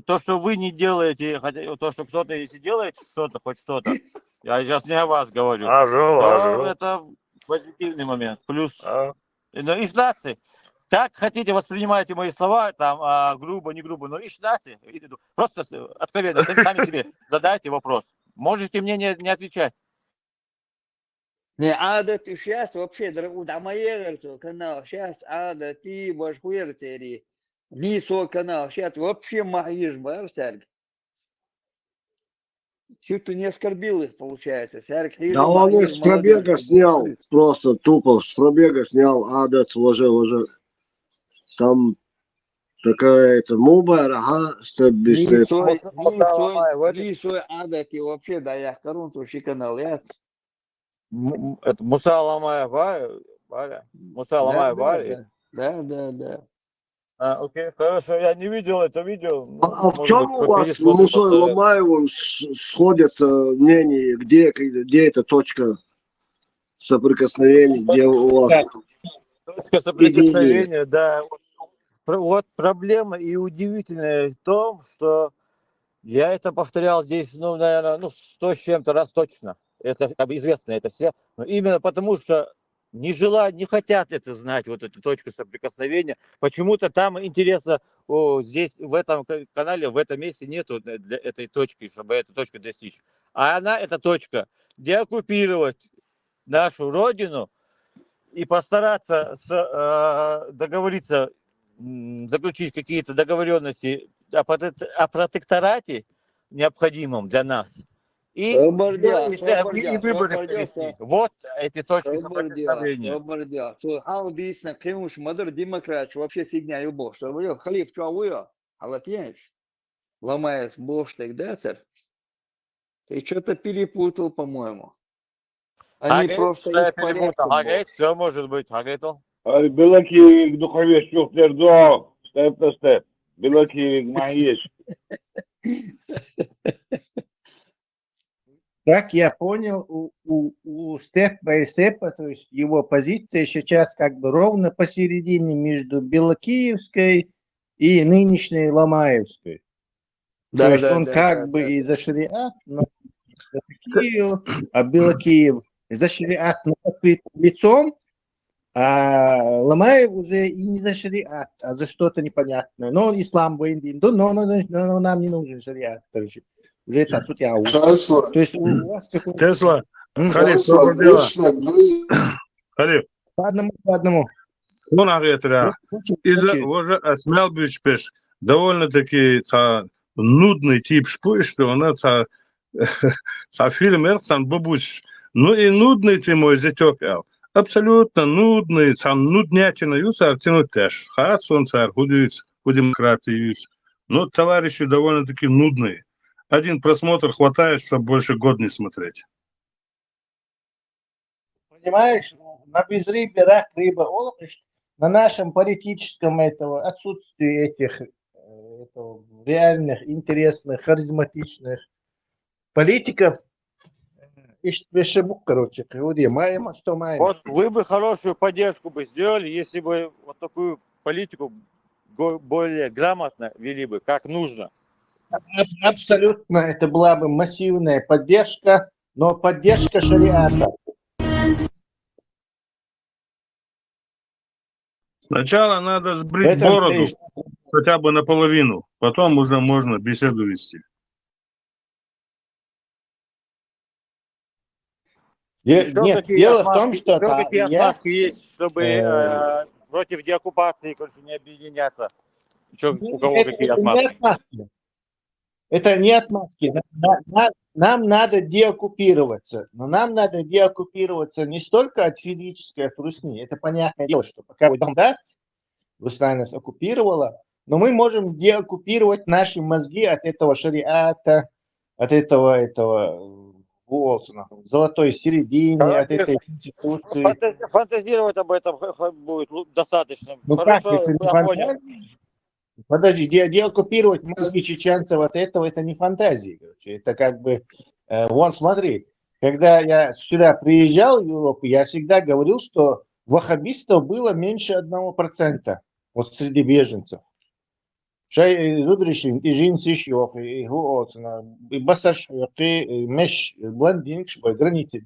то, что вы не делаете, хотя то, что кто-то если делает что-то, хоть что-то, я сейчас не о вас говорю, то это позитивный момент. Плюс ишнации. Так хотите, воспринимайте мои слова, там, грубо, не грубо, но ишнации. Просто откровенно, сами себе задайте вопрос. Можете мне не отвечать. Не, адат сейчас вообще, да, моя канал, сейчас адат и башкуертери. Не свой канал, сейчас вообще маешь барсарг. Чуть не оскорбил их, получается. Да он с пробега снял, просто тупо с пробега снял, адат уже. Там такая это муба, ага, не свой адат и вообще, да, я корунцу канал, я. Это Муса Ламая Варя? Муса Ламая Варя? Да. Окей, хорошо, я не видел это видео. А в чем у вас с Мусой Ломаевым сходятся мнения, где эта точка соприкосновения, где у вас? Точка соприкосновения, да. Вот проблема и удивительная в том, что я это повторял здесь, наверное, 100 с чем-то раз точно. Это как бы известно, это все. Но именно потому, что не хотят это знать, вот эту точку соприкосновения. Почему-то там интересно, здесь, в этом канале, в этом месте нету для этой точки, чтобы эту точку достичь. А эта точка, деоккупировать нашу родину и постараться договориться, заключить какие-то договоренности о протекторате, необходимом для нас. И выборы провести. Вот эти точки соприкосновения. Халдисна, кемуш, мадр, демократ, вообще фигня и бог. Что вы, халиф, что вы, халатьянич, ломаясь боштек, да, сэр? Ты что-то перепутал, по-моему. Они просто из порядка. Все может быть, Хагетл. Белаки, духовец, чухтердо, степ. Белаки, маешь. Как я понял, у Степ Байсепа, то есть его позиция сейчас как бы ровно посередине между Белокиевской и нынешней Ломаевской. То есть он как бы и за шариат, но за Киев, а Белокиев за шариат лицом, а Ломаев уже и не за шариат, а за что-то непонятное. Но ислам в Индии, но нам не нужен шариат, короче. Уже тут я Тесла. То есть у вас какой-то... Тесла. Халиф, Халиф. По одному. Ну, наверное, из-за уже смел бючпеш. Довольно-таки нудный тип шпуй, что он фильм Эрцан Бабуч. Ну и нудный ты мой затекал. Абсолютно нудный, нуднятина юца, тянуть теж. Хат солнца, худюец, у демократии. Но товарищи довольно-таки нудные. Один просмотр хватает, чтобы больше год не смотреть. Понимаешь, на безрыбье рак, рыба, оловищ, на нашем политическом отсутствии этих реальных, интересных, харизматичных политиков короче, маем, что маем. Вот вы бы хорошую поддержку бы сделали, если бы вот такую политику более грамотно вели бы, как нужно. Абсолютно, это была бы массивная поддержка, но поддержка шариата. Сначала надо сбрить бороду хотя бы наполовину, потом уже можно беседу вести. Нет, дело в том, что какие отмазки есть, чтобы против деоккупации, короче, не объединяться. У кого какие отмазки? Это не отмазки. Нам надо деоккупироваться. Но нам надо деоккупироваться не столько от физической, от Русни. Это понятное дело, что пока вы дать, Русня нас оккупировала, но мы можем деоккупировать наши мозги от этого шариата, от этого золотой середины, от этой конституции. Фантазировать об этом будет достаточно. Ну как, это не фантазия? Подожди, деоккупировать мозги чеченцев от этого, это не фантазия. Короче. Это как бы, вон смотри, когда я сюда приезжал в Европу, я всегда говорил, что ваххабистов было меньше 1% вот среди беженцев. И бастаршвеки, меш, блондинкш, границы,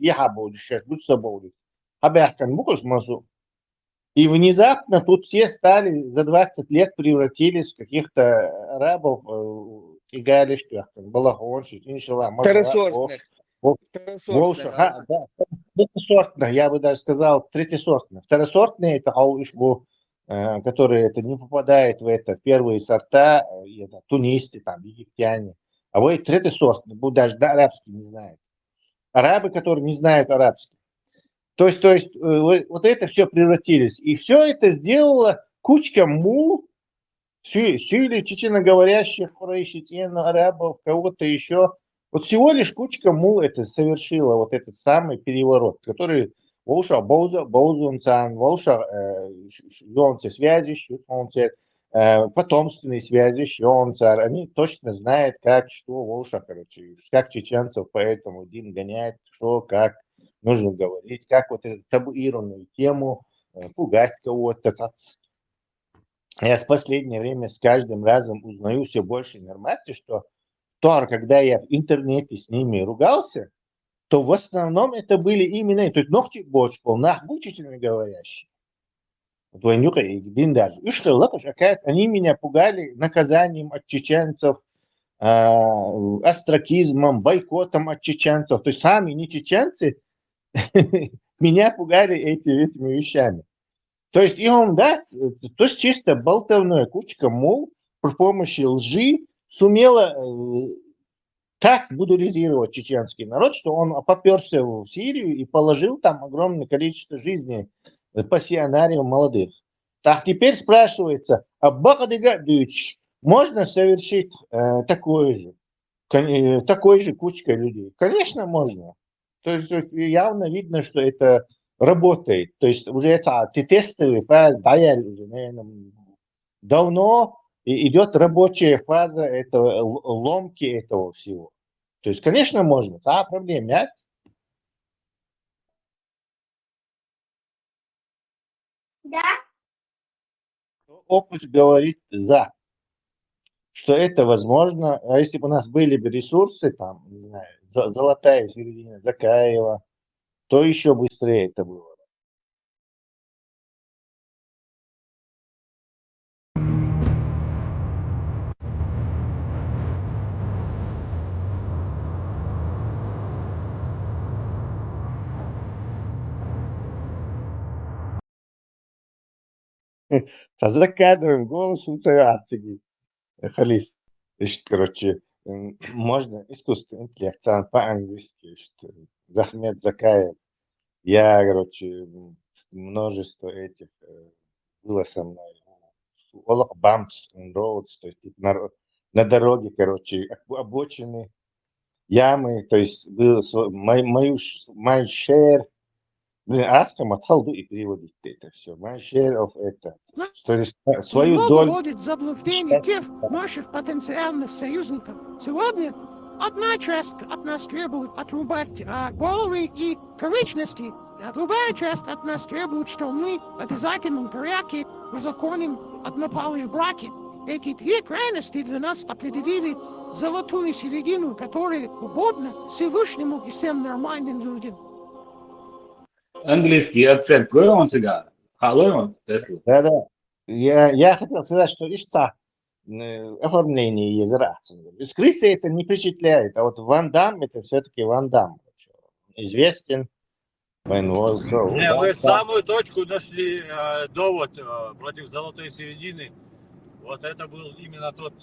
и внезапно тут все стали за 20 лет превратились в каких-то арабов, третьесортных, я бы даже сказал, третьесортных. Второсортные это которые это не попадают в это первые сорта, это тунисцы, там, египтяне. А вот третьесортные, даже арабский не знают. Арабы, которые не знают арабский. То есть вот это все превратились. И все это сделала кучка мул, или чеченоговорящих, арабов, кого-то еще. Вот всего лишь кучка мул это совершила вот этот самый переворот, который волша Боузунцан, волша связи, потомственные связи, они точно знают, как, что волша, короче, как чеченцев поэтому Дин гоняет, что, как нужно говорить, как вот эту табуированную тему пугать кого-то. Я в последнее время с каждым разом узнаю все больше информации, что когда я в интернете с ними ругался, то в основном это были именно, то есть ногти больше был, нахбучительно говорящие. Двойнюка и Дин даже. Оказывается, они меня пугали наказанием от чеченцев, остракизмом, бойкотом от чеченцев. То есть сами не чеченцы меня пугали этими вещами. То есть им дать, то есть чисто болтовная кучка, мол, при помощи лжи сумела так будулизировать чеченский народ, что он поперся в Сирию и положил там огромное количество жизней пассионариев молодых. Так теперь спрашивается, а Багдадыч можно совершить такой же кучкой людей? Конечно, можно. То есть явно видно, что это работает. То есть уже тестовая фаза, уже, наверное, давно идет рабочая фаза этого, ломки этого всего. То есть, конечно, можно. Проблем нет. Да. Опыт говорит за, что это возможно. А если бы у нас были бы ресурсы, там, не знаю, золотая середина Закаева, то еще быстрее это было. За закадровым голосом царапцыги. Халиф. Короче, можно искусственный интеллект по-английски. Захмед Закаев. Я, короче, множество этих было со мной. Bumps and roads, то есть на дороге, короче, обочины, ямы, то есть был my share. Аскам отхалду и переводить это все. My share of это. То есть свою долю. Вводит в заблуждение тех наших потенциальных союзников. Сегодня одна часть от нас требует отрубать головы и конечности, а другая часть от нас требует, что мы в обязательном порядке узаконим однополые браки. Эти две крайности для нас определили золотую середину, которая угодна Всевышнему и всем нормальным людям. Английский акцент, какой он всегда? Халой он, Теслу. Да. Я хотел сказать, что ишца оформление языка. Из крысы это не впечатляет, а вот Ван Дам это все-таки Ван Дам. Известен. Не, вы самую точку нашли довод против золотой середины. Вот это был именно тот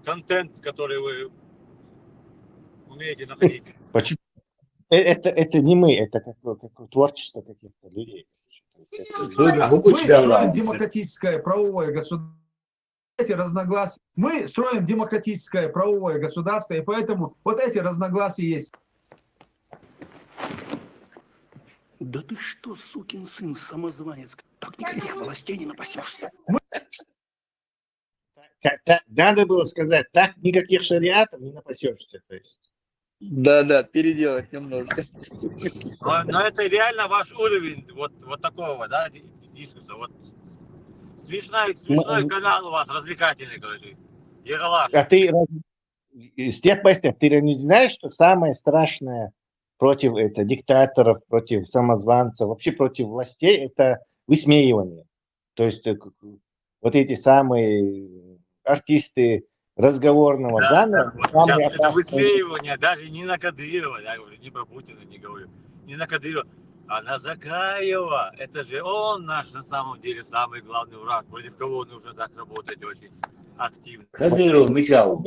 контент, который вы умеете находить. Почему? Это не мы, это как творчество каких-то людей. Мы строим демократическое правовое государство. Эти разногласия. Мы строим демократическое правовое государство, и поэтому вот эти разногласия есть. Да ты что, сукин сын, самозванец, так никаких властей не напасешься. Надо было сказать, так никаких шариатов не напасешься. То есть. Да, переделать немножко. Но это реально ваш уровень вот такого, да, дискурса. Вот смешной канал у вас, развлекательный, короче. Ералаш. А ты степ по степ, ты не знаешь, что самое страшное против диктаторов, против самозванцев, вообще против властей, это высмеивание. То есть вот эти самые артисты разговорного жанра. Вот сейчас это высмеивание даже не на Кадырова, я говорю, не про Путина не говорю, не на Кадырова, а на Закаева. Это же он наш на самом деле самый главный враг, против кого нужно так работать очень активно. Кадыров мечал,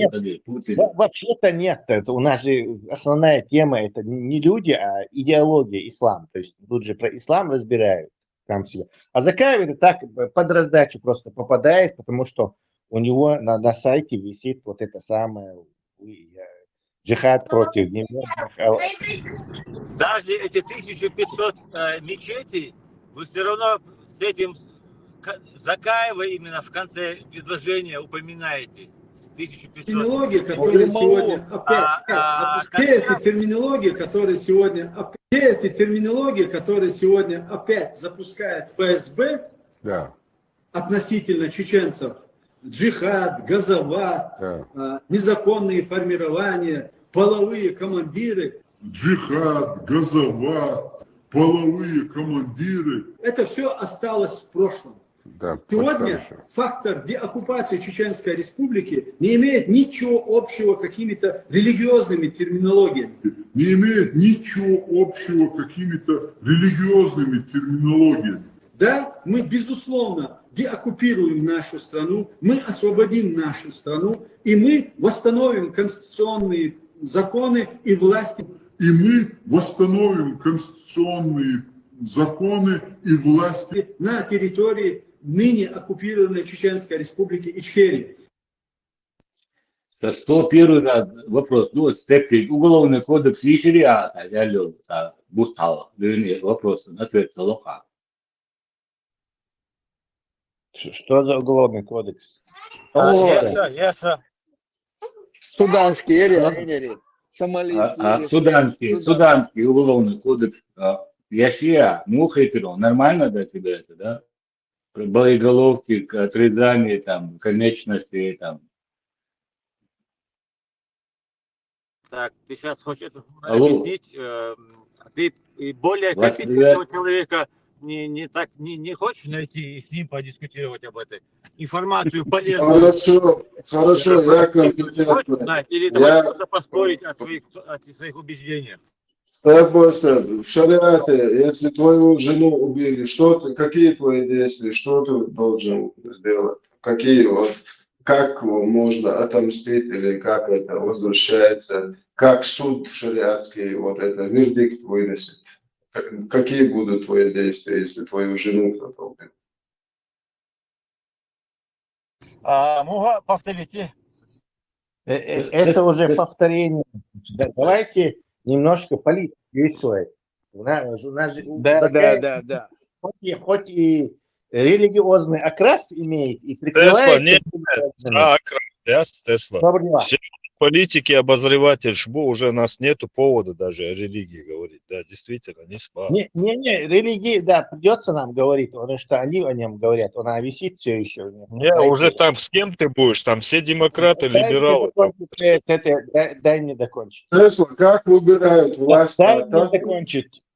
Путин. Вообще-то нет, это у нас же основная тема это не люди, а идеология, ислам. То есть тут же про ислам разбирают там все. А Закаев это так под раздачу просто попадает, потому что у него на сайте висит вот это самое джихад против неверных. Даже эти 1500 мечетей, вы все равно с этим Закаева именно в конце предложения упоминаете. 1500. Терминология, которая сегодня опять запускает ФСБ относительно чеченцев. Джихад, газоват, незаконные формирования, половые командиры. Джихад, газоват, половые командиры. Это все осталось в прошлом. Да, сегодня фактор деоккупации Чеченской Республики не имеет ничего общего с какими-то религиозными терминологиями. Не имеет ничего общего с какими-то религиозными терминологиями. Да, мы безусловно деоккупируем нашу страну, мы освободим нашу страну, и мы восстановим конституционные законы и власти. И мы восстановим конституционные законы и власти на территории ныне оккупированной Чеченской Республики Ичкерия. 101 раз вопрос. Ну, вот уголовный кодекс и шариата, я люблю, бутал. Вопрос, ответ Салоха. Что за уголовный кодекс? Суданский, или сомалийский. Суданский уголовный кодекс. Яшия, мухайтеро, нормально для тебя это, да? Боеголовки, отрезание там, конечностей там. Так, ты сейчас хочешь объяснить, ты более компетентного человека не хочешь найти и с ним подискутировать об этой информацию полезную? Хорошо, я компетентный. Или ты хочешь просто поспорить о своих убеждениях? В шариате, если твою жену убили, какие твои действия, что ты должен сделать? Как можно отомстить или как это возвращается, как суд шариатский вот это вердикт выносит? Какие будут твои действия, если твою жену кто-то убил? Могу повторить? Это уже повторение. Давайте немножко политику рисует. Да. Хоть и религиозный окрас имеет, и прикрывает... политики, обозреватель ШБУ, уже у нас нету повода даже о религии говорить. Да, действительно, не спа. Не, религии, да, придется нам говорить, потому что они о нем говорят, она висит все еще у них на Не, уже сайте. там с кем ты будешь? Там все демократы, либералы. Там. Дай мне докончить. Тесла, как выбирают власть?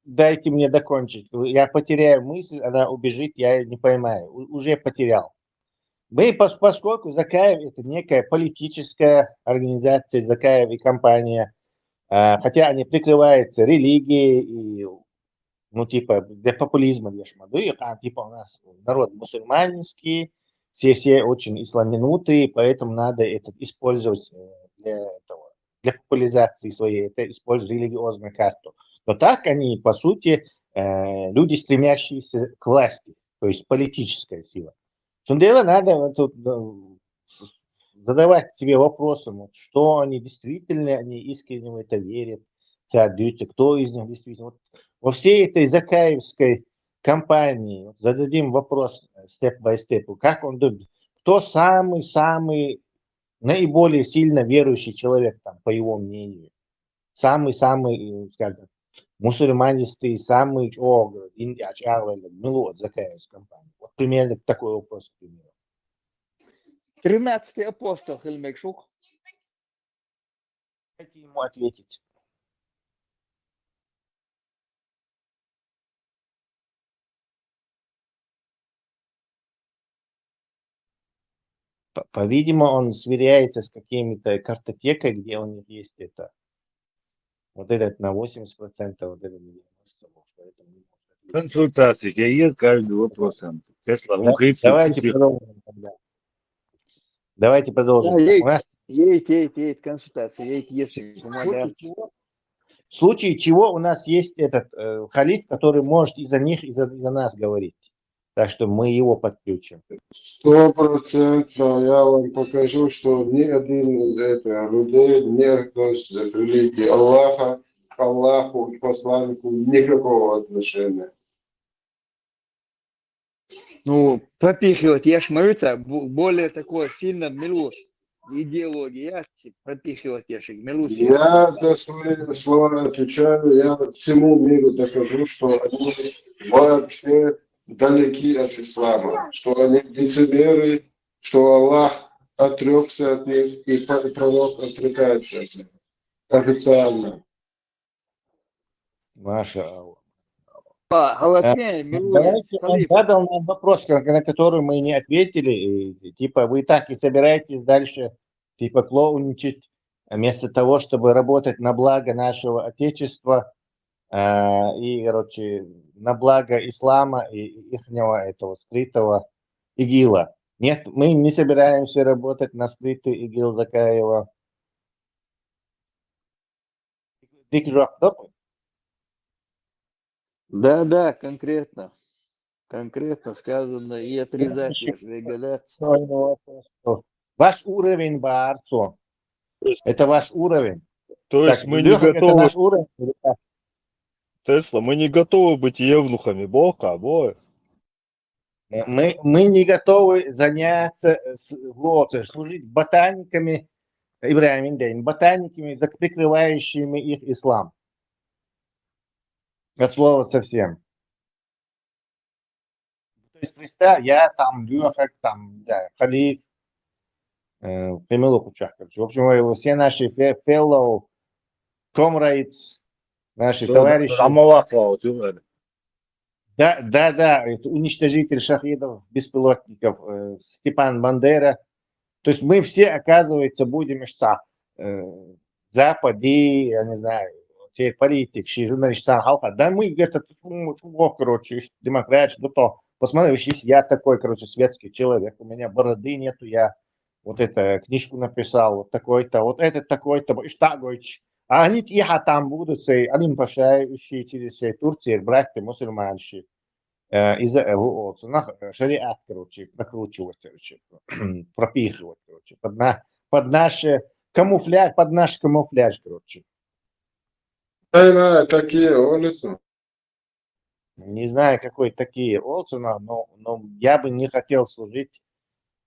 Дайте мне докончить. Я потеряю мысль, она убежит, я ее не поймаю. Уже потерял. Мы, поскольку Закаев это некая политическая организация, Закаев и компания, хотя они прикрываются религией и, ну, типа, для популизма, типа у нас народ мусульманский, все очень исламинутые, поэтому надо это использовать для популяризации своей, это использовать религиозную карту. Но так они, по сути, люди, стремящиеся к власти, то есть политическая сила. Дело надо тут задавать себе вопросом, что они действительно, они искренне в это верят, отдаются, кто из них действительно. Во всей этой закаевской кампании зададим вопрос степ-бай-степу, как он думает, кто самый наиболее сильно верующий человек, там, по его мнению, самый, скажем, мусульманистый, самый, закаевской кампании. Вот примерно такой вопрос, к примеру. 13-й апостол Хельмекшук. Хотите ему ответить? По-видимому, он сверяется с какими-то картотекой, где у них есть это. Вот этот на 80%, вот этот на 90%. Консультации, я есть каждый вопрос. Тесла, Давайте продолжим тогда. Давайте продолжим. У нас... Есть консультация, есть помогать. В случае чего у нас есть этот халиф, который может и за них, и за нас говорить. Так что мы его подключим. 100% я вам покажу, что ни один из этих людей не относится к религии Аллаха, к Аллаху, к посланнику никакого отношения. Ну, пропихивать, я ж мыться, более такое сильно милу идеология, пропихивать я ж милу. Я за свои слова отвечаю, я всему миру докажу, что они вообще далеки от ислама, что они лицемеры, что Аллах отрекся от них и пророк отрекается от них официально. Маша. Давайте, он задал нам вопрос, на который мы не ответили. И, типа, вы так и собираетесь дальше типа клоуничать, вместо того, чтобы работать на благо нашего Отечества и, короче, на благо ислама и ихнего этого скрытого ИГИЛа. Нет, мы не собираемся работать на скрытый ИГИЛ Закаева. Да, конкретно сказано, и отрезать регаляцию. Ваш уровень, Барцо, это ваш уровень. То есть мы не готовы... Это наш уровень? Тесла, мы не готовы быть евнухами Бога, Мы не готовы заняться, служить ботаниками, ботаниками, прикрывающими их ислам. От слова совсем. То есть, представь, я там, Лёхак, там, не знаю, халиф, Кучах, в общем, все наши fellow comrades, наши товарищи. Да, это уничтожитель шахидов, беспилотников, Степан Бандера. То есть мы все, оказывается, будем Запад и, я не знаю, те политики, журналисты, да мы где-то, короче, демократ, что-то. Посмотри, я такой, короче, светский человек, у меня бороды нету, я вот эту книжку написал, вот такой-то, вот этот такой-то, и штагойч. А они там будут, они пошающие через Турции, братья мусульманши. Из-за шариат, короче, прокручивать, короче, пропихивать, короче, под наш камуфляж, короче. Такие улицы. Не знаю, какой такие улицы, но я бы не хотел служить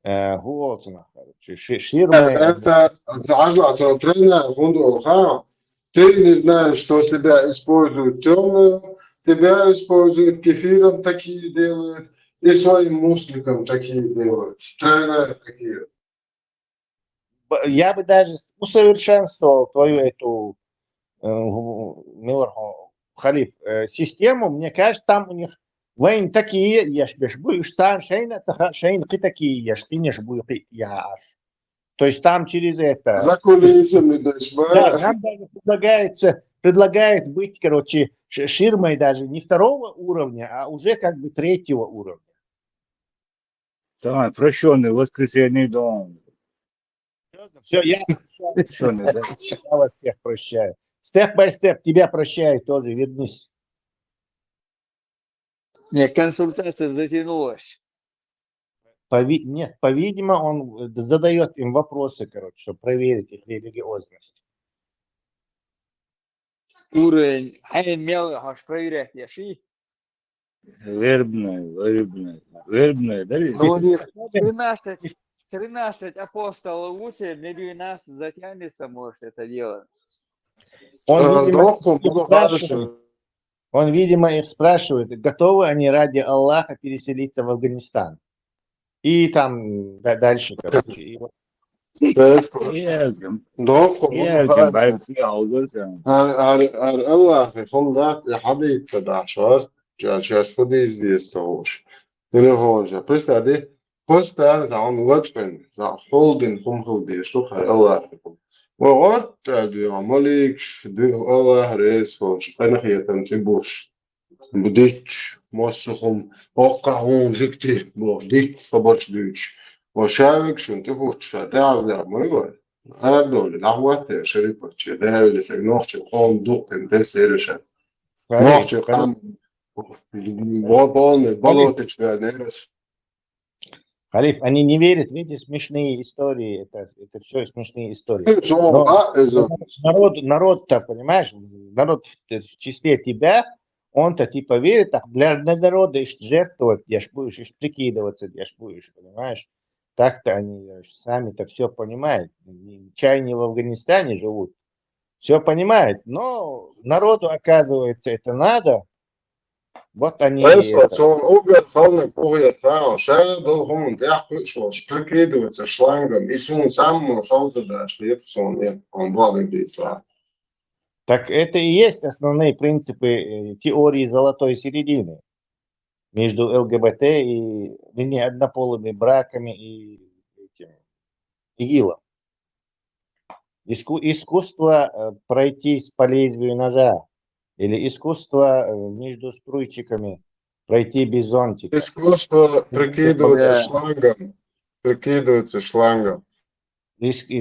Гуолцина, короче, ширмой. Это зажла тренер фундуха. Ты не знаешь, что тебя используют темную, тебя используют кефиром, такие делают, и своим мусликом такие делают. Тренеры такие. Я бы даже усовершенствовал твою эту Милорху Халиф систему. Мне кажется, там у них войн такие ешбеш будешь сам шейн ты такие еш ты не будешь яш. То есть там через это. За кулисами дальше. Да, нам даже предлагает быть, короче, ширмой даже не второго уровня, а уже как бы третьего уровня. Да, прощенный, воскресенье дом. Все, я вас всех прощаю. Степ by степ, тебя прощаю тоже, вернись. Нет, консультация затянулась. Нет, по-видимому, он задает им вопросы, короче, чтобы проверить их религиозность. Уровень мел, аж проверять я ши. Вербная, да? Ну, у них 13 апостолов Уси, на 12 затянется, может, это дело. Он, видимо, их спрашивает, готовы они ради Аллаха переселиться в Афганистан. И там дальше, короче. Allah vandaag hadden het daar zoals voor deze is telefoon. Представляете, просто за лучшим, за холдинг помогли, что Allah. وقت عملك الله رئيس أنا خيتم تبوش بديتش موسخم وقعون زكتي بديت فبرش دوتش وشاوك شنت فوتش فتعرف ده ميول أنا دول الأحوات شريفة ده اللي سينوخش قام دوق انت سيرشة نوخش قام болотич вернешь. Халиф, они не верят в эти смешные истории, это все смешные истории. Народ-то, понимаешь, народ в числе тебя, он-то типа верит, для народа ишь жертвовать, ешь будешь, ишь прикидываться, ешь будешь, понимаешь. Так-то они сами-то все понимают. Чай не в Афганистане живут, все понимают, но народу, оказывается, это надо. Вот они. Zo'n overvallen koeien trouwens, door gewoon zoals прикидываться шлангом, и zo'n самому халза дальше, это zo'n он благо слава. Так это и есть основные принципы теории золотой середины между ЛГБТ и однополыми браками и ИГИЛом. Искусство пройтись по лезвию ножа. Или искусство между струйчиками пройти без зонтика. Искусство прикидываться шлангом.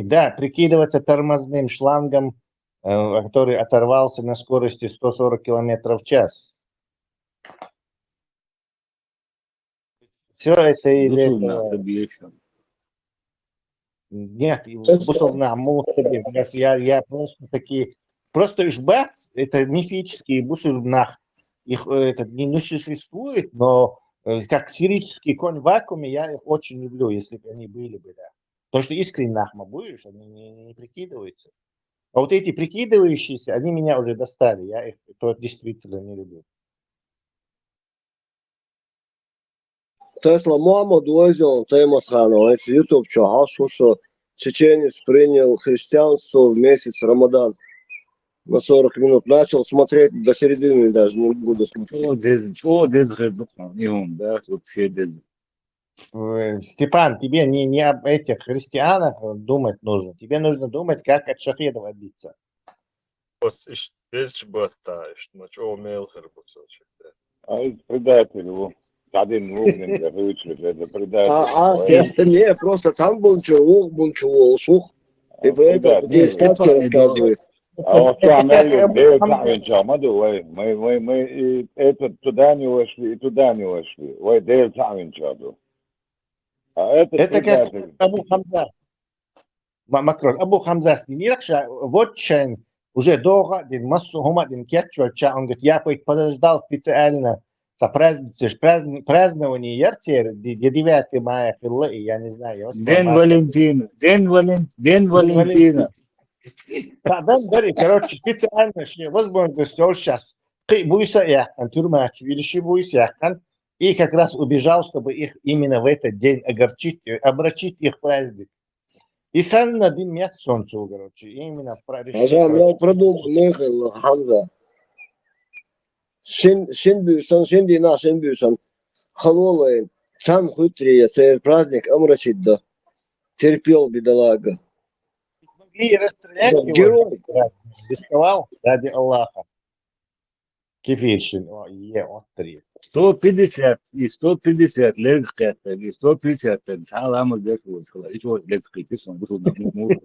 Да, прикидываться тормозным шлангом, который оторвался на скорости 140 км в час. Все это из этого. Нет, я просто такие... Просто ишбац, это мифические бусурнах, их это не существует, но как сферический конь в вакууме я их очень люблю, если бы они были бы, да. Потому что искренне нахма будешь, они не прикидываются. А вот эти прикидывающиеся, они меня уже достали, я их действительно не люблю. Тесла Мухаммаду возил Таймасхану, эти YouTube чахал, что чеченец принял христианство в месяц Рамадан. На 40 минут начал смотреть, до середины даже не буду смотреть. Степан, тебе не об этих христианах думать нужно. Тебе нужно думать, как от шахедов отбиться. Не, просто там был чего, сух. И поэтому здесь сказки рассказывает. А что, мы это туда не вошли, и туда не вошли. Ой, дель саминчаду. А это как Абу Хамза. Макрон, Абу Хамза снимирша, вот чайн, уже долго, дин массу хума, дин кетчу, он говорит, я подождал специально празднование яртер, 9 мая, я не знаю. День Валентина. День Валентина. Короче, специально, возможно, что сейчас. Буйса яхан, тюрьмачу или шибуйся яхан. И как раз убежал, чтобы их именно в этот день огорчить, обрачить их праздник. И сам на день месяц солнцу, короче, именно в праздник. Я продолжу, Михаил, Хамза. Шин бюсон, халолаин, сам хутрия, цей праздник омрачить, да. Терпел бедолага. Могли расстрелять его, рисковал ради Аллаха. Кефиршин, от 3. 150 и 150 легкая, и 150 салам дешево, и вот легкий писан, буду на муру.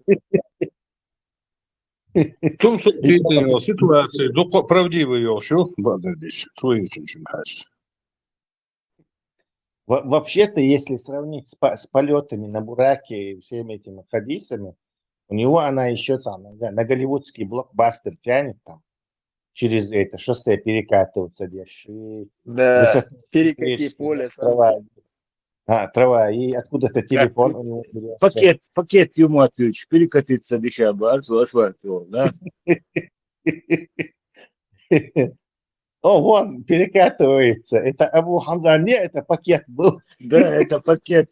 Том ситуации, правдивый еще, Багдадич, свой очень хорошо. Вообще-то, если сравнить с полетами на Бураке и всеми этими хадисами, у него она еще там, на голливудский блокбастер тянет там. Через это шоссе перекатываться, деши. Да, перекати поле. Трава, и откуда-то телефон у него берется. Пакет ему отключишь, перекатиться дешево, асфальт его, да? О, вон, перекатывается. Это Абу Хамза, не, это пакет был. Да, это пакет.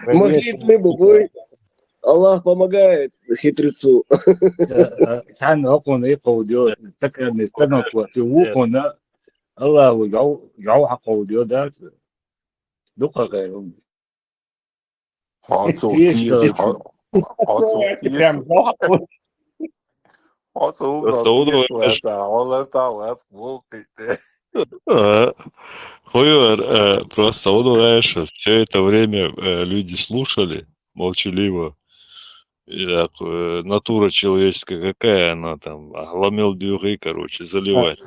Могли рыбу бой, Аллах помогает хитрецу. Сан окон и паудио, так не станок вот, и укона, Аллах яу хакаудио, да? Дука гайрум. Хойер, просто удивляешь, все это время люди слушали молчаливо. И так, натура человеческая, какая она там, гламел дюры, короче, заливать.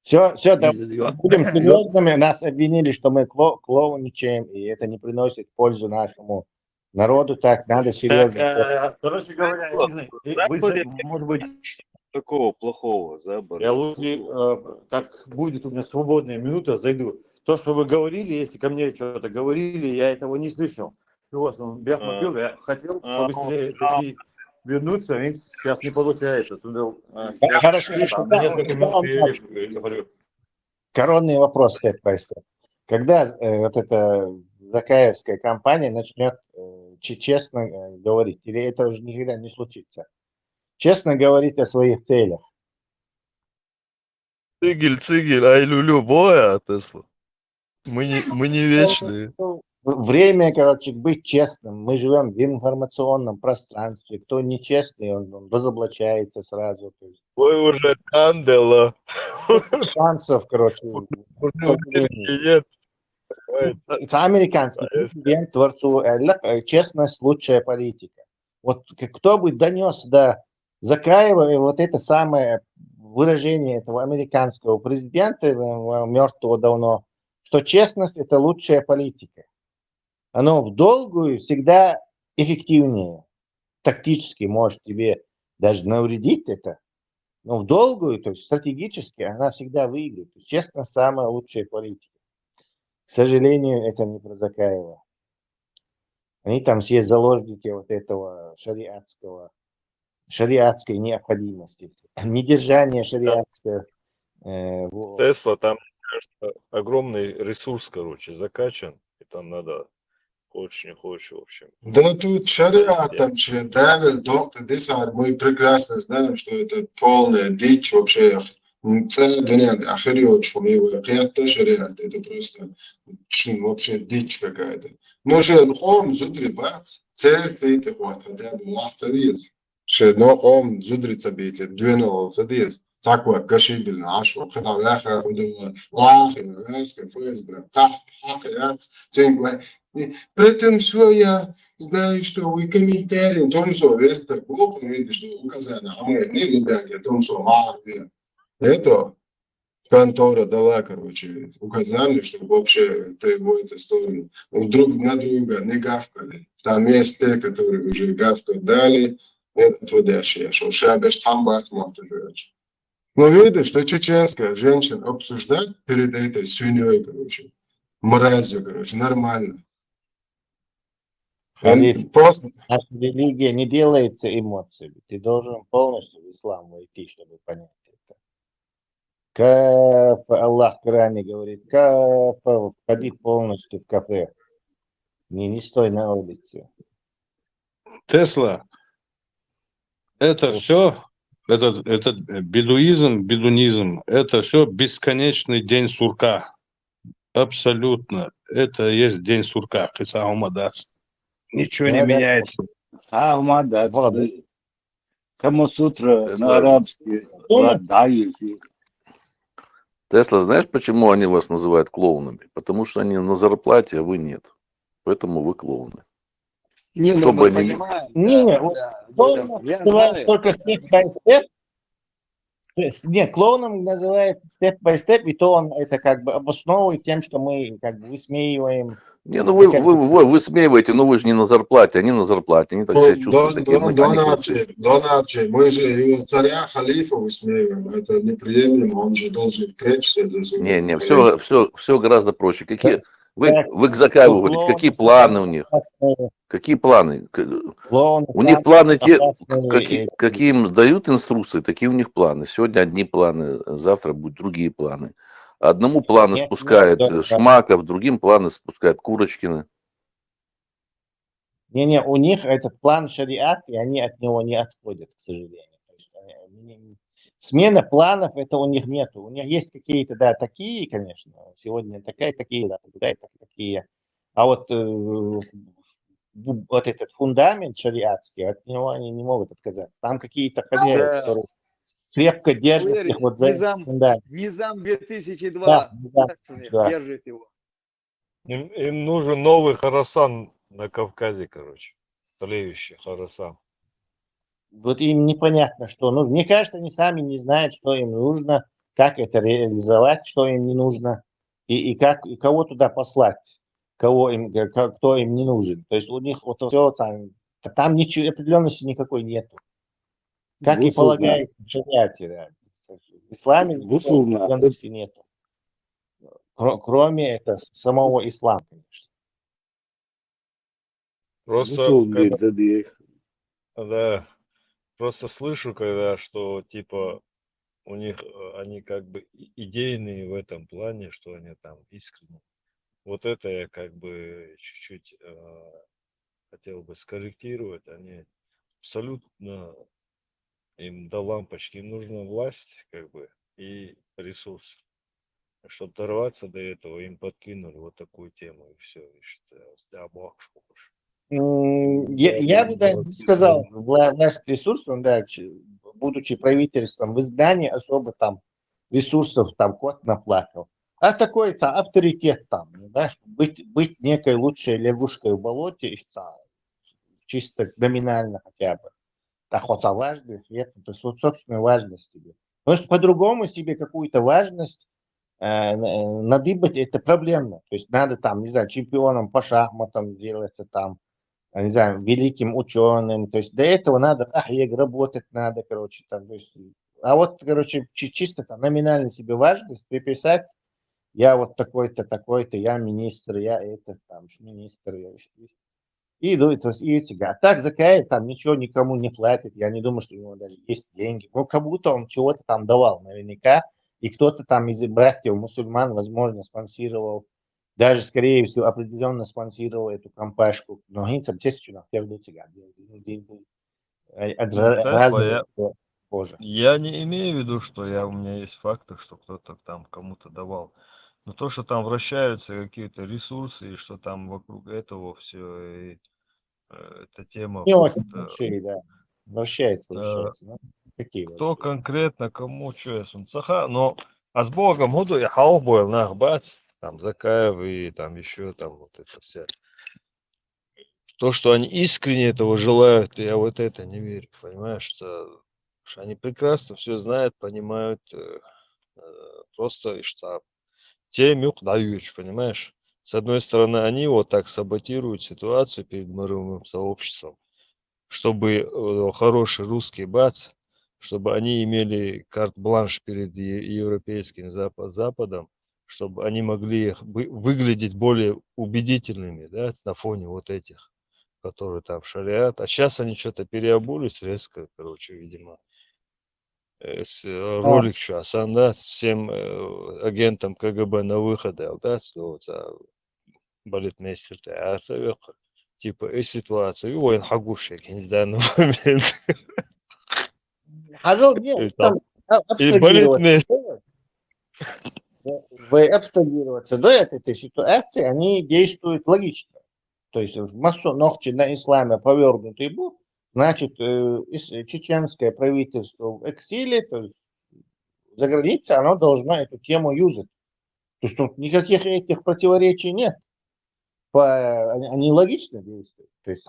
Все, да, будем серьезными. Нас обвинили, что мы клоуничаем, и это не приносит пользу нашему народу. Так, надо серьезно. Короче говоря, я не знаю, может быть, такого плохого, да, я лучше, как будет у меня свободная минута, зайду. То, что вы говорили, если ко мне что-то говорили, я этого не слышал. Вот, Бяхмобил, я хотел побыстрее зайти, вернуться, и сейчас не получается. Хорошо. Несколько минут говорю. Коронный вопрос, степ-бай-степ. Когда вот эта Закаевская компания начнет честно говорить, или это уже никогда не случится? Честно говорить о своих целях. Цигель, ай люлю, боя, Тесла. Мы не вечные. Время, короче, быть честным. Мы живем в информационном пространстве. Кто нечестный, он разоблачается сразу. То есть, Ой, уже кандела. шансов, короче. Нет. Это американский президент, творцу честность лучшая политика. Вот кто бы донес до Закаева вот это самое выражение этого американского президента, мертвого давно, что честность это лучшая политика. Оно в долгую всегда эффективнее. Тактически может тебе даже навредить это, но в долгую, то есть стратегически, она всегда выиграет. Честно, самая лучшая политика. К сожалению, это не про Закаева. Они там все заложники вот этого шариатской необходимости. Недержание шариатского. Тесла, там, кажется, огромный ресурс, короче, закачан, и там надо хочешь, не хочешь, в общем. Да тут шариат, там Давид, доктор, Десар, мы прекрасно знаем, что это полная дичь вообще. Целая дуня, ахариот, что мы его, это шариат, это просто вообще дичь какая-то. Но же хом зудри бац, церкви ты хват, хотя бы лахцавец. Что но хом зудри цабите, двинулся дес. تقوى كشي بالعشر وقطع الآخر وآخر ناس كفاز حقيقات تنقوى При все я знаю, что вы комментарии, том, что Вестер Клуб, видишь, что указано, а мы не любим, том, что Марвия. Это контора дала, короче, указали, чтобы вообще в эту сторону друг на друга не гавкали. Там есть те, которые уже гавкают дали, это отводящие, что шабеш там бац может жить. Но видишь, что чеченская женщина обсуждать перед этой свиньей, короче, мразью, короче, нормально. Халиф, Просто наша религия не делается эмоциями. Ты должен полностью в ислам войти, чтобы понять это. Кафа, Аллах в Коране говорит, кафа, входи полностью в кафе. Не стой на улице. Тесла, это все, этот бедуизм, бедунизм, это все бесконечный день сурка. Абсолютно. Это есть день сурка. Ничего не меняется. Камасутра на арабский. Тесла, знаешь, почему они вас называют клоунами? Потому что они на зарплате, а вы нет. Поэтому вы клоуны. Не, ну Чтобы мы они... понимаем. Не, Да, клоуном я называют знаю. только step by step. Нет, клоуном называют step by step, и то он это как бы обосновывает тем, что мы как бы высмеиваем. Не, ну вы высмеиваете, но вы же не на зарплате, они на зарплате, они так себя чувствуют. Донарчи, мы же его царя, халифа высмеиваем, это неприемлемо, он же должен встретиться за свою. Не, все гораздо проще. Вы к Закаеву говорите, какие планы у них? Какие планы? У них планы те, какие им дают инструкции, такие у них планы. Сегодня одни планы, завтра будут другие планы. Одному планы спускает Шмаков, другим планы спускает Курочкина. Не, у них этот план шариат, и они от него не отходят, к сожалению. То есть, смена планов это у них нету. У них есть какие-то, да, такие, конечно. Сегодня такие, да, такие. А вот этот фундамент шариатский, от него они не могут отказаться. Там какие-то хозяева, которые крепко держат их вот за фундамент. Низам 2002 держит его. Им нужен новый Хорасан на Кавказе, короче. Тлеющий Хорасан. Вот им непонятно, что нужно. Мне кажется, они сами не знают, что им нужно, как это реализовать, что им не нужно, и как, и кого туда послать, кто им не нужен. То есть у них вот все там ничего, определенности никакой нету. Как и полагается в шариате, да. В исламе определенности нету. Кроме самого ислама, конечно. Просто слышу, когда, что типа у них они как бы идейные в этом плане, что они там искренне. Вот это я как бы чуть-чуть хотел бы скорректировать. Они абсолютно им до лампочки, им нужна власть как бы и ресурс. Чтобы дорваться до этого, им подкинули вот такую тему и все. Я бы да, сказал, власть ресурсов, да, будучи правительством в изгнании, особо там ресурсов там кот наплакал. А такой авторитет там, знаешь, быть некой лучшей лягушкой в болоте, чисто номинально хотя бы. Так вот, важность, то есть вот собственную важность себе. Потому что по-другому себе какую-то важность надыбать это проблемно. То есть надо там, не знаю, чемпионом по шахматам делаться там, не знаю, великим ученым. То есть до этого надо, работать надо, короче, там, то есть, а вот, короче, чисто там номинально себе важность приписать. Я вот такой-то, такой-то, я министр, я это, там, министр, я и то есть, и тебя. А так Закаев там ничего никому не платит. Я не думаю, что у него даже есть деньги. Ну, как будто он чего-то там давал наверняка. И кто-то там из братьев мусульман, возможно, спонсировал. Даже, скорее всего, определенно спонсировал эту компашку. Но они там, естественно, первый тебя. Я не имею в виду, что у меня есть факты, что кто-то там кому-то давал. Но то, что там вращаются какие-то ресурсы, и что там вокруг этого все, и эта тема... Не очень большие, да. Вращается. Какие вот? Кто конкретно, кому что я сунцаха, но а с Богом году я хаубойл нах бац, там Закаев и там еще там вот это все. То, что они искренне этого желают, я вот это не верю, понимаешь, что они прекрасно все знают, понимают, просто и что те мюк дают, понимаешь. С одной стороны, они вот так саботируют ситуацию перед мировым сообществом, чтобы хороший русский бац, чтобы они имели карт-бланш перед европейским Западом, чтобы они могли выглядеть более убедительными, да, на фоне вот этих, которые там шарят. А сейчас они что-то переобулись резко, короче, видимо. Ролик что, Асан, да, всем агентам КГБ на выходе, да, вот, балетмейстер, типа, ситуация, ой, он хагушек, я не знаю, на момент. Хажал, нет, там И балетмейстер. абстрагироваться до этой ситуации, они действуют логично. То есть в массу ногти на исламе повернутый был, значит, чеченское правительство в эксиле, то есть за границей, оно должно эту тему юзать. То есть тут никаких этих противоречий нет. Они логично действуют. То есть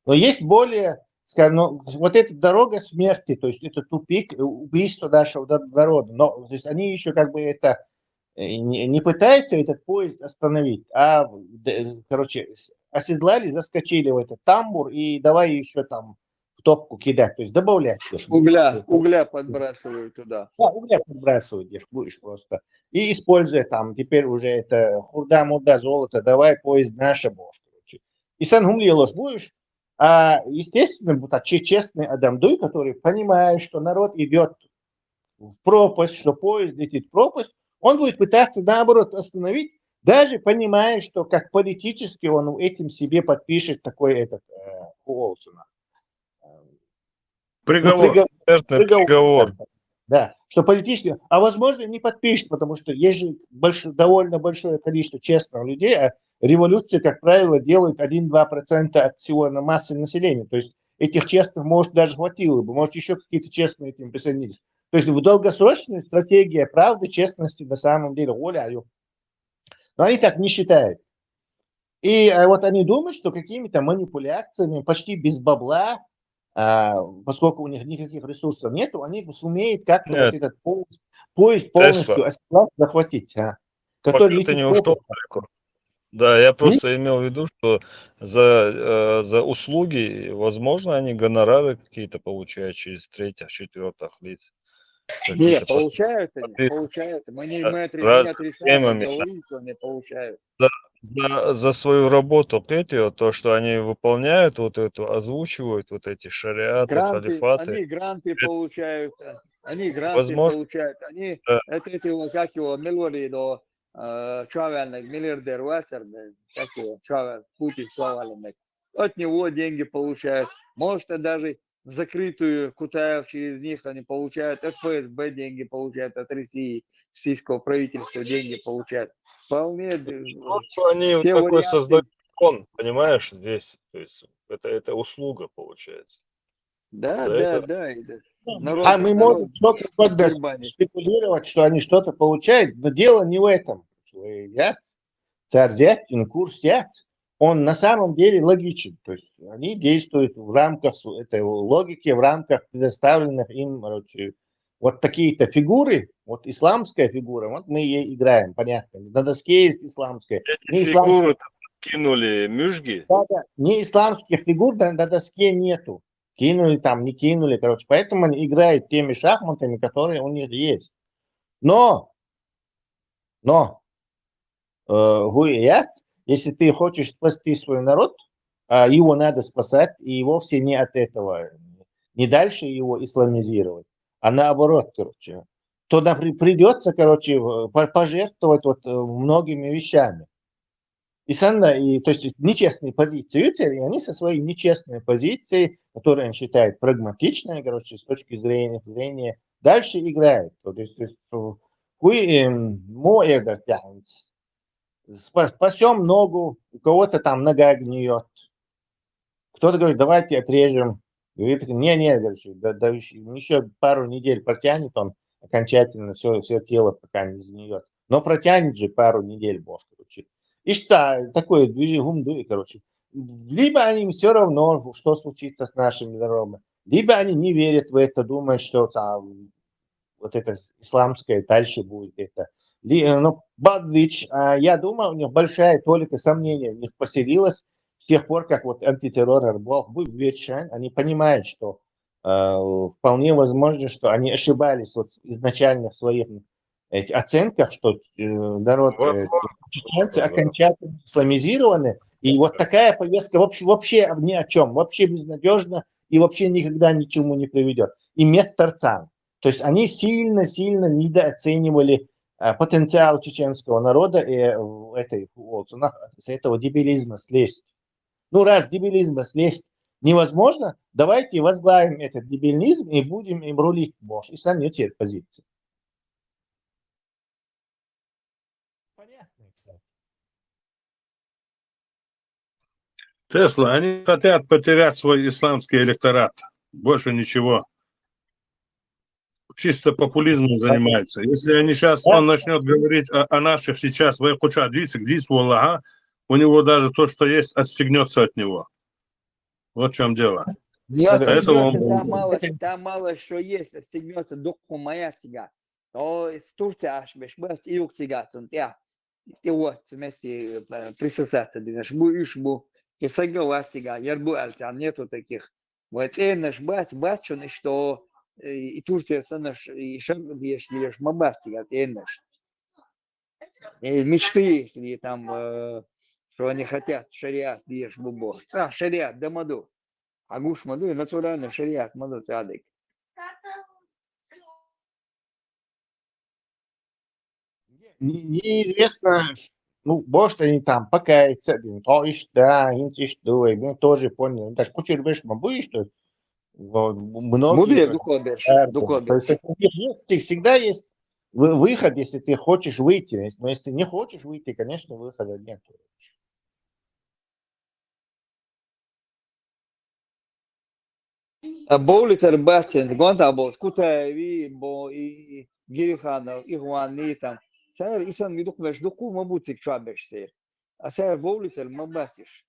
но есть более, скажем, ну, вот эта дорога смерти, то есть это тупик, убийство нашего народа. Но то есть они еще как бы это не пытаются этот поезд остановить, а, короче, оседлали, заскочили в этот тамбур и давай еще там в топку кидать, то есть добавлять. Угля подбрасывают туда. Да, угля подбрасывают, будешь просто. И используя там, теперь уже это хурда-мурда, золото, давай поезд наша бошь, короче. И сангумли ложь будешь. А, естественно, вот честный Адамдуй, который понимает, что народ идет в пропасть, что поезд летит в пропасть, он будет пытаться, наоборот, остановить, даже понимая, что как политически он этим себе подпишет такой этот приговор. Да, что политически, а возможно не подпишет, потому что есть же довольно большое количество честных людей, а революции, как правило, делают 1-2% от всего массы населения. То есть этих честных, может, даже хватило бы, может, еще какие-то честные этим присоединились. То есть в долгосрочной стратегии правды, честности на самом деле оля. Но они так не считают. И вот они думают, что какими-то манипуляциями, почти без бабла, поскольку у них никаких ресурсов нету, они сумеют как-то вот этот поезд полностью захватить, который Пока ты летит не ушел далеко. Да, я просто имел в виду, что за услуги, возможно, они гонорары какие-то получают через третьих, четвертых лиц. Не, получают они, получают. Мы не отрицаем, говорим, что они получают. За свою работу то, что они выполняют вот эту, озвучивают вот эти шариаты, халифаты. Они гранты получают, получают. Они, это как его, Мелори до Чавельник, миллиардер Вассер, как его, Чавель, Путин Чавельник. От него деньги получают. Может, даже в закрытую Кутаев через них они получают, от ФСБ деньги получают, от России, российского правительства деньги получают. Вполне. Они вот такой создают закон, понимаешь, здесь. То есть это услуга получается. Да. Мы можем что-то спекулировать, что они что-то получают, но дело не в этом. Царь зять, курс зять, он на самом деле логичен. То есть они действуют в рамках этой логики, в рамках предоставленных им, короче, вот такие-то фигуры, вот исламская фигура, вот мы ей играем, понятно. На доске есть исламская. Эти фигуры кинули мюжги? Да, не исламских фигур на доске нету. Кинули там, не кинули, короче. Поэтому они играют теми шахматами, которые у них есть. Но, если ты хочешь спасти свой народ, его надо спасать, и вовсе не от этого, не дальше его исламизировать, а наоборот, короче, то придется, короче, пожертвовать вот многими вещами. То есть нечестные позиции, и они со своей нечестной позицией, которую они считают прагматичной, короче, с точки зрения дальше играют. То есть спасем ногу, у кого-то там нога гниет, Кто-то говорит, давайте отрежем. Говорит, не, да еще пару недель протянет он окончательно все тело, пока не загниет. Но протянет же пару недель, может, короче. И что, такое движение гумды, короче. Либо они все равно, что случится с нашими народами, либо они не верят в это, думают, что вот это исламское дальше будет это. Но Бадвич, я думаю, у них большая толика сомнения в них поселилась с тех пор, как вот антитеррор был введен. Они понимают, что вполне возможно, что они ошибались вот изначально в своих оценках, что народ чеченцы окончательно исламизированы. И вот такая повестка вообще ни о чем, вообще безнадежна и вообще никогда ни к чему не приведет. И метторцан. То есть они сильно-сильно недооценивали потенциал чеченского народа и с этого дебилизма слезть. Ну, раз с дебилизма слезть невозможно, давайте возглавим этот дебилизм и будем им рулить, может, и сами теперь позиции. Понятно, кстати. Тесла, они хотят потерять свой исламский электорат. Больше ничего. Чисто популизмом занимается. Если они сейчас, он начнет говорить о наших сейчас, у него даже то, что есть, отстегнется от него. Вот в чем дело. Там мало что есть, отстегнется духу моя тяга. То из Турции аж бешбать и ук тягаться. И вот, вместе присосаться, бу, и согласен, ярбу альтян, нету таких. Вот наш бачу, что и Турция наш и шагбеш лишь мабатига, наш. Мечты, если там, что они хотят шариат, лишь бубо. Шариат, да маду. Агуш маду, натурально шариат, маду цадык. Неизвестно, ну, может, они там покаяться, то и что, они тоже поняли. Даже кучер беш мабы, что многие... Всегда есть выход, если ты хочешь выйти. Но если ты не хочешь выйти, конечно, выхода нет. Боулитер батен, гонтабо, скутаеви, бо и гириханов, игуани там. Сэр, исан видук веш дуку мабутик чабешься. А сэр, боулитер мабатиш.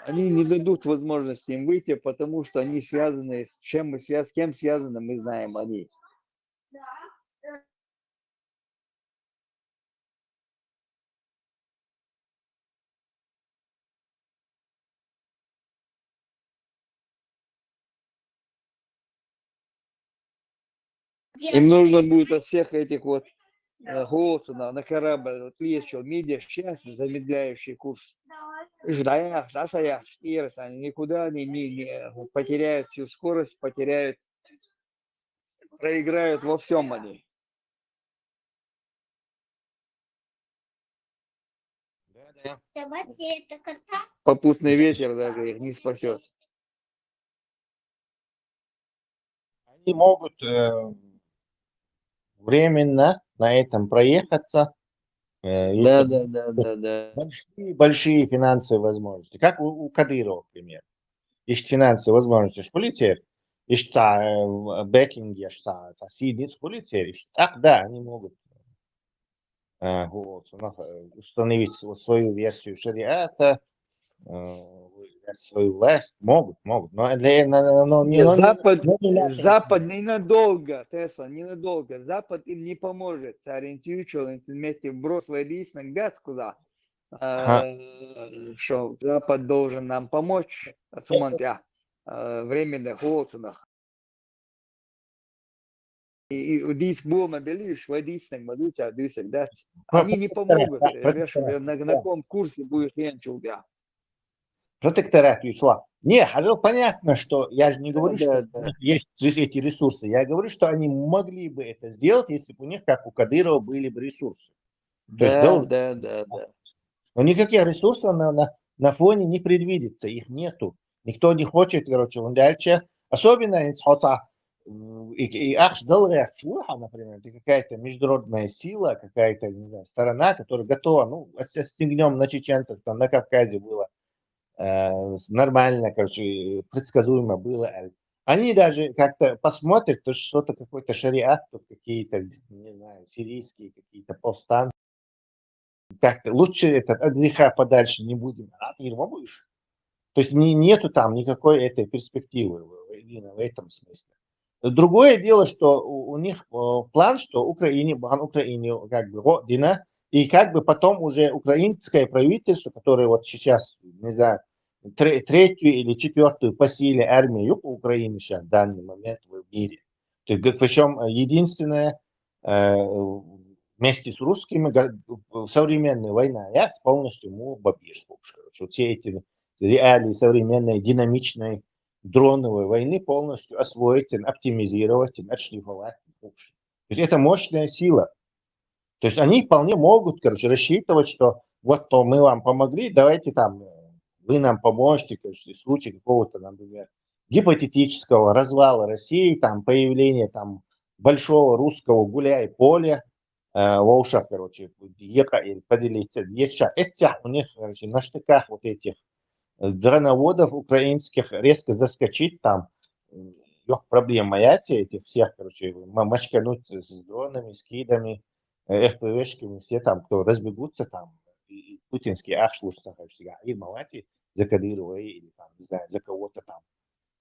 Они не дадут возможности им выйти, потому что они связаны с чем с кем связаны, мы знаем они. Им нужно будет от всех этих вот голосов на корабль отвлечь медиа сейчас замедляющий курс. Ждая, они никуда не потеряют всю скорость, проиграют во всем они. Попутный ветер даже их не спасет. Они могут временно на этом проехаться. Да. Большие финансовые возможности. Как у Кадырова, например. Есть финансовые возможности школитель, и что бэкинги, что соседи школитель. Так, да, они могут установить свою версию шариата, свою власть. Могут. Но Запад ненадолго, Тесла, ненадолго. Запад им не поможет. Ориентирующий вместе брос лист на Гацкуда, что Запад должен нам помочь. Временно холодных. И дис булма белиш, водись на мадуся, дисек дать. Они не помогут. На каком курсе будешь ленчуга. Протекторат и что? Не, понятно, что я же не говорю, что у них есть эти ресурсы. Я говорю, что они могли бы это сделать, если бы у них, как у Кадырова, были бы ресурсы. Да. Но никаких ресурсов на фоне не предвидится, их нету. Никто не хочет, короче, он дальше. Особенно, и например, это какая-то международная сила, какая-то, не знаю, сторона, которая готова, отстегнем на чеченцев, там на Кавказе было нормально, короче, предсказуемо было. Они даже как-то посмотрят, то что-то какой-то шариат, какие-то, не знаю, сирийские какие-то повстанцы. Как-то лучше от греха подальше не будем. А ты его будешь? То есть нету там никакой этой перспективы в этом смысле. Другое дело, что у них план, что Украине как бы родина, и как бы потом уже украинское правительство, которое вот сейчас, не знаю, третью или четвертую по силе армию по Украине сейчас в данный момент в мире. То есть, причем единственное, вместе с русскими современная война, я полностью бабиш. Все эти реалии современной динамичной дроновой войны полностью освоить, оптимизировать, отшлифовать. То есть это мощная сила. То есть они вполне могут, короче, рассчитывать, что вот то мы вам помогли, давайте там вы нам поможете, короче, в случае какого-то, например, гипотетического развала России, там появления там большого русского гуляй-поля, волша, короче, поделиться. Это у них, короче, на штыках вот этих дроноводов украинских резко заскочить там, проблем маяти этих всех, короче, мачкануть с дронами, скидами, ФПВшками, все там, кто разбегутся там, и путинские ахшлушцы, и мавати за Кадырова или там, не знаю, за кого-то там,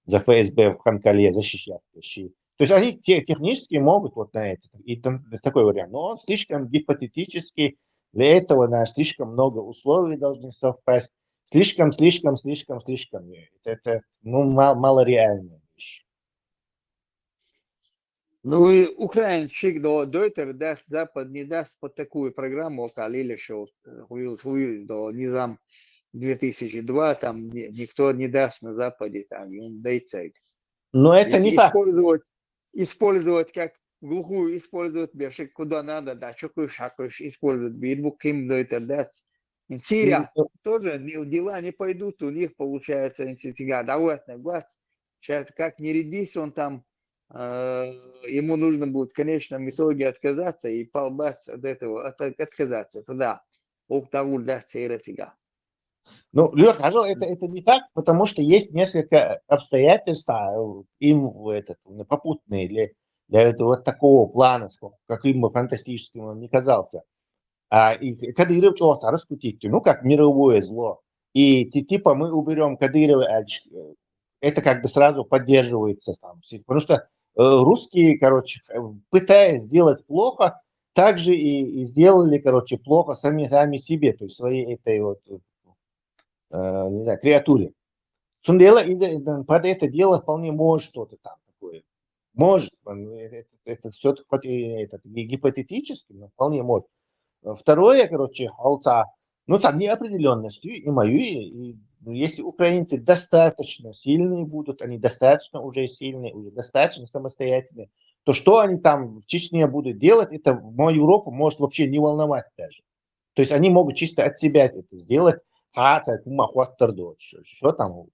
за ФСБ в Ханкале защищать вещи. То есть они технически могут вот на это, и там такой вариант, но он слишком гипотетический, для этого слишком много условий должны совпасть. Слишком. Это малореальная вещь. Ну и украинчик до Deuter даст Запад не даст под такую программу, как Лилишев, до Низам 2002, там никто не даст на Западе, там, он дейцейк. Но это не так. Использовать как глухую, использовать бершик куда надо, да, шакуш использовать бирбу, ким Deuter даст. Сирия тоже дела не пойдут, у них получается сейчас как не рядись, он там, ему нужно будет в конечном итоге отказаться и полбать от этого, отказаться. Тогда ну, Лёх, это не так, потому что есть несколько обстоятельств, им попутные для этого вот такого плана, каким бы фантастическим он ни казался. И Кадыров чего-то раскрутить, ну, как мировое зло. И типа мы уберем Кадырова, это как бы сразу поддерживается там. Потому что русские, короче, пытаясь сделать плохо, также и сделали, короче, плохо сами себе, то есть своей этой вот, не знаю, креатуре. Под это дело вполне может что-то там такое. Может, это все хоть и гипотетически, но вполне может. Второе, короче, ну, там неопределенностью и мою, и если украинцы достаточно сильные будут, они достаточно уже сильные, уже достаточно самостоятельные, то что они там в Чечне будут делать, это мою Европу может вообще не волновать даже. То есть они могут чисто от себя это сделать, что там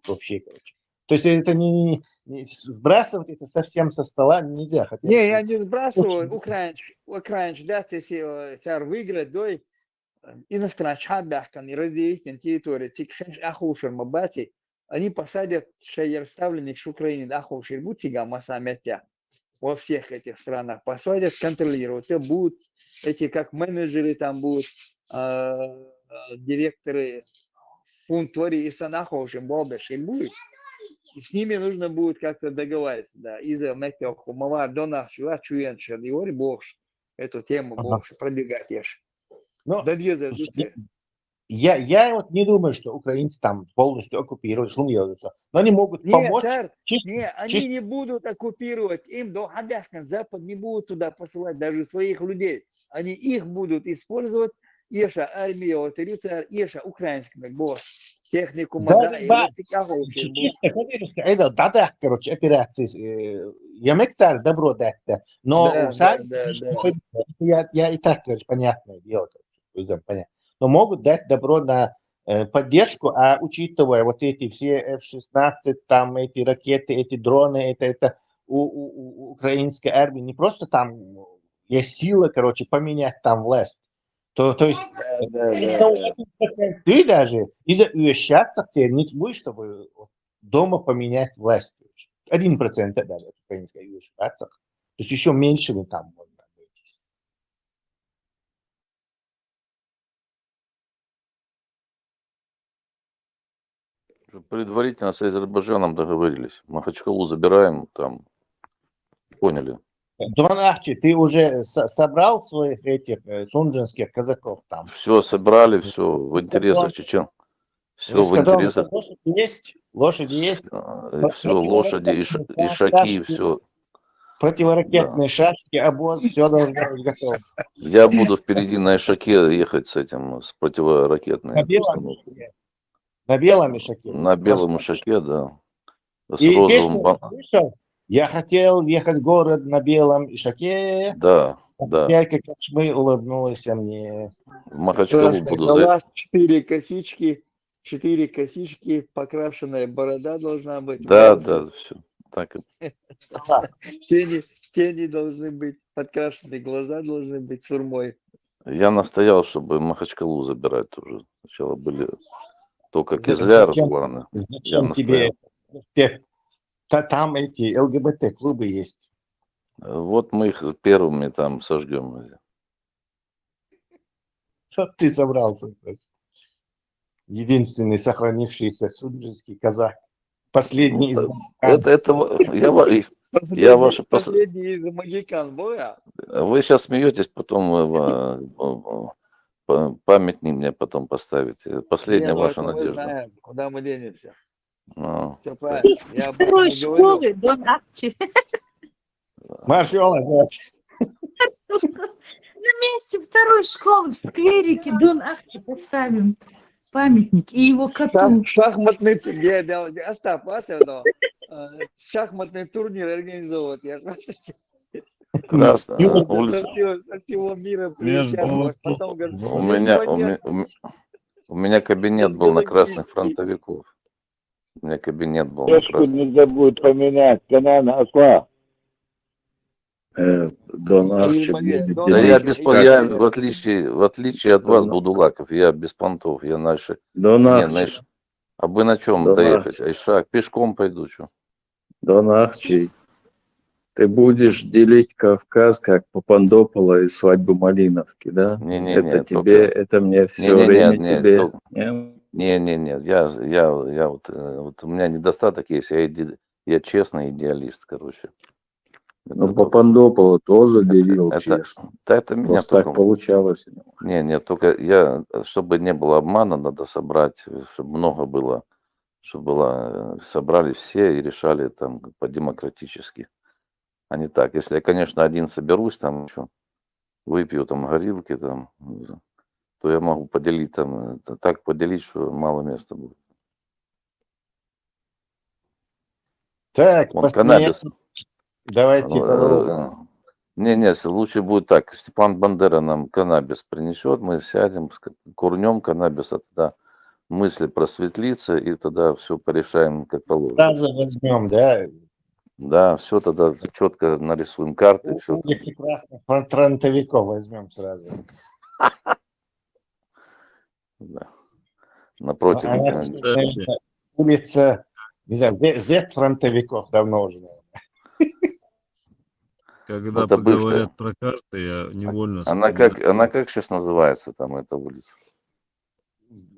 вообще, короче. То есть это не сбрасывать это совсем со стола нельзя. Хотя не, я не сбрасываю. Украинч, да, если выиграть, да, иностранцы бяхкан и разделить на территории, тикшенш ахушер мабати, они посадят шейер ставленник в Украине, ахушер бутига масаметя во всех этих странах, посадят контролировать, и будут эти как менеджеры там будут, директоры фунтвори и санахушер бобеш и будет. И с ними нужно будет как-то договариваться, да, из-за метеоху, мавар до нашего чуенша, и больше эту тему больше продвигать ешь. Но я вот не думаю, что украинцы там полностью оккупируют, шумеются, но они могут помочь. Они не будут оккупировать, им до Хабяхкан Запад не будут туда посылать даже своих людей, они их будут использовать, еша армия, вот рыцарь, еша украинский босс. Технику да, короче, операции. Я мексар добро дать-то, но я и так, короче, понятное дело, короче, понятно. Но могут дать добро на поддержку, а учитывая вот эти все F-16, там эти ракеты, эти дроны, это у украинской армии не просто там есть сила, короче, поменять там власть. То есть Да. 1% ты даже из-за уезжаться не будешь, чтобы дома поменять власть. 1% даже украинской уезжаться. То есть еще меньше вы там можно быть. Предварительно с Азербайджаном договорились. Махачкалу забираем, там, поняли. Дон Ахчи, ты уже собрал своих этих сунжинских казаков там? Все собрали, все в интересах чечен. Все в интересах. Лошади есть? Лошади есть? Все, лошади, ишаки, все. Противоракетные шашки, обоз, все должно быть готово. Я буду впереди на ишаке ехать с этим, с противоракетной На белом установкой. ишаке? На белом ишаке? На белом ишаке, да. С И розовым песню слышал? Я хотел ехать в город на белом ишаке. Да, да. Хозяйка Кочмы улыбнулась мне. В Махачкалу Красный буду халат, 4 косички, покрашенная борода должна быть. Да, волосы. да, все. Так. Тени должны быть, подкрашенные глаза должны быть сурмой. Я настоял, чтобы Махачкалу забирать уже. Сначала были только Кизляр планы. Зачем тебе? Там эти ЛГБТ-клубы есть. Вот мы их первыми там сожгем. Что ты собрался? Единственный сохранившийся сунжинский казак. Последний из Последний из магикан, Боя. Вы сейчас смеетесь, потом памятник мне потом поставите. Последняя ваша надежда. Мы знаем, куда мы денемся. Все Из правильно. Я об этом второй и говорю. школы Дон Ахчи. Маршала, На месте второй школы в скверике Дон Ахчи поставим памятник и его коту. Шахматный Остап, шахматный турнир организовывать. Я Красно. со всего мира приезжают. Потом говорят, у меня кабинет был на красных фронтовиков. У меня кабинет был на Точку нельзя будет поменять. Канана осла. Да я в отличие от вас, Будулаков, я без понтов, я наши. А вы на чем доехать? Айшак, пешком пойду, что? Дон Ахчи, ты будешь делить Кавказ как Папандопола и свадьбу Малиновки, да? Это тебе, это мне все время тебе. Не, я вот у меня недостаток есть, я честный идеалист, короче. Ну, Папандопола тоже делил честно. Это меня просто так получалось. Не, только чтобы не было обмана, надо собрать, чтобы много было, чтобы собрали все и решали там по-демократически. А не так. Если я, конечно, один соберусь, там еще выпью там горилки, там, то я могу поделить там, так поделить, что мало места будет. Так, каннабис. Давайте. Не, лучше будет так. Степан Бандера нам каннабис принесет, мы сядем, курнем каннабиса, тогда мысли просветлятся, и тогда все порешаем как положено. Сразу возьмем, да? Да, все тогда четко нарисуем карты. Улицы красных фронтовиков возьмем сразу. Да. Напротив. Улица, не знаю, Z-фронтовиков давно уже. Когда говорят про карты, я невольно... Она как сейчас называется, там, эта улица?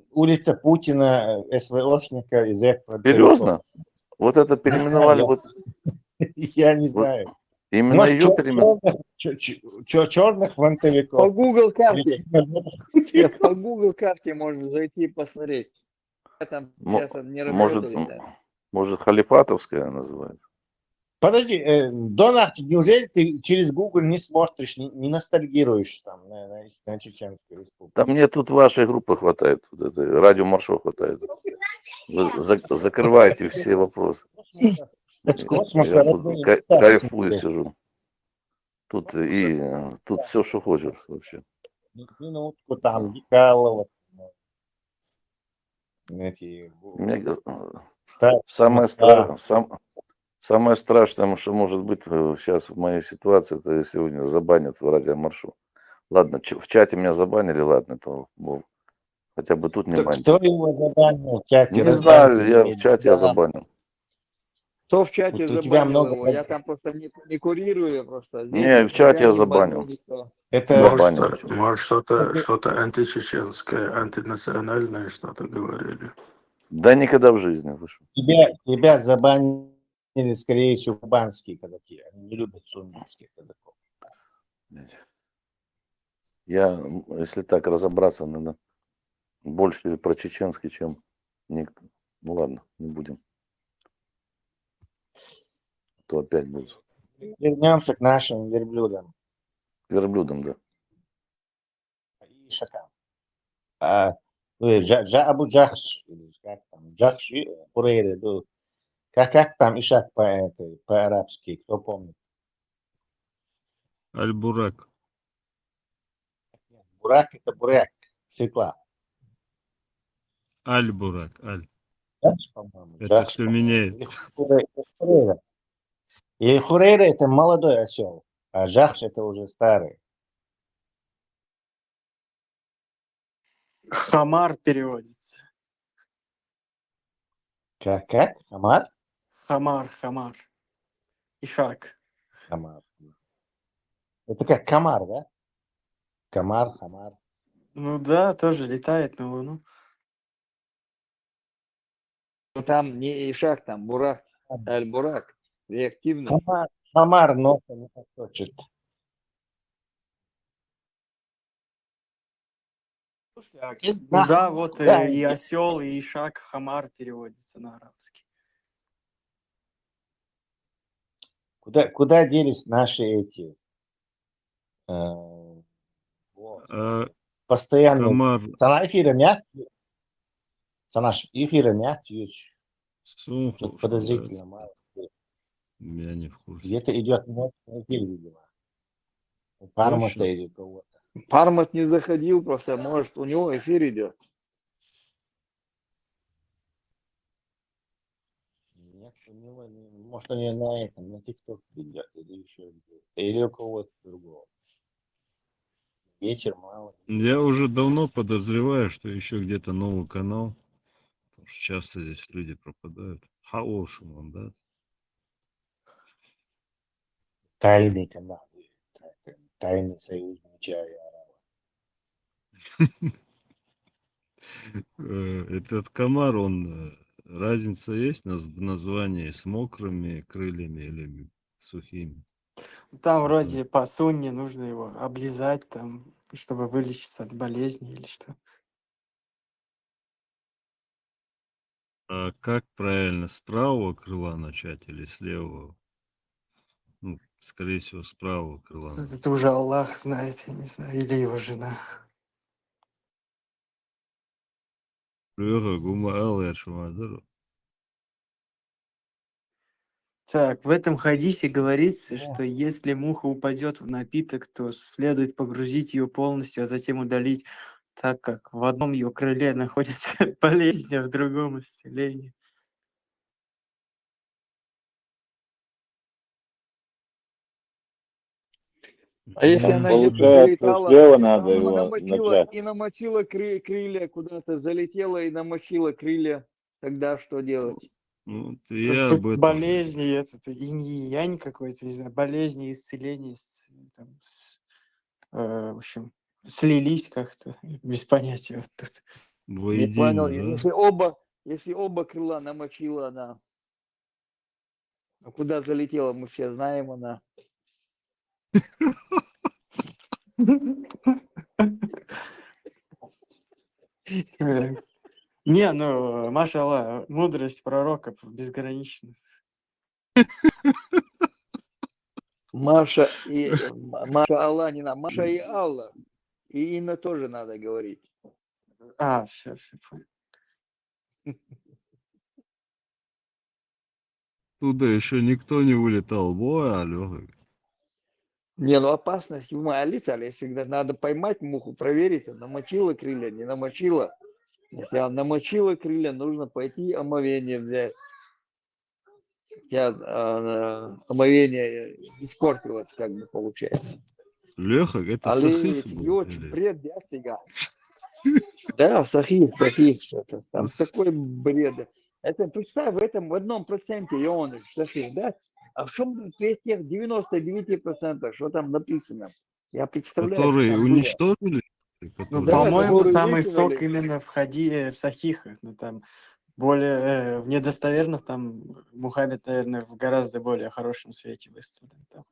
Улица Путина, СВОшника и Z-фронтовиков. Серьезно? Вот это переименовали? Я не знаю. Именно ее переименовали? Черных фронтовиков. По Google карте. По Google карте можно зайти и посмотреть. Там не работает. Может, Халифатовская называется? Подожди, Дон Ахчи, неужели ты через Google не смотришь, не ностальгируешь там на Чеченскую республику? Да мне тут вашей группы хватает, вот этой, радио Маршо хватает. Вы закрываете все вопросы. Я кайфую сижу. Тут все, что хочешь вообще. Минутку там, Дикалова. Самое страшное, что может быть сейчас в моей ситуации, это сегодня забанят в радиомаршу. Ладно, в чате меня забанили, ладно, то хотя бы тут не баньте. Кто его забанил в чате? Не знаю, я в чате я забанил. Кто в чате Вот у тебя забанил много его? Я там просто не курирую просто. Здесь Не, в чате я тебя не банил забанил. никто. Это Забанил. Может, что-то античеченское, антинациональное что-то говорили. Да никогда в жизни вышел. Тебя забанили, скорее всего, кубанские казаки. Они не любят суннитских казаков. Я, если так разобраться, наверное, больше про чеченский, чем никто. Ну ладно, не будем. То опять будет. Вернемся к нашим верблюдам. Верблюдам, да. И шакам. Абу Джахш, или как там, Джахш, Хурейра, как там ишак по-арабски, кто помнит? Аль-Бурак. Бурак это буряк, свекла. Аль-Бурак. Аль. Джахш, по-моему. Это Джахш, все по-моему. меняет. Или Хурейра. И Хурейра это молодой осел, а Джахш это уже старый. Хамар переводится. Как? Хамар? Хамар. Ишак. Хамар. Это как комар, да? Комар, хамар. Ну да, тоже летает на Луну. Ну там не Ишак, там Бурак, Аль-Бурак, реактивный. Хамар носа не точит. Ну да, вот и осел, и ишак, хамар переводится на арабский. Куда делись наши эти постоянно Хамар. Sana эфира мягкий. Sana эфира мягкий. Что-то подозрительно мало. Я не в курсе. Где-то идет мощный эфир, видимо. Парма-то или кого-то. Пармат не заходил, просто может у него эфир идет. Нет, у него может они на этом, на ТикТок идет, или еще где-то, или у кого-то другого. Вечер мало. Я уже давно подозреваю, что еще где-то новый канал. Потому что часто здесь люди пропадают. Хороший мандат. Тайный канал. Тайный союз меча и орала. Этот комар, он разница есть в названии с мокрыми крыльями или сухими? Там вроде по сунне нужно его облизать, там, чтобы вылечиться от болезни или что. А как правильно, с правого крыла начать или с левого? Ну, скорее всего, с правого крыла. Это уже Аллах знает, я не знаю, или его жена. Так, в этом хадисе говорится, что если муха упадет в напиток, то следует погрузить ее полностью, а затем удалить, так как в одном ее крыле находится болезнь, а в другом исцеление. А если она где-то залетала, и намочила крылья, куда-то залетела и намочила крылья, тогда что делать? Вот я об этом. Болезни, инь-янь какой-то, не знаю, болезни, исцеление, там, в общем, слились как-то, без понятия. Вот тут. Не понял, да? Если оба крыла намочила она, а куда залетела, мы все знаем, она. Не, ну, машалла, мудрость пророков безгранична. Маша Аллах, не надо, Маша и Аллах. И имя тоже надо говорить. Все понял. Туда еще никто не улетал. Во, Алёха. Не, ну опасность в молиться, если надо поймать муху, проверить, намочила крылья, не намочила. Если она намочила крылья, нужно пойти омовение взять. У тебя омовение испортилось, как бы получается. Леха, это Але Сахих тебе был? очень Или... бред, да, цыган? Да, Сахих что-то. Там такой бред. Это, представь, в этом в 1% и он Сахих, да? А в чем в этих 99%, что там написано? Я представляю, что Которые там было. уничтожили? Ну, Которые Да, по-моему, которые самый сок выкинули. именно в сахихах. Ну, там более в недостоверных, там Мухаммед, наверное, в гораздо более хорошем свете выставлен. Там.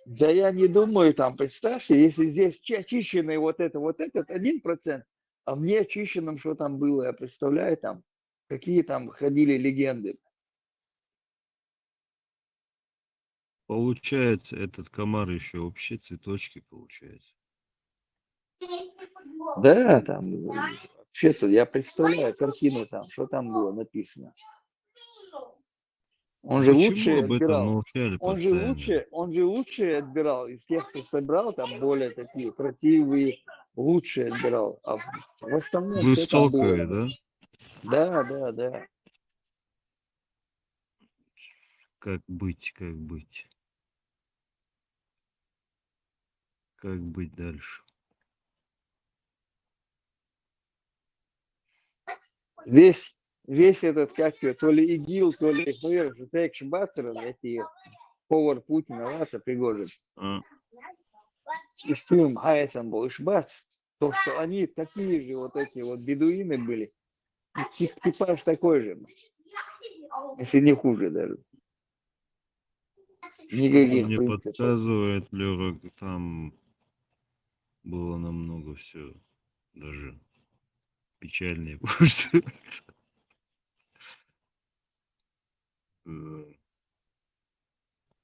Да я не думаю, там, представьте, если здесь очищенный вот этот 1%, а мне очищенным что там было, я представляю, там, какие там ходили легенды. Получается, этот комар еще вообще цветочки получается. Да, там, вообще-то, я представляю картину там, что там было написано. Он же Почему лучше об этом отбирал. молчали Он же лучше отбирал. Из тех, кто собрал, там более такие красивые, лучше отбирал. А в основном, что там было? Высокое, да? Да. Как быть, как быть? Как быть дальше? Весь этот, как ее, то ли ИГИЛ, то ли ФР, Житек Шбацер, эти повар Путина, Лаца, Пригожин. И с тем Айсен был Шбац, то, что они такие же вот эти вот бедуины были, типаж такой же, если не хуже даже. Никаких Мне принципов. подсказывает, Лёва, там было намного все даже печальнее, потому что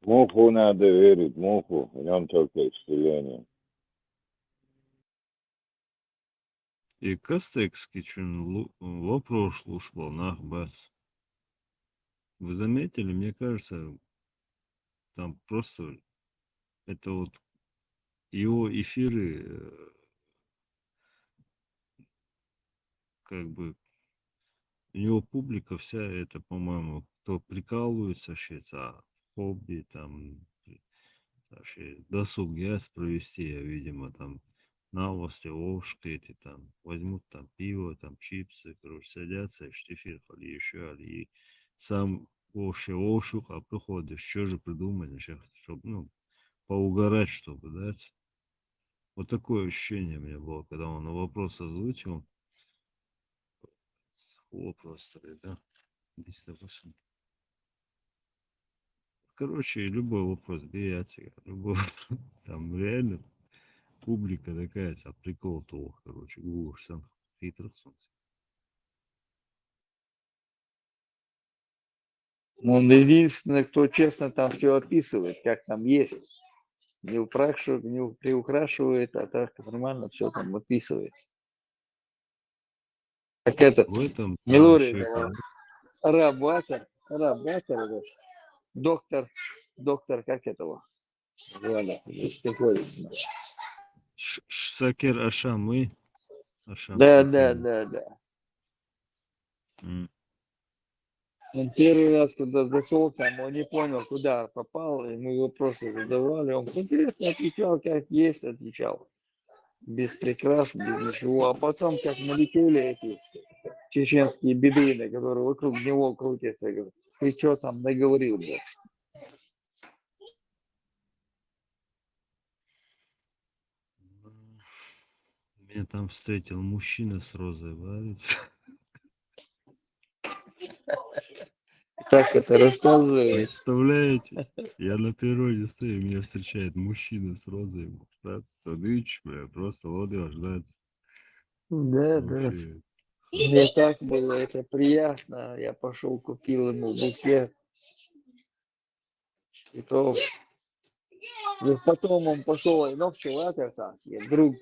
Муху надо верить, муху, в нем только исцеление. и Кастекс için вопрос ушел на бас. Вы заметили, мне кажется, там просто это вот его эфиры как бы у него публика вся это, по-моему, кто прикалывается сейчас, а хобби там вообще досуг яс провести, видимо, там новости, ложки эти там, возьмут там пиво, там чипсы, короче, садятся, и штифир, или еще, и сам вообще ошук, а приходишь, что же придумать, чтобы, ну, поугарать, чтобы, да. Вот такое ощущение у меня было, когда он на вопрос озвучил. Вопрос, да. 10-8. Короче, любой вопрос, берите, любой, там реально публика такая, а прикол то, короче, гуш, сам хитрых солнце. Он единственный, кто честно там все описывает, как там есть. Не приукрашивает, а так нормально все там описывает. Как это, В этом Милорий, шикарно. Рабатер, этот, доктор, как этого звали? Такой. Сакер Ашамы. Да. Он первый раз, когда зашел там, он не понял, куда попал, и мы вопросы задавали. Он интересно отвечал, как есть, отвечал. Без прикрас, без ничего. А потом, как налетели эти чеченские бедуины, которые вокруг него крутятся, говорят, ты что там наговорил, блядь? Меня там встретил мужчина с розой варится. Так это рассказывает. Представляете? Я на природе стою, меня встречает мужчина с розой. Садыч, бля, просто лодыш ждать. Да. Мне так было это приятно. Я пошел, купил ему букет цветов. И потом он пошел, и ночью друг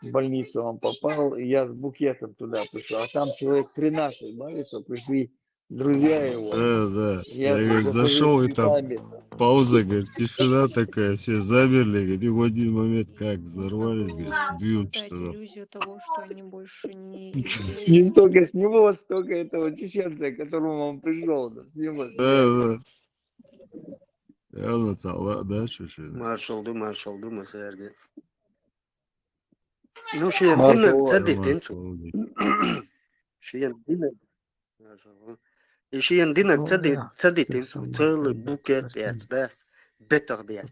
в больницу он попал, и я с букетом туда пришел. А там человек 13 больница, пришли друзья его. Да. Я говорит, зашел, и там пауза, говорит, тишина такая, все замерли, говорит, и в один момент как взорвались, говорит, бьют что-то. Иллюзию того, что они больше не Не столько с него, столько этого чеченца, к которому он пришел. С него. Да. Yazma da şu. Marshall Sergey. Ну, Шиендина цадитинцу. Шиендина. И Шиендина цадитинцу. Целый букет дес. Бетер дес.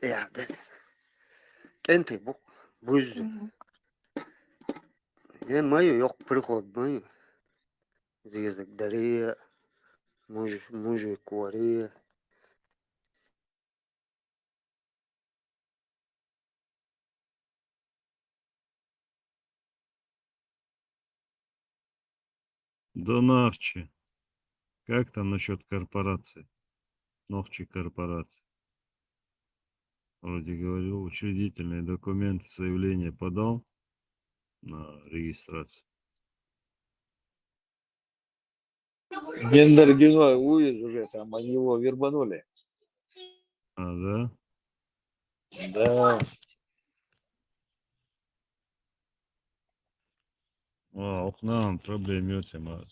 Ja, кенты бук. Буз. Я мою yok приход мою. Зизак дария. Мужи куария. Донарчи. Как там насчет корпорации? Новчи корпорации. Вроде говорил, учредительные документы, заявление подал на регистрацию. Гендергиной уезд уже там, они его вербанули. А, да? Да. Окнам проблем yok ama.